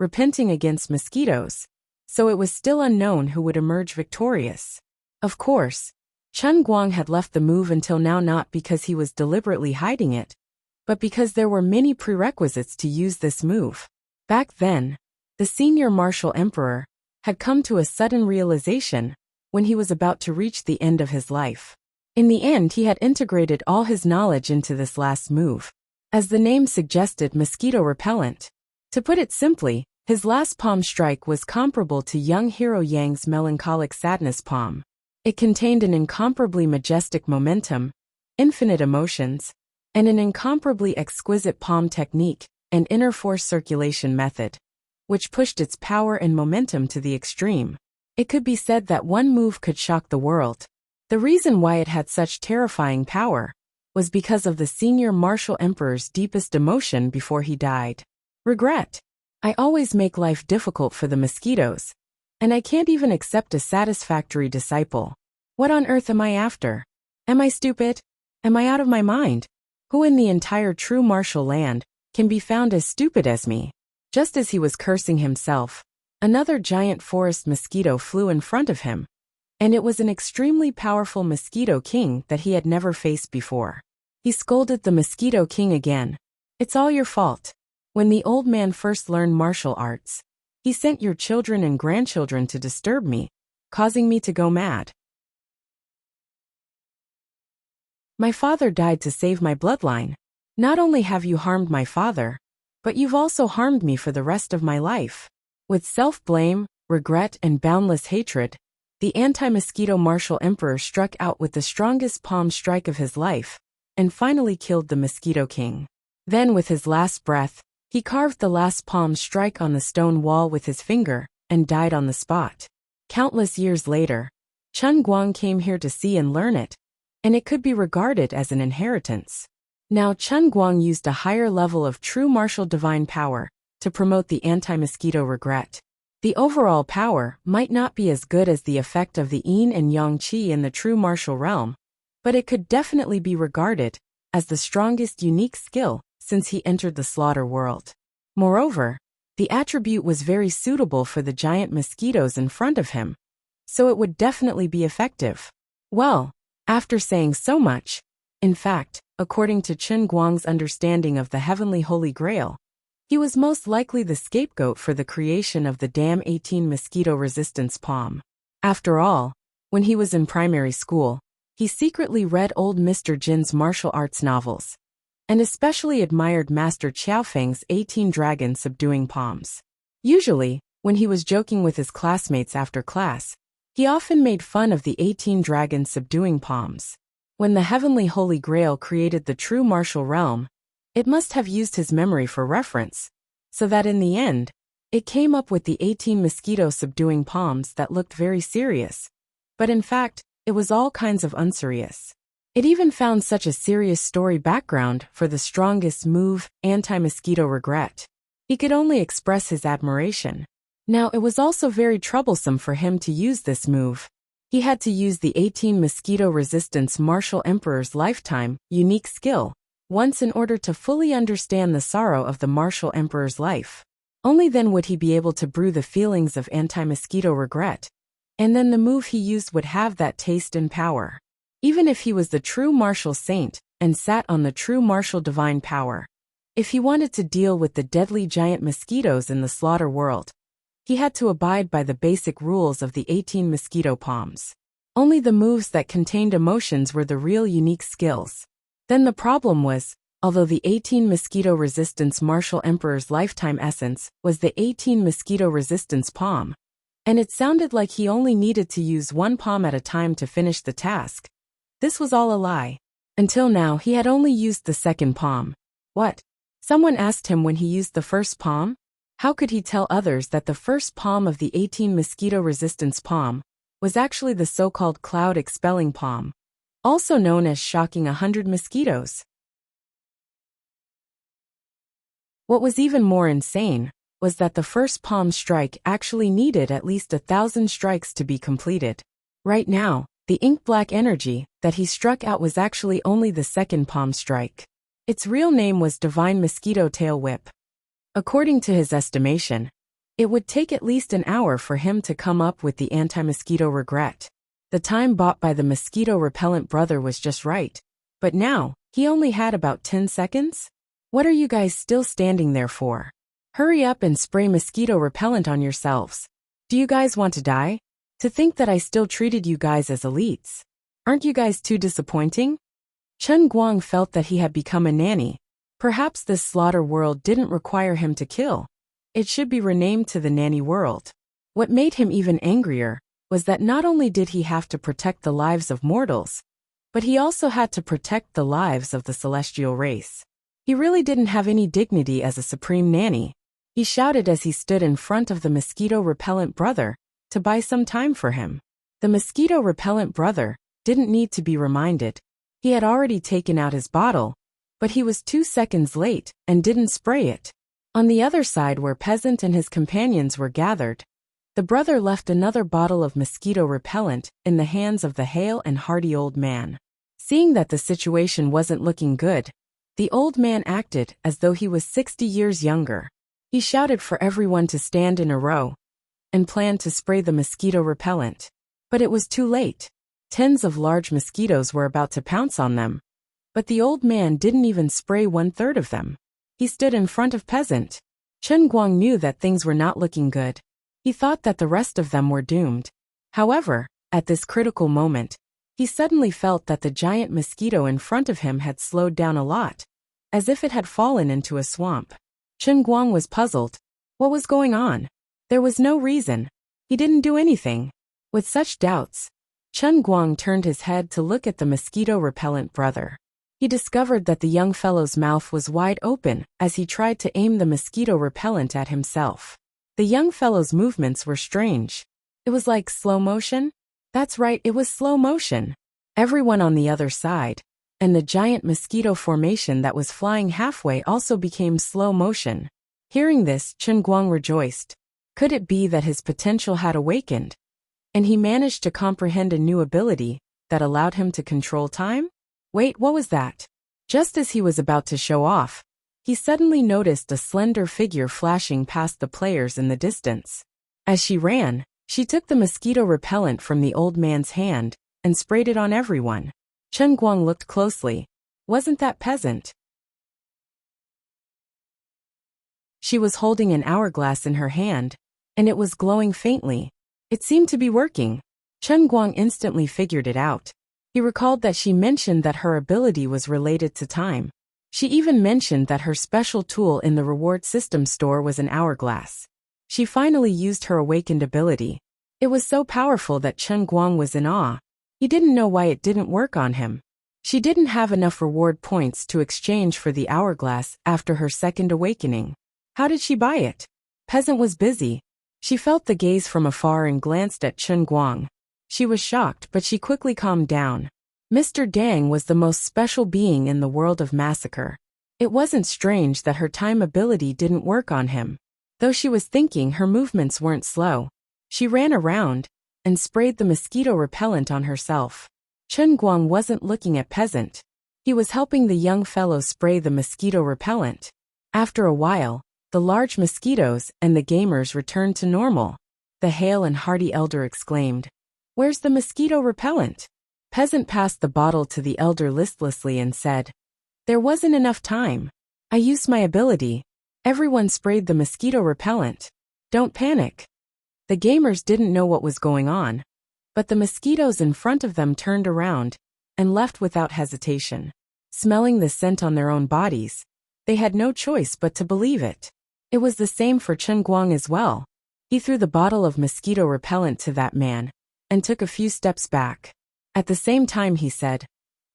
repenting against mosquitoes, so it was still unknown who would emerge victorious. Of course, Chen Guang had left the move until now not because he was deliberately hiding it, but because there were many prerequisites to use this move. Back then, the senior martial emperor had come to a sudden realization when he was about to reach the end of his life. In the end, he had integrated all his knowledge into this last move. As the name suggested, mosquito repellent. To put it simply, his last palm strike was comparable to young hero Yang's melancholic sadness palm. It contained an incomparably majestic momentum, infinite emotions, and an incomparably exquisite palm technique and inner force circulation method, which pushed its power and momentum to the extreme. It could be said that one move could shock the world. The reason why it had such terrifying power was because of the senior martial emperor's deepest emotion before he died. Regret. I always make life difficult for the mosquitoes, and I can't even accept a satisfactory disciple. What on earth am I after? Am I stupid? Am I out of my mind? Who in the entire true martial land can be found as stupid as me? Just as he was cursing himself, another giant forest mosquito flew in front of him, and it was an extremely powerful mosquito king that he had never faced before. He scolded the mosquito king again. It's all your fault. When the old man first learned martial arts, he sent your children and grandchildren to disturb me, causing me to go mad. My father died to save my bloodline. Not only have you harmed my father, but you've also harmed me for the rest of my life. With self-blame, regret, and boundless hatred, the anti-mosquito martial emperor struck out with the strongest palm strike of his life, and finally killed the mosquito king. Then with his last breath, he carved the last palm strike on the stone wall with his finger, and died on the spot. Countless years later, Chen Guang came here to see and learn it, and it could be regarded as an inheritance. Now Chen Guang used a higher level of true martial divine power to promote the anti-mosquito regret. The overall power might not be as good as the effect of the yin and yang qi in the true martial realm, but it could definitely be regarded as the strongest unique skill since he entered the slaughter world. Moreover, the attribute was very suitable for the giant mosquitoes in front of him, so it would definitely be effective. Well, after saying so much, In fact, according to Chen Guang's understanding of the Heavenly Holy Grail, he was most likely the scapegoat for the creation of the damn 18 mosquito resistance palm. After all, when he was in primary school, he secretly read old Mr. Jin's martial arts novels, and especially admired Master Qiaofeng's 18 dragon subduing palms. Usually, when he was joking with his classmates after class, he often made fun of the 18 dragon subduing palms. When the Heavenly Holy Grail created the true martial realm, it must have used his memory for reference, so that in the end, it came up with the 18 mosquito subduing palms that looked very serious. But in fact, it was all kinds of unserious. It even found such a serious story background for the strongest move, anti-mosquito regret. He could only express his admiration. Now it was also very troublesome for him to use this move. He had to use the 18 mosquito resistance martial emperor's lifetime, unique skill, once in order to fully understand the sorrow of the martial emperor's life. Only then would he be able to brew the feelings of anti-mosquito regret. And then the move he used would have that taste and power. Even if he was the true martial saint and sat on the true martial divine power, if he wanted to deal with the deadly giant mosquitoes in the slaughter world, he had to abide by the basic rules of the 18 mosquito palms. Only the moves that contained emotions were the real unique skills. Then the problem was, although the 18 mosquito resistance martial emperor's lifetime essence was the 18 mosquito resistance palm, and it sounded like he only needed to use one palm at a time to finish the task, this was all a lie. Until now he had only used the second palm. What? Someone asked him when he used the first palm? How could he tell others that the first palm of the 18 mosquito resistance palm was actually the so-called cloud expelling palm, also known as shocking 100 mosquitoes? What was even more insane was that the first palm strike actually needed at least 1,000 strikes to be completed. Right now, the ink-black energy that he struck out was actually only the second palm strike. Its real name was Divine Mosquito Tail Whip. According to his estimation, it would take at least an hour for him to come up with the anti-mosquito regret. The time bought by the mosquito repellent brother was just right, but now, he only had about 10 seconds? What are you guys still standing there for? Hurry up and spray mosquito repellent on yourselves. Do you guys want to die? To think that I still treated you guys as elites. Aren't you guys too disappointing? Chen Guang felt that he had become a nanny. Perhaps this slaughter world didn't require him to kill. It should be renamed to the nanny world. What made him even angrier was that not only did he have to protect the lives of mortals, but he also had to protect the lives of the celestial race. He really didn't have any dignity as a supreme nanny. He shouted as he stood in front of the mosquito repellent brother to buy some time for him. The mosquito repellent brother didn't need to be reminded. He had already taken out his bottle, but he was 2 seconds late and didn't spray it. On the other side where Peasant and his companions were gathered, the brother left another bottle of mosquito repellent in the hands of the hale and hearty old man. Seeing that the situation wasn't looking good, the old man acted as though he was 60 years younger. He shouted for everyone to stand in a row and planned to spray the mosquito repellent. But it was too late. Tens of large mosquitoes were about to pounce on them. But the old man didn't even spray 1/3 of them. He stood in front of Peasant. Chen Guang knew that things were not looking good. He thought that the rest of them were doomed. However, at this critical moment, he suddenly felt that the giant mosquito in front of him had slowed down a lot, as if it had fallen into a swamp. Chen Guang was puzzled. What was going on? There was no reason. He didn't do anything. With such doubts, Chen Guang turned his head to look at the mosquito repellent brother. He discovered that the young fellow's mouth was wide open as he tried to aim the mosquito repellent at himself. The young fellow's movements were strange. It was like slow motion? That's right, it was slow motion. Everyone on the other side, and the giant mosquito formation that was flying halfway also became slow motion. Hearing this, Chen Guang rejoiced. Could it be that his potential had awakened, and he managed to comprehend a new ability that allowed him to control time? Wait, what was that? Just as he was about to show off, he suddenly noticed a slender figure flashing past the players in the distance. As she ran, she took the mosquito repellent from the old man's hand and sprayed it on everyone. Chen Guang looked closely Wasn't that peasant? She was holding an hourglass in her hand, and it was glowing faintly. It seemed to be working. Chen Guang instantly figured it out. He recalled that she mentioned that her ability was related to time. She even mentioned that her special tool in the reward system store was an hourglass. She finally used her awakened ability. It was so powerful that Chen Guang was in awe. He didn't know why it didn't work on him. She didn't have enough reward points to exchange for the hourglass after her second awakening. How did she buy it? Peasant was busy. She felt the gaze from afar and glanced at Chen Guang. She was shocked, but she quickly calmed down. Mr. Dang was the most special being in the world of massacre. It wasn't strange that her time ability didn't work on him. Though she was thinking, her movements weren't slow. She ran around and sprayed the mosquito repellent on herself. Chen Guang wasn't looking at peasant. He was helping the young fellow spray the mosquito repellent. After a while, the large mosquitoes and the gamers returned to normal. The hale and hearty elder exclaimed, "Where's the mosquito repellent?" Peasant passed the bottle to the elder listlessly and said, "There wasn't enough time. I used my ability. Everyone sprayed the mosquito repellent. Don't panic." The gamers didn't know what was going on, but the mosquitoes in front of them turned around and left without hesitation. Smelling the scent on their own bodies, they had no choice but to believe it. It was the same for Chen Guang as well. He threw the bottle of mosquito repellent to that man and took a few steps back. At the same time he said,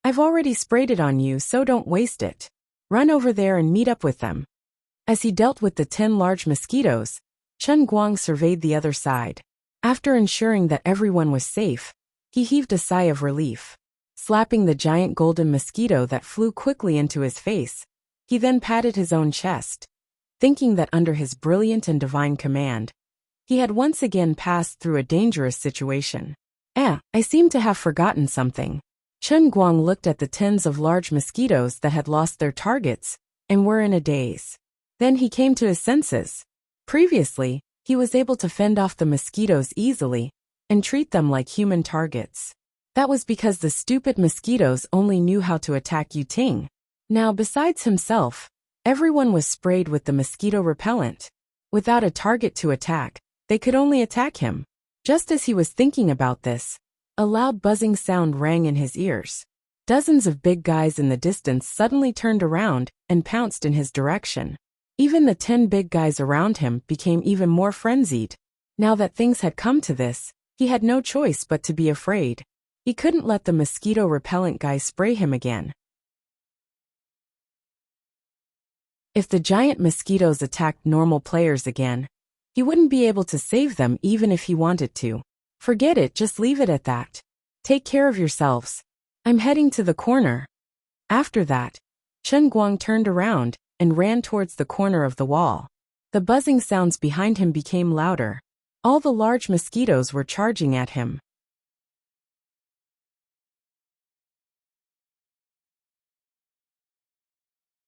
"I've already sprayed it on you, so don't waste it. Run over there and meet up with them." As he dealt with the 10 large mosquitoes, Chen Guang surveyed the other side. After ensuring that everyone was safe, he heaved a sigh of relief. Slapping the giant golden mosquito that flew quickly into his face, he then patted his own chest, thinking that under his brilliant and divine command, he had once again passed through a dangerous situation. I seem to have forgotten something. Chen Guang looked at the tens of large mosquitoes that had lost their targets and were in a daze. Then he came to his senses. Previously, he was able to fend off the mosquitoes easily and treat them like human targets. That was because the stupid mosquitoes only knew how to attack Yu Ting. Now, besides himself, everyone was sprayed with the mosquito repellent. Without a target to attack, they could only attack him. Just as he was thinking about this, a loud buzzing sound rang in his ears. Dozens of big guys in the distance suddenly turned around and pounced in his direction. Even the 10 big guys around him became even more frenzied. Now that things had come to this, he had no choice but to be afraid. He couldn't let the mosquito repellent guy spray him again. If the giant mosquitoes attacked normal players again, he wouldn't be able to save them even if he wanted to. Forget it, just leave it at that. Take care of yourselves. I'm heading to the corner. After that, Chen Guang turned around and ran towards the corner of the wall. The buzzing sounds behind him became louder. All the large mosquitoes were charging at him.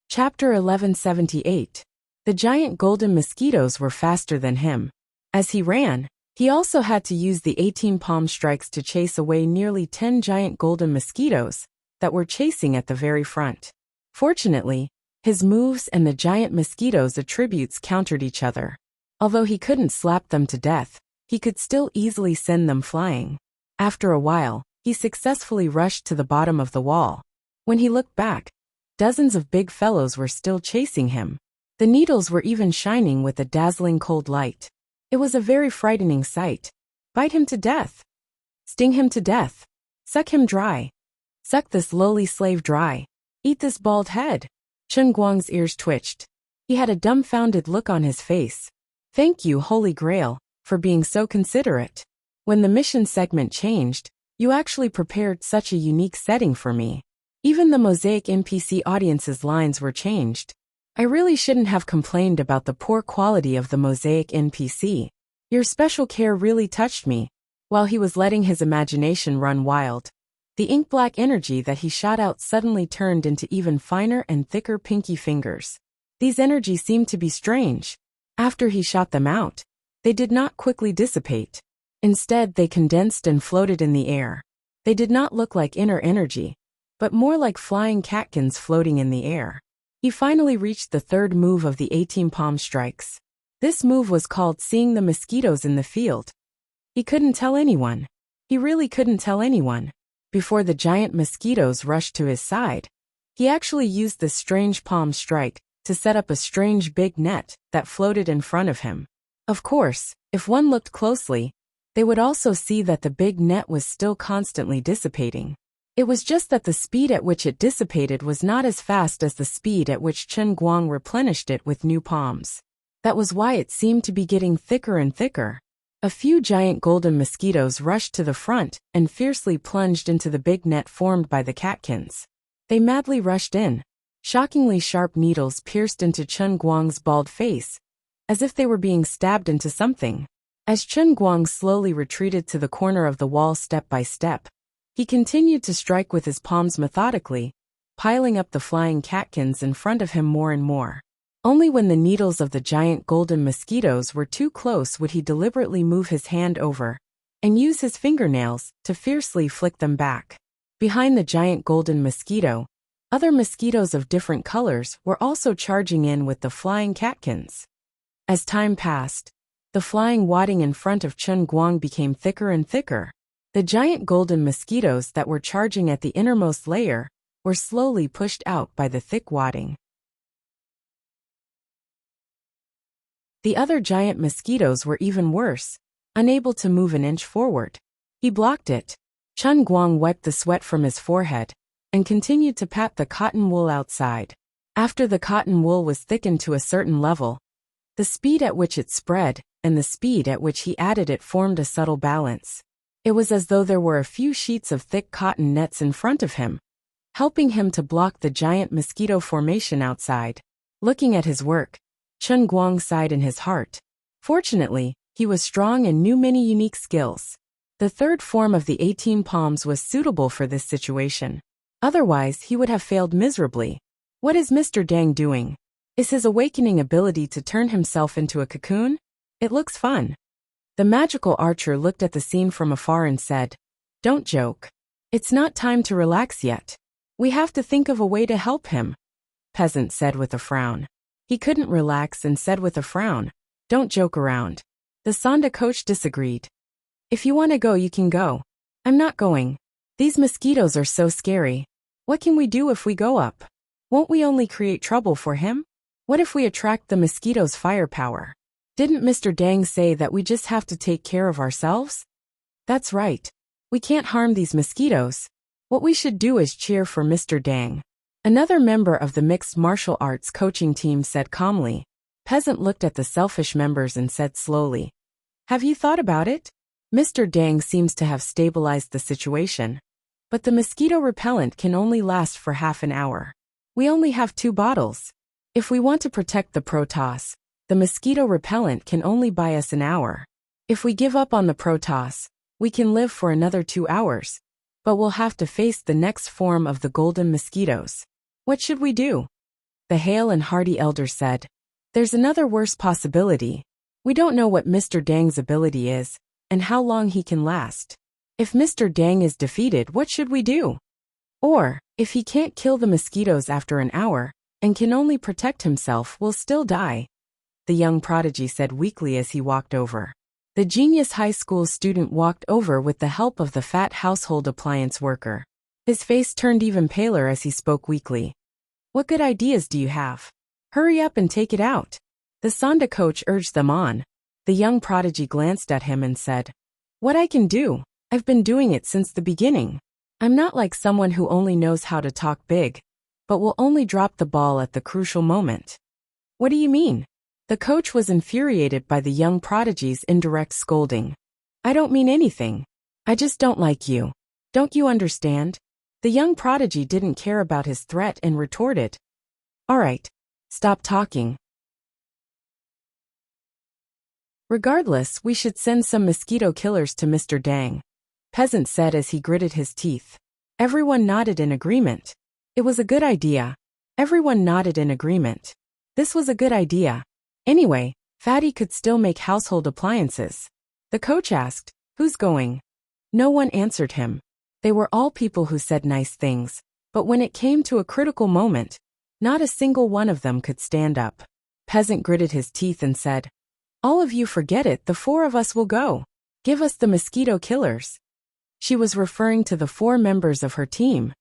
Chapter 1178. The giant golden mosquitoes were faster than him. As he ran, he also had to use the 18 palm strikes to chase away nearly 10 giant golden mosquitoes that were chasing at the very front. Fortunately, his moves and the giant mosquitoes' attributes countered each other. Although he couldn't slap them to death, he could still easily send them flying. After a while, he successfully rushed to the bottom of the wall. When he looked back, dozens of big fellows were still chasing him. The needles were even shining with a dazzling cold light. It was a very frightening sight. Bite him to death. Sting him to death. Suck him dry. Suck this lowly slave dry. Eat this bald head. Chen Guang's ears twitched. He had a dumbfounded look on his face. Thank you, Holy Grail, for being so considerate. When the mission segment changed, you actually prepared such a unique setting for me. Even the Mosaic NPC audience's lines were changed. I really shouldn't have complained about the poor quality of the Mosaic NPC. Your special care really touched me. While he was letting his imagination run wild, the ink-black energy that he shot out suddenly turned into even finer and thicker pinky fingers. These energies seemed to be strange. After he shot them out, they did not quickly dissipate. Instead, they condensed and floated in the air. They did not look like inner energy. but more like flying catkins floating in the air. He finally reached the third move of the 18 palm strikes. This move was called seeing the mosquitoes in the field. He couldn't tell anyone. He really couldn't tell anyone. Before the giant mosquitoes rushed to his side, he actually used this strange palm strike to set up a strange big net that floated in front of him. Of course, if one looked closely, they would also see that the big net was still constantly dissipating. It was just that the speed at which it dissipated was not as fast as the speed at which Chen Guang replenished it with new palms. That was why it seemed to be getting thicker and thicker. A few giant golden mosquitoes rushed to the front and fiercely plunged into the big net formed by the catkins. They madly rushed in. Shockingly sharp needles pierced into Chen Guang's bald face, as if they were being stabbed into something. As Chen Guang slowly retreated to the corner of the wall step by step, he continued to strike with his palms methodically, piling up the flying catkins in front of him more and more. Only when the needles of the giant golden mosquitoes were too close would he deliberately move his hand over and use his fingernails to fiercely flick them back. Behind the giant golden mosquito, other mosquitoes of different colors were also charging in with the flying catkins. As time passed, the flying wadding in front of Chen Guang became thicker and thicker. The giant golden mosquitoes that were charging at the innermost layer were slowly pushed out by the thick wadding. The other giant mosquitoes were even worse, unable to move an inch forward. He blocked it. Chen Guang wiped the sweat from his forehead and continued to pat the cotton wool outside. After the cotton wool was thickened to a certain level, the speed at which it spread and the speed at which he added it formed a subtle balance. It was as though there were a few sheets of thick cotton nets in front of him, helping him to block the giant mosquito formation outside. Looking at his work, Chen Guang sighed in his heart. Fortunately, he was strong and knew many unique skills. The third form of the 18 palms was suitable for this situation. Otherwise, he would have failed miserably. What is Mr. Dang doing? Is his awakening ability to turn himself into a cocoon? It looks fun. The magical archer looked at the scene from afar and said, "Don't joke. It's not time to relax yet. We have to think of a way to help him," Peasant said with a frown. He couldn't relax and said with a frown, "Don't joke around." The Sonda coach disagreed. "If you want to go, you can go. I'm not going. These mosquitoes are so scary. What can we do if we go up? Won't we only create trouble for him? What if we attract the mosquitoes' firepower? Didn't Mr. Dang say that we just have to take care of ourselves?" "That's right. We can't harm these mosquitoes. What we should do is cheer for Mr. Dang." Another member of the mixed martial arts coaching team said calmly. Peasant looked at the selfish members and said slowly, "Have you thought about it? Mr. Dang seems to have stabilized the situation. But the mosquito repellent can only last for half an hour. We only have 2 bottles. If we want to protect the Protoss, the mosquito repellent can only buy us an hour. If we give up on the Protoss, we can live for another 2 hours. But we'll have to face the next form of the golden mosquitoes. What should we do?" The hale and hearty elder said, "There's another worse possibility. We don't know what Mr. Dang's ability is, and how long he can last. If Mr. Dang is defeated, what should we do? Or, if he can't kill the mosquitoes after an hour, and can only protect himself, we'll still die," the young prodigy said weakly as he walked over. The genius high school student walked over with the help of the fat household appliance worker. His face turned even paler as he spoke weakly. "What good ideas do you have? Hurry up and take it out." The Sonda coach urged them on. The young prodigy glanced at him and said, "What I can do, I've been doing it since the beginning. I'm not like someone who only knows how to talk big, but will only drop the ball at the crucial moment." "What do you mean?" The coach was infuriated by the young prodigy's indirect scolding. "I don't mean anything. I just don't like you. Don't you understand?" The young prodigy didn't care about his threat and retorted, "All right, stop talking. Regardless, we should send some mosquito killers to Mr. Dang," Peasant said as he gritted his teeth. Everyone nodded in agreement. It was a good idea. Everyone nodded in agreement. This was a good idea. Anyway, Fatty could still make household appliances. The coach asked, "Who's going?" No one answered him. They were all people who said nice things, But when it came to a critical moment, not a single one of them could stand up. Peasant gritted his teeth and said, "All of you forget it, the 4 of us will go. Give us the mosquito killers." She was referring to the 4 members of her team.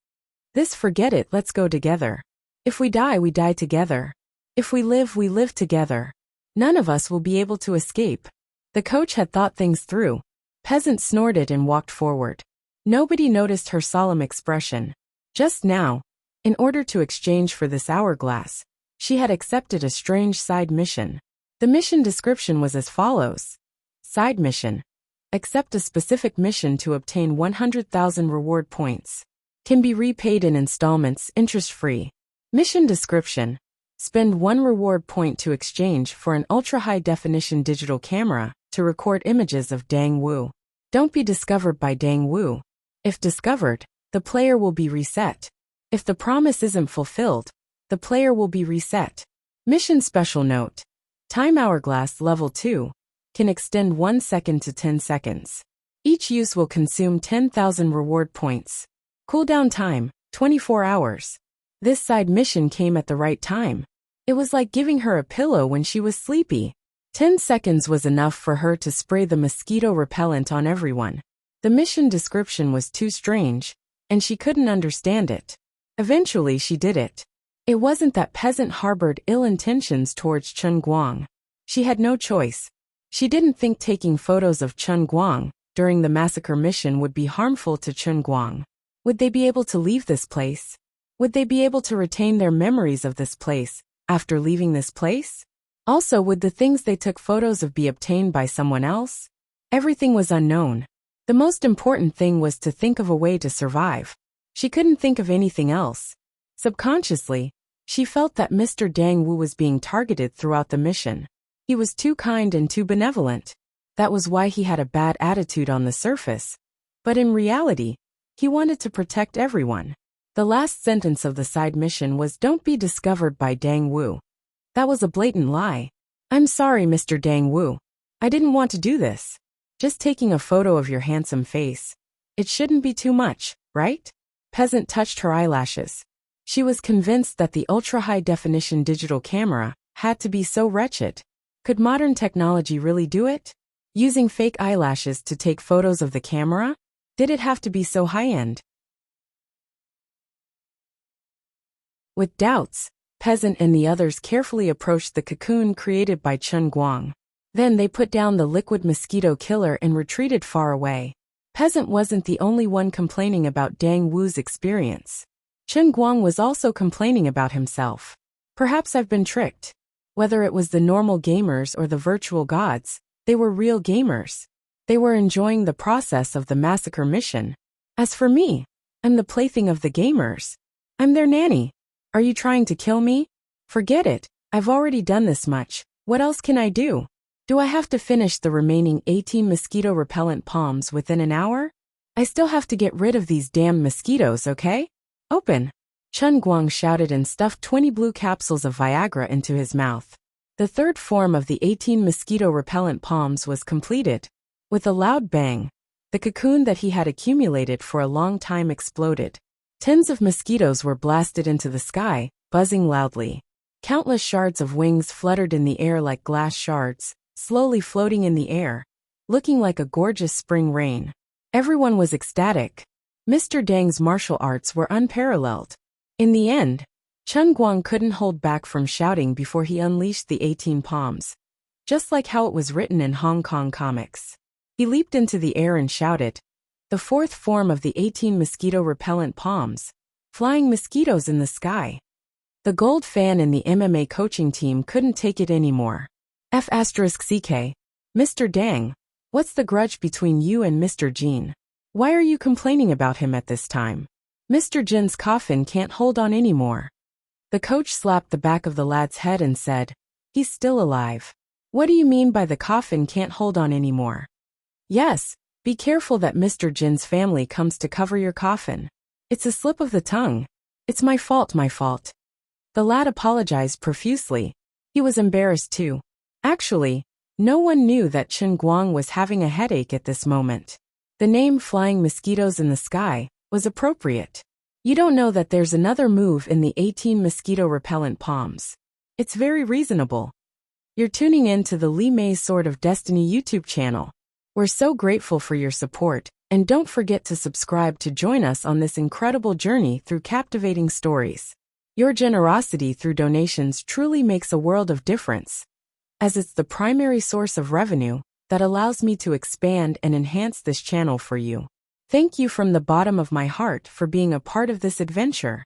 This forget it, let's go together. If we die together. If we live together. None of us will be able to escape. The coach had thought things through. Peasant snorted and walked forward. Nobody noticed her solemn expression. Just now, in order to exchange for this hourglass, she had accepted a strange side mission. The mission description was as follows. Side mission. Accept a specific mission to obtain 100,000 reward points. Can be repaid in installments, interest-free. Mission description. Spend 1 reward point to exchange for an ultra-high-definition digital camera to record images of Dang Wu. Don't be discovered by Dang Wu. If discovered, the player will be reset. If the promise isn't fulfilled, the player will be reset. Mission special note. Time hourglass level 2 can extend 1 second to 10 seconds. Each use will consume 10,000 reward points. Cooldown time, 24 hours. This side mission came at the right time. It was like giving her a pillow when she was sleepy. 10 seconds was enough for her to spray the mosquito repellent on everyone. The mission description was too strange, and she couldn't understand it. Eventually she did it. It wasn't that Peasant harbored ill intentions towards Chen Guang. She had no choice. She didn't think taking photos of Chen Guang during the massacre mission would be harmful to Chen Guang. Would they be able to leave this place? Would they be able to retain their memories of this place after leaving this place? Also, would the things they took photos of be obtained by someone else? Everything was unknown. The most important thing was to think of a way to survive. She couldn't think of anything else. Subconsciously, she felt that Mr. Dang Wu was being targeted throughout the mission. He was too kind and too benevolent. That was why he had a bad attitude on the surface. But in reality, he wanted to protect everyone. The last sentence of the side mission was "Don't be discovered by Dang Wu." That was a blatant lie. "I'm sorry, Mr. Dang Wu. I didn't want to do this. Just taking a photo of your handsome face. It shouldn't be too much, right?" Peasant touched her eyelashes. She was convinced that the ultra-high-definition digital camera had to be so wretched. Could modern technology really do it? Using fake eyelashes to take photos of the camera? Did it have to be so high-end? With doubts, Peasant and the others carefully approached the cocoon created by Chen Guang. Then they put down the liquid mosquito killer and retreated far away. Peasant wasn't the only one complaining about Dang Wu's experience. Chen Guang was also complaining about himself. "Perhaps I've been tricked." Whether it was the normal gamers or the virtual gods, they were real gamers. They were enjoying the process of the massacre mission. As for me, I'm the plaything of the gamers. I'm their nanny. Are you trying to kill me? Forget it. I've already done this much. What else can I do? Do I have to finish the remaining 18 mosquito repellent palms within an hour? I still have to get rid of these damn mosquitoes, okay? Open. Chen Guang shouted and stuffed 20 blue capsules of Viagra into his mouth. The third form of the 18 mosquito repellent palms was completed. With a loud bang, the cocoon that he had accumulated for a long time exploded. Tens of mosquitoes were blasted into the sky, buzzing loudly. Countless shards of wings fluttered in the air like glass shards, slowly floating in the air, looking like a gorgeous spring rain. Everyone was ecstatic. Mr. Dang's martial arts were unparalleled. In the end, Chen Guang couldn't hold back from shouting before he unleashed the 18 palms. Just like how it was written in Hong Kong comics. He leaped into the air and shouted, the fourth form of the 18 mosquito repellent palms, flying mosquitoes in the sky. The gold fan in the MMA coaching team couldn't take it anymore. F***CK. Mr. Dang, what's the grudge between you and Mr. Jin? Why are you complaining about him at this time? Mr. Jin's coffin can't hold on anymore. The coach slapped the back of the lad's head and said, he's still alive. What do you mean by the coffin can't hold on anymore? Yes, be careful that Mr. Jin's family comes to cover your coffin. It's a slip of the tongue. It's my fault, my fault. The lad apologized profusely. He was embarrassed too. Actually, no one knew that Chen Guang was having a headache at this moment. The name Flying Mosquitoes in the Sky was appropriate. You don't know that there's another move in the 18 mosquito repellent palms. It's very reasonable. You're tuning in to the Lee May's Sword of Destiny YouTube channel. We're so grateful for your support, and don't forget to subscribe to join us on this incredible journey through captivating stories. Your generosity through donations truly makes a world of difference, as it's the primary source of revenue that allows me to expand and enhance this channel for you. Thank you from the bottom of my heart for being a part of this adventure.